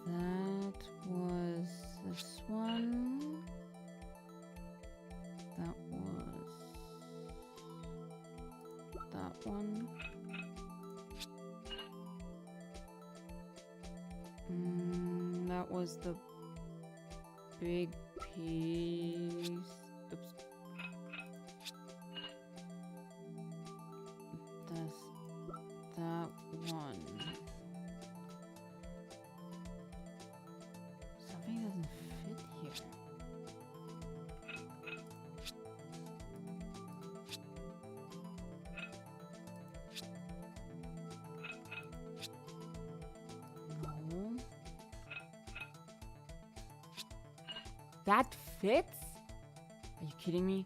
That was this one. That was that one. That was the big piece. Oops. That's that one. Something doesn't fit here. That fits? Are you kidding me?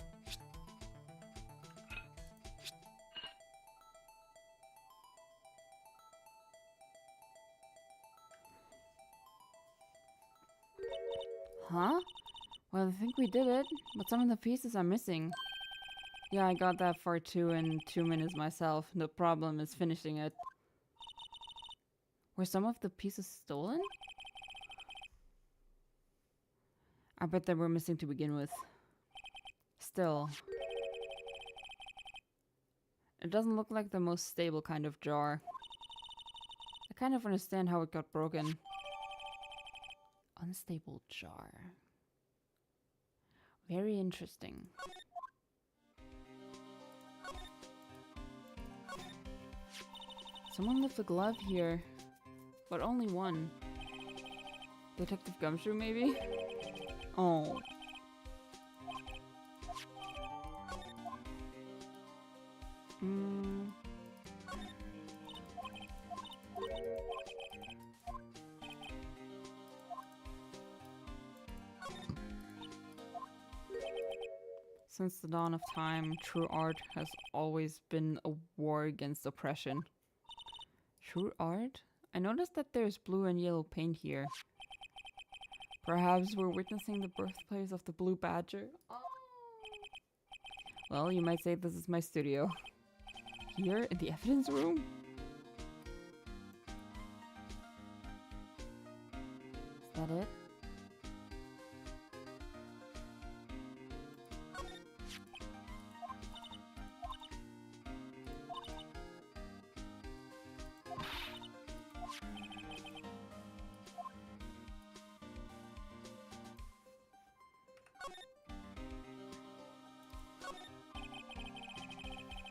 Huh? Well, I think we did it, but some of the pieces are missing. Yeah, I got that far too in 2 minutes myself. The problem is finishing it. Were some of the pieces stolen? I bet they were missing to begin with. Still. It doesn't look like the most stable kind of jar. I kind of understand how it got broken. Unstable jar. Very interesting. Someone left a glove here, but only one. Detective Gumshoe, maybe? Oh. Since the dawn of time, true art has always been a war against oppression. True art? I noticed that there's blue and yellow paint here. Perhaps we're witnessing the birthplace of the Blue Badger? Oh. Well, you might say this is my studio. Here, in the evidence room? Is that it?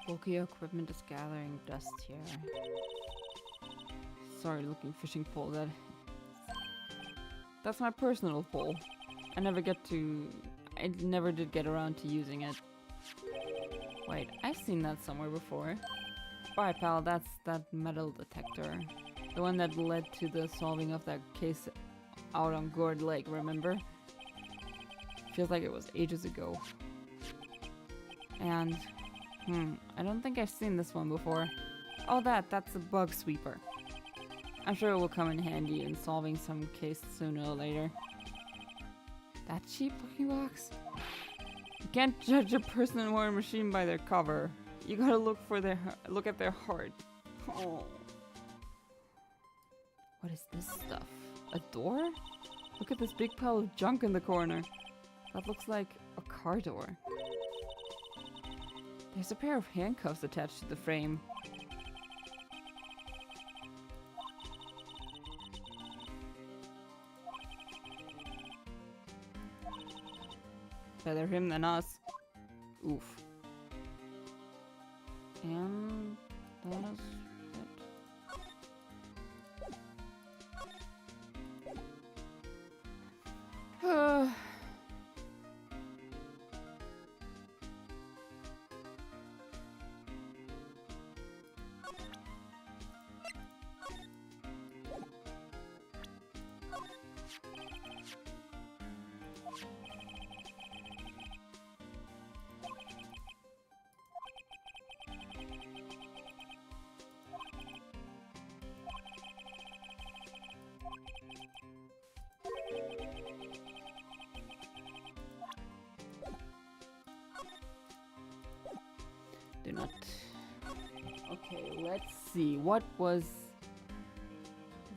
Bulky equipment is gathering dust here. Sorry, looking fishing pole. That's my personal pole. I never did get around to using it. Wait, I've seen that somewhere before. Bye, pal. That's that metal detector. The one that led to the solving of that case out on Gourd Lake, remember? Feels like it was ages ago. And I don't think I've seen this one before. Oh, that's a bug sweeper. I'm sure it will come in handy in solving some case sooner or later. That cheap looking box? You can't judge a person or a machine by their cover. You gotta look at their heart. Oh. What is this stuff? A door? Look at this big pile of junk in the corner. That looks like a car door. There's a pair of handcuffs attached to the frame. Better him than us. Oof. And that is it. Do not. Okay, let's see. What was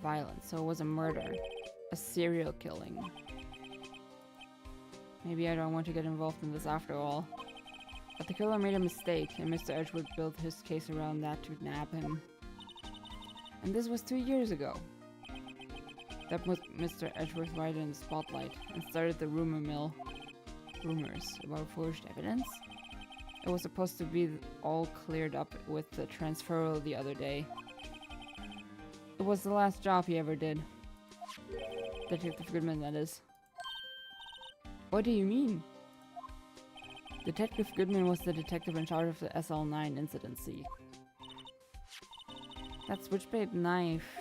violent? So it was a murder. A serial killing. Maybe I don't want to get involved in this after all. But the killer made a mistake, and Mr. Edgeworth built his case around that to nab him. And this was 2 years ago. That put Mr. Edgeworth right in the spotlight and started the rumor mill. Rumors about forged evidence? It was supposed to be all cleared up with the transferal the other day. It was the last job he ever did. Detective Goodman, that is. What do you mean? Detective Goodman was the detective in charge of the SL9 incidency. That switchblade knife.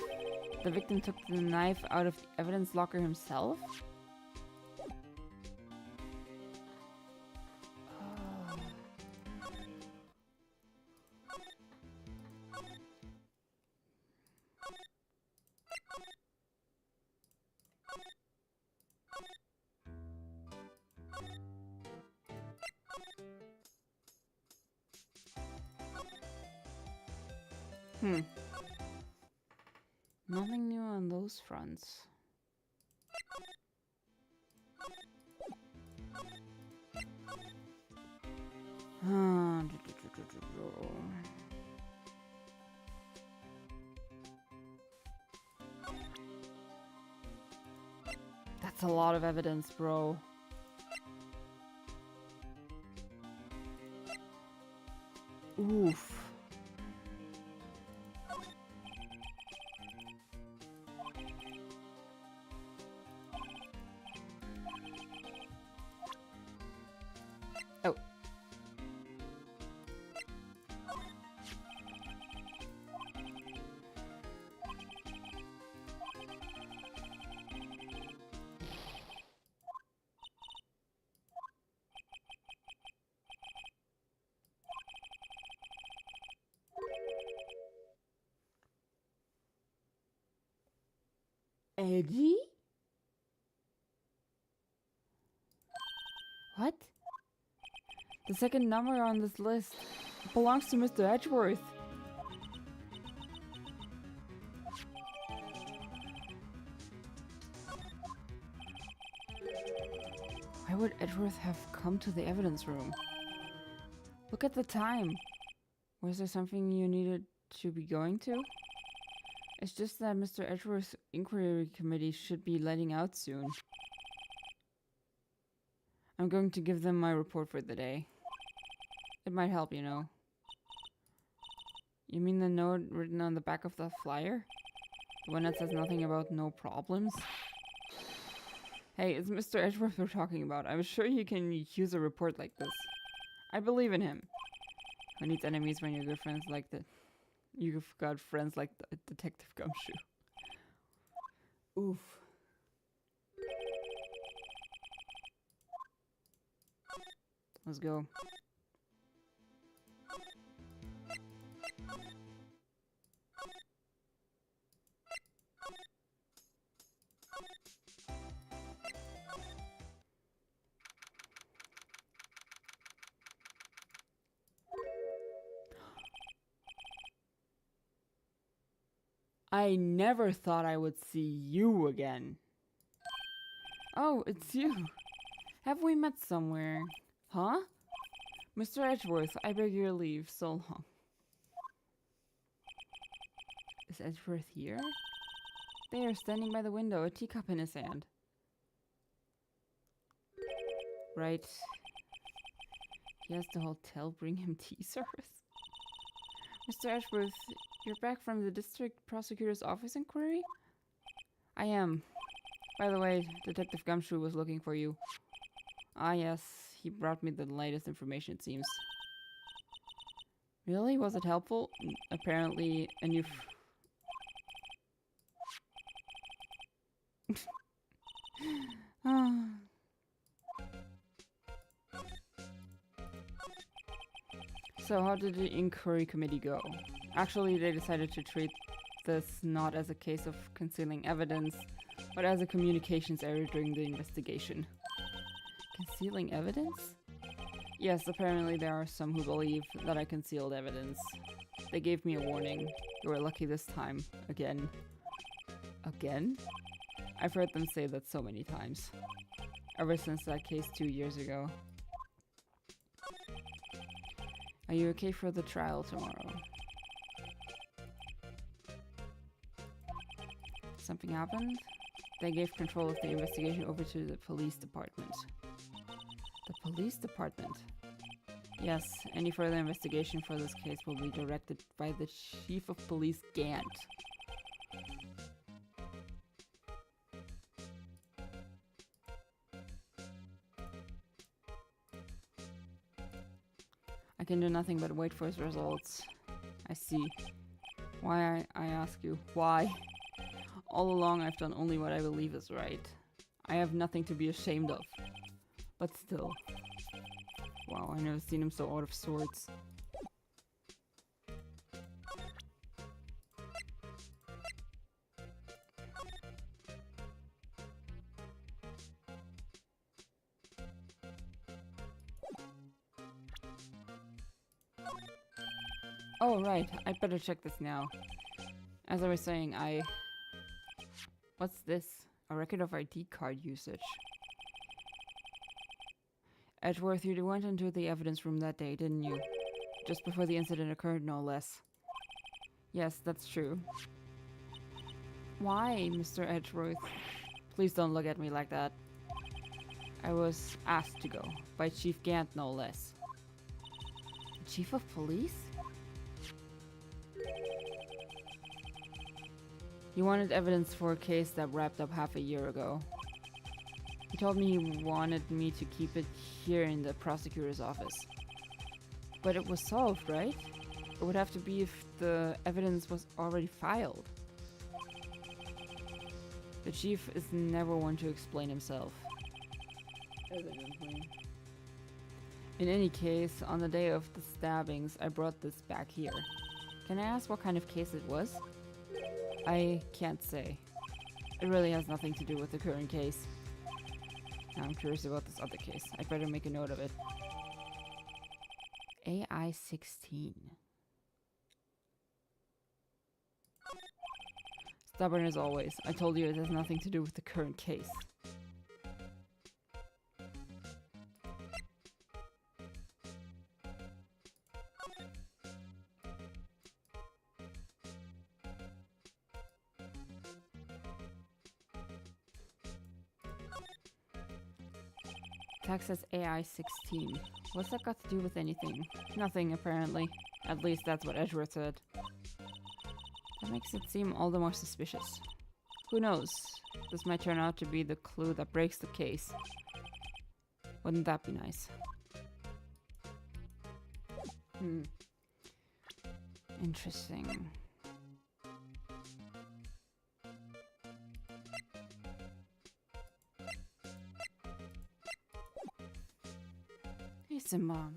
The victim took the knife out of the evidence locker himself? Hmm. Nothing new on those fronts. That's a lot of evidence, bro. Oof. Oh. Eddie? What? The second number on this list belongs to Mr. Edgeworth. Why would Edgeworth have come to the evidence room? Look at the time. Was there something you needed to be going to? It's just that Mr. Edgeworth's inquiry committee should be letting out soon. I'm going to give them my report for the day. It might help, you know. You mean the note written on the back of the flyer? The one that says nothing about no problems? Hey, it's Mr. Edgeworth we're talking about. I'm sure he can use a report like this. I believe in him. Who needs enemies when you're good friends like the... You've got friends like the Detective Gumshoe. Oof. Let's go. I never thought I would see you again. Oh, it's you. Have we met somewhere? Huh? Mr. Edgeworth, I beg your leave. So long. Is Edgeworth here? There, standing by the window, a teacup in his hand. Right. He has the hotel bring him tea service? Mr. Edgeworth, you're back from the district prosecutor's office inquiry? I am. By the way, Detective Gumshoe was looking for you. Ah yes, he brought me the latest information, it seems. Really? Was it helpful? Apparently, a new... So how did the inquiry committee go? Actually, they decided to treat this not as a case of concealing evidence, but as a communications error during the investigation. Concealing evidence? Yes, apparently there are some who believe that I concealed evidence. They gave me a warning. You were lucky this time. Again. Again? I've heard them say that so many times. Ever since that case 2 years ago. Are you okay for the trial tomorrow? Something happened? They gave control of the investigation over to the police department. The police department? Yes, any further investigation for this case will be directed by the Chief of Police Gant. I can do nothing but wait for his results. I see. Why, I ask you, why? All along I've done only what I believe is right. I have nothing to be ashamed of. But still. Wow, I've never seen him so out of sorts. Oh, right. I'd better check this now. As I was saying, What's this? A record of ID card usage. Edgeworth, you went into the evidence room that day, didn't you? Just before the incident occurred, no less. Yes, that's true. Why, Mr. Edgeworth? Please don't look at me like that. I was asked to go. By Chief Gant, no less. Chief of Police? He wanted evidence for a case that wrapped up half a year ago. He told me he wanted me to keep it here in the prosecutor's office. But it was solved, right? It would have to be if the evidence was already filed. The chief is never one to explain himself. Evidently. In any case, on the day of the stabbings, I brought this back here. Can I ask what kind of case it was? I can't say. It really has nothing to do with the current case. Now I'm curious about this other case. I'd better make a note of it. AI-16. Stubborn as always. I told you it has nothing to do with the current case. Tag says AI-16. What's that got to do with anything? Nothing, apparently. At least that's what Edgeworth said. That makes it seem all the more suspicious. Who knows? This might turn out to be the clue that breaks the case. Wouldn't that be nice? Interesting. Hey, Simba.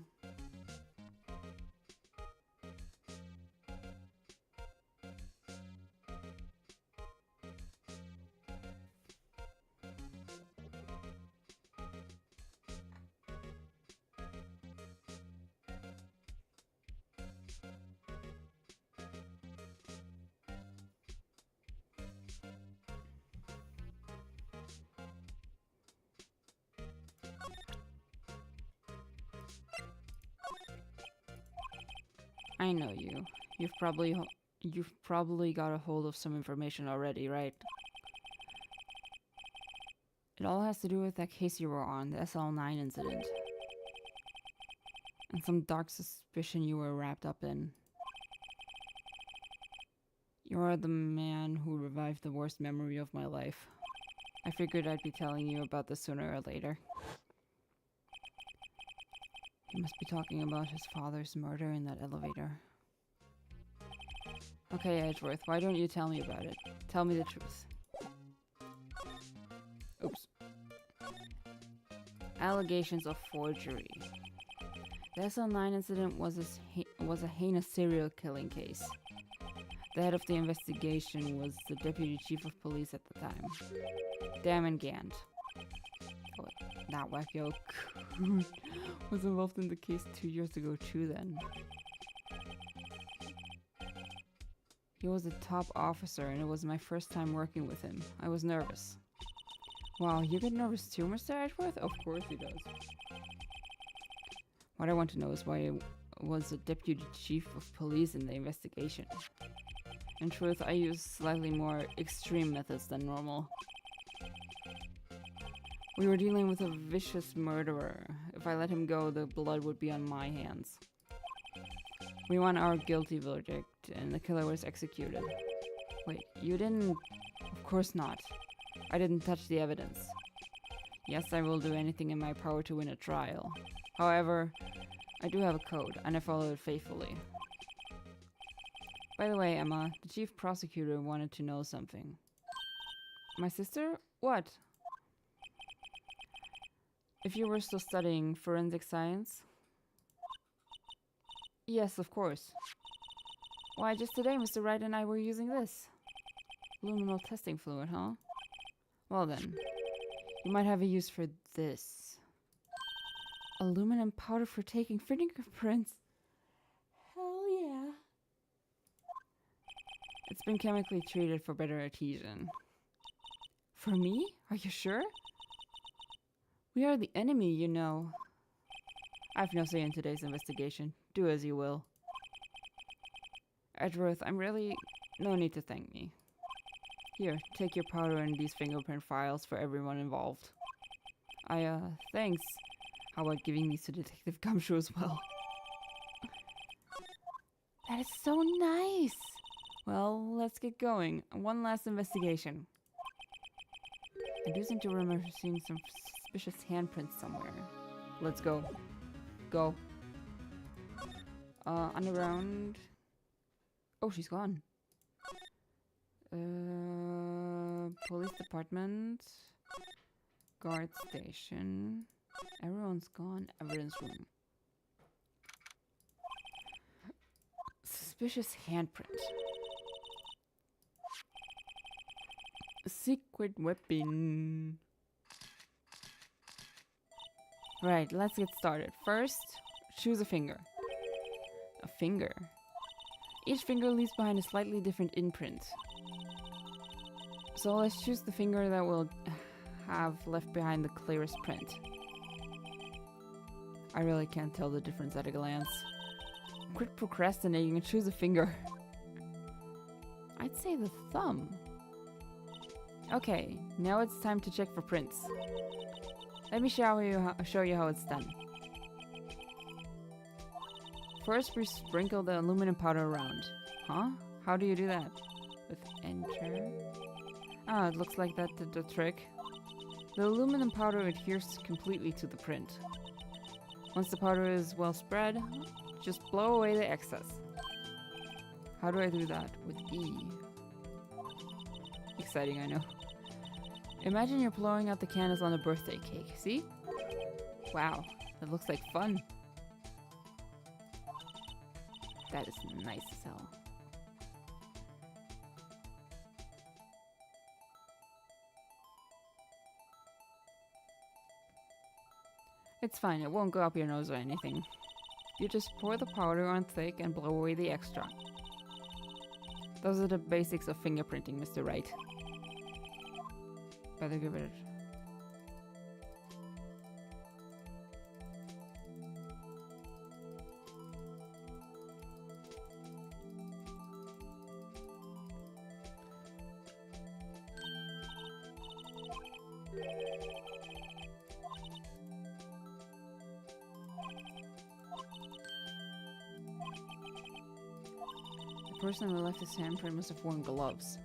I know you. You've probably got a hold of some information already, right? It all has to do with that case you were on, the SL9 incident. And some dark suspicion you were wrapped up in. You are the man who revived the worst memory of my life. I figured I'd be telling you about this sooner or later. He must be talking about his father's murder in that elevator. Okay, Edgeworth, why don't you tell me about it? Tell me the truth. Oops. Allegations of forgery. The SL9 incident was a heinous serial killing case. The head of the investigation was the deputy chief of police at the time, Damon Gant. Oh, that wacko was involved in the case 2 years ago too then. He was a top officer and it was my first time working with him. I was nervous. Wow, you get nervous too, Mr. Edgeworth? Of course he does. What I want to know is why I was a deputy chief of police in the investigation. In truth, I use slightly more extreme methods than normal. We were dealing with a vicious murderer. If I let him go, the blood would be on my hands. We won our guilty verdict, and the killer was executed. Wait, you didn't... Of course not. I didn't touch the evidence. Yes, I will do anything in my power to win a trial. However, I do have a code, and I follow it faithfully. By the way, Emma, the chief prosecutor wanted to know something. My sister? What? If you were still studying forensic science? Yes, of course. Why, just today Mr. Wright and I were using this. Luminal testing fluid, huh? Well then, you might have a use for this. Aluminum powder for taking fingerprints. Hell yeah. It's been chemically treated for better adhesion. For me? Are you sure? We are the enemy, you know. I've no say in today's investigation. Do as you will. Edgeworth, I'm really... No need to thank me. Here, take your powder and these fingerprint files for everyone involved. Thanks. How about giving these to Detective Gumshoe as well? That is so nice! Well, let's get going. One last investigation. I do seem to remember seeing some suspicious handprints somewhere. Let's go. Go. Underground. Oh, she's gone. Police department. Guard station. Everyone's gone. Evidence room. Suspicious handprint. A secret weapon. Right, let's get started. First, choose a finger. A finger. Each finger leaves behind a slightly different imprint. So let's choose the finger that will have left behind the clearest print. I really can't tell the difference at a glance. Quit procrastinating and choose a finger. I'd say the thumb. Okay, now it's time to check for prints. Let me show you how it's done. First, we sprinkle the aluminum powder around. Huh? How do you do that? With enter? Ah, it looks like that did the trick. The aluminum powder adheres completely to the print. Once the powder is well spread, just blow away the excess. How do I do that? With E. Exciting, I know. Imagine you're blowing out the candles on a birthday cake, see? Wow, that looks like fun. That is nice as hell. It's fine, it won't go up your nose or anything. You just pour the powder on thick and blow away the extra. Those are the basics of fingerprinting, Mr. Wright. Better give it. The person who left his handprint must have worn gloves.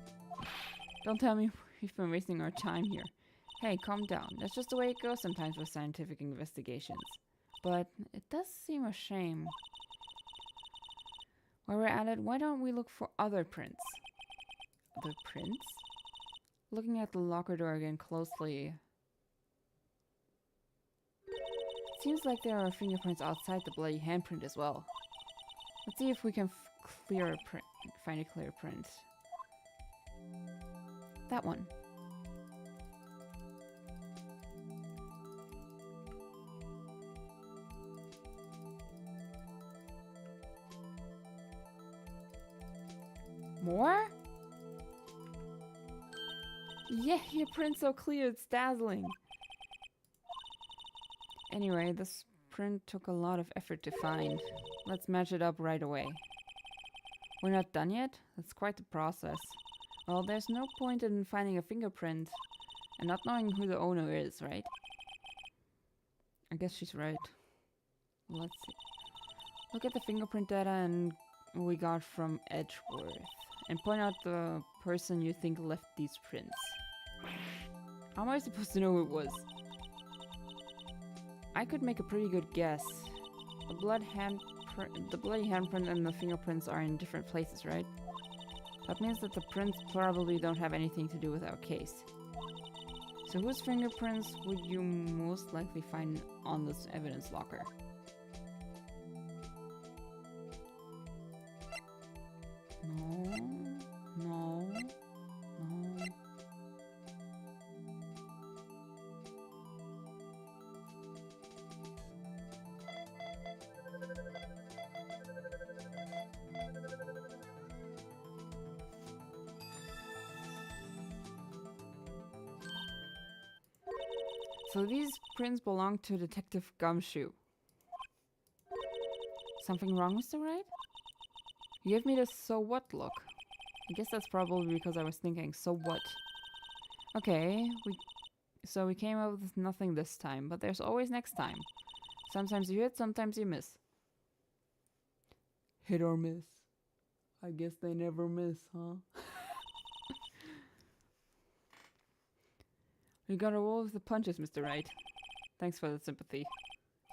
Don't tell me we've been wasting our time here. Hey, calm down. That's just the way it goes sometimes with scientific investigations. But it does seem a shame. While we're at it, why don't we look for other prints? Other prints? Looking at the locker door again closely. Seems like there are fingerprints outside the bloody handprint as well. Let's see if we can find a clear print. That one. More? Yeah, your print's so clear, it's dazzling. Anyway, this print took a lot of effort to find. Let's match it up right away. We're not done yet? That's quite the process. Well, there's no point in finding a fingerprint and not knowing who the owner is, right? I guess she's right. Let's see. Look at the fingerprint data and we got from Edgeworth. And point out the person you think left these prints. How am I supposed to know who it was? I could make a pretty good guess. The bloody handprint and the fingerprints are in different places, right? That means that the prints probably don't have anything to do with our case. So whose fingerprints would you most likely find on this evidence locker? No, no, no. So these prints belong to Detective Gumshoe. Something wrong, Mr. Wright? You gave me this so what look. I guess that's probably because I was thinking, so what? Okay, so we came up with nothing this time, but there's always next time. Sometimes you hit, sometimes you miss. Hit or miss. I guess they never miss, huh? You gotta roll with the punches, Mr. Wright. Thanks for the sympathy.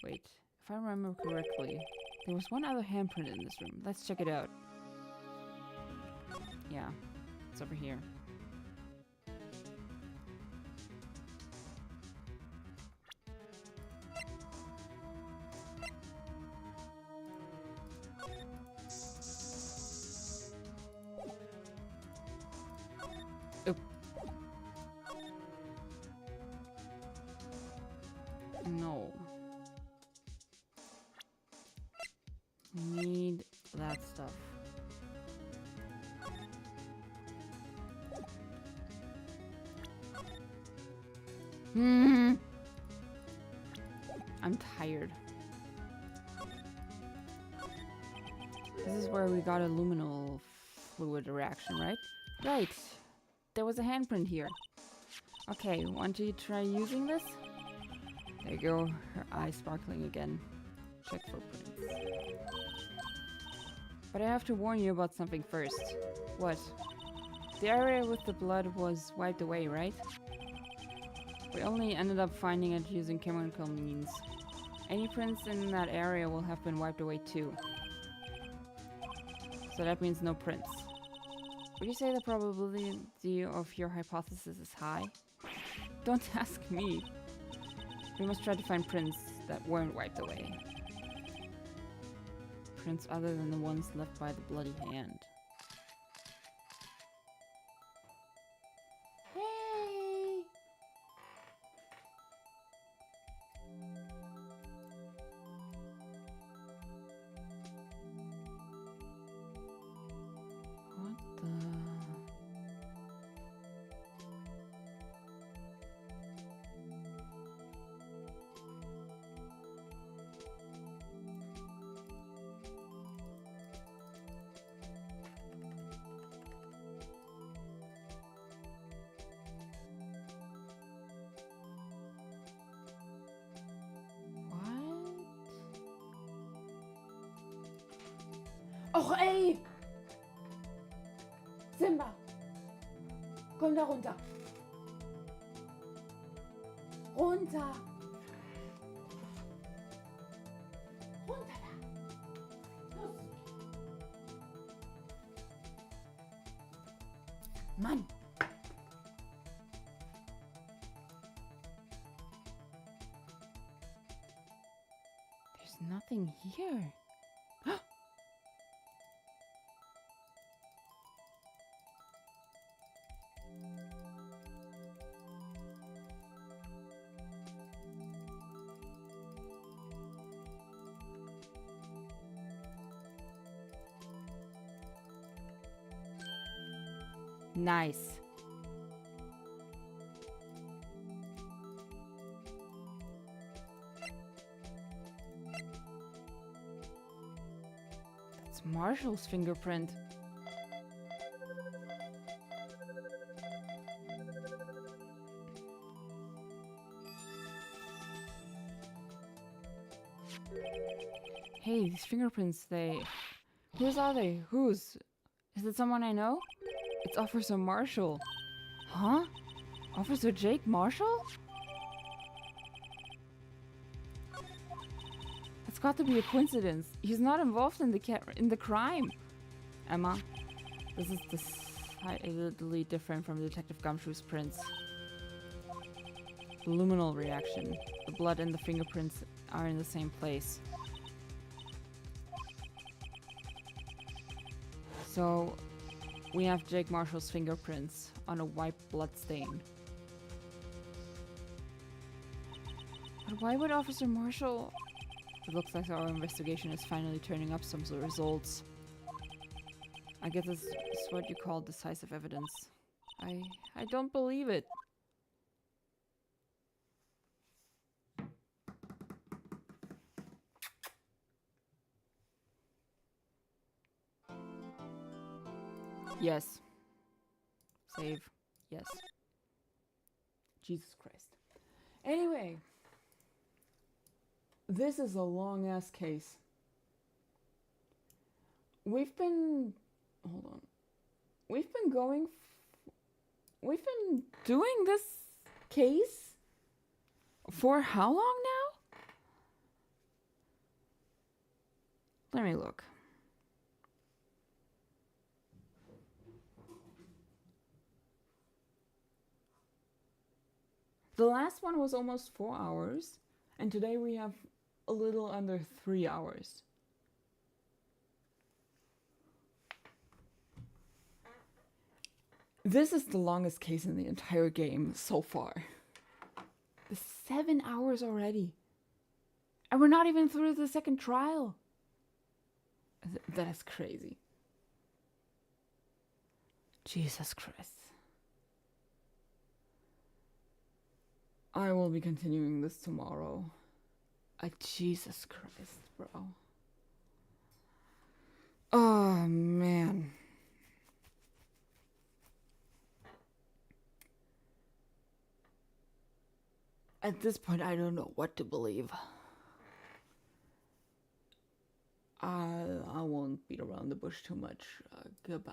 Wait, if I remember correctly, there was one other handprint in this room. Let's check it out. Yeah, it's over here. Oop. No. Need that stuff. I'm tired. This is where we got a luminal fluid reaction, right? Right. There was a handprint here. Okay, want to try using this? There you go. Her eyes sparkling again. Check for prints. But I have to warn you about something first. What? The area with the blood was wiped away, right? We only ended up finding it using chemical means. Any prints in that area will have been wiped away too. So that means no prints. Would you say the probability of your hypothesis is high? Don't ask me. We must try to find prints that weren't wiped away. Prints other than the ones left by the bloody hand. Hey! What the... Och ey! Simba! Komm da runter! Runter! Runter da! Los! Mann! There's nothing here. Nice. That's Marshall's fingerprint. Hey, these fingerprints, Whose are they? Whose? Is it someone I know? It's Officer Marshall. Huh? Officer Jake Marshall? That's got to be a coincidence. He's not involved in the crime. Emma, this is decidedly different from Detective Gumshoe's prints. The luminal reaction. The blood and the fingerprints are in the same place. So, we have Jake Marshall's fingerprints on a white blood stain. But why would Officer Marshall... It looks like our investigation is finally turning up some results. I guess this is what you call decisive evidence. I don't believe it. Yes. Save. Yes. Jesus Christ. Anyway. This is a long ass case. We've been. Hold on. We've been going. We've been doing this case for how long now? Let me look. The last one was almost 4 hours, and today we have a little under 3 hours. This is the longest case in the entire game so far. It's 7 hours already. And we're not even through the second trial. That is crazy. Jesus Christ. I will be continuing this tomorrow. Jesus Christ, bro. Oh, man. At this point, I don't know what to believe. I won't beat around the bush too much. Goodbye.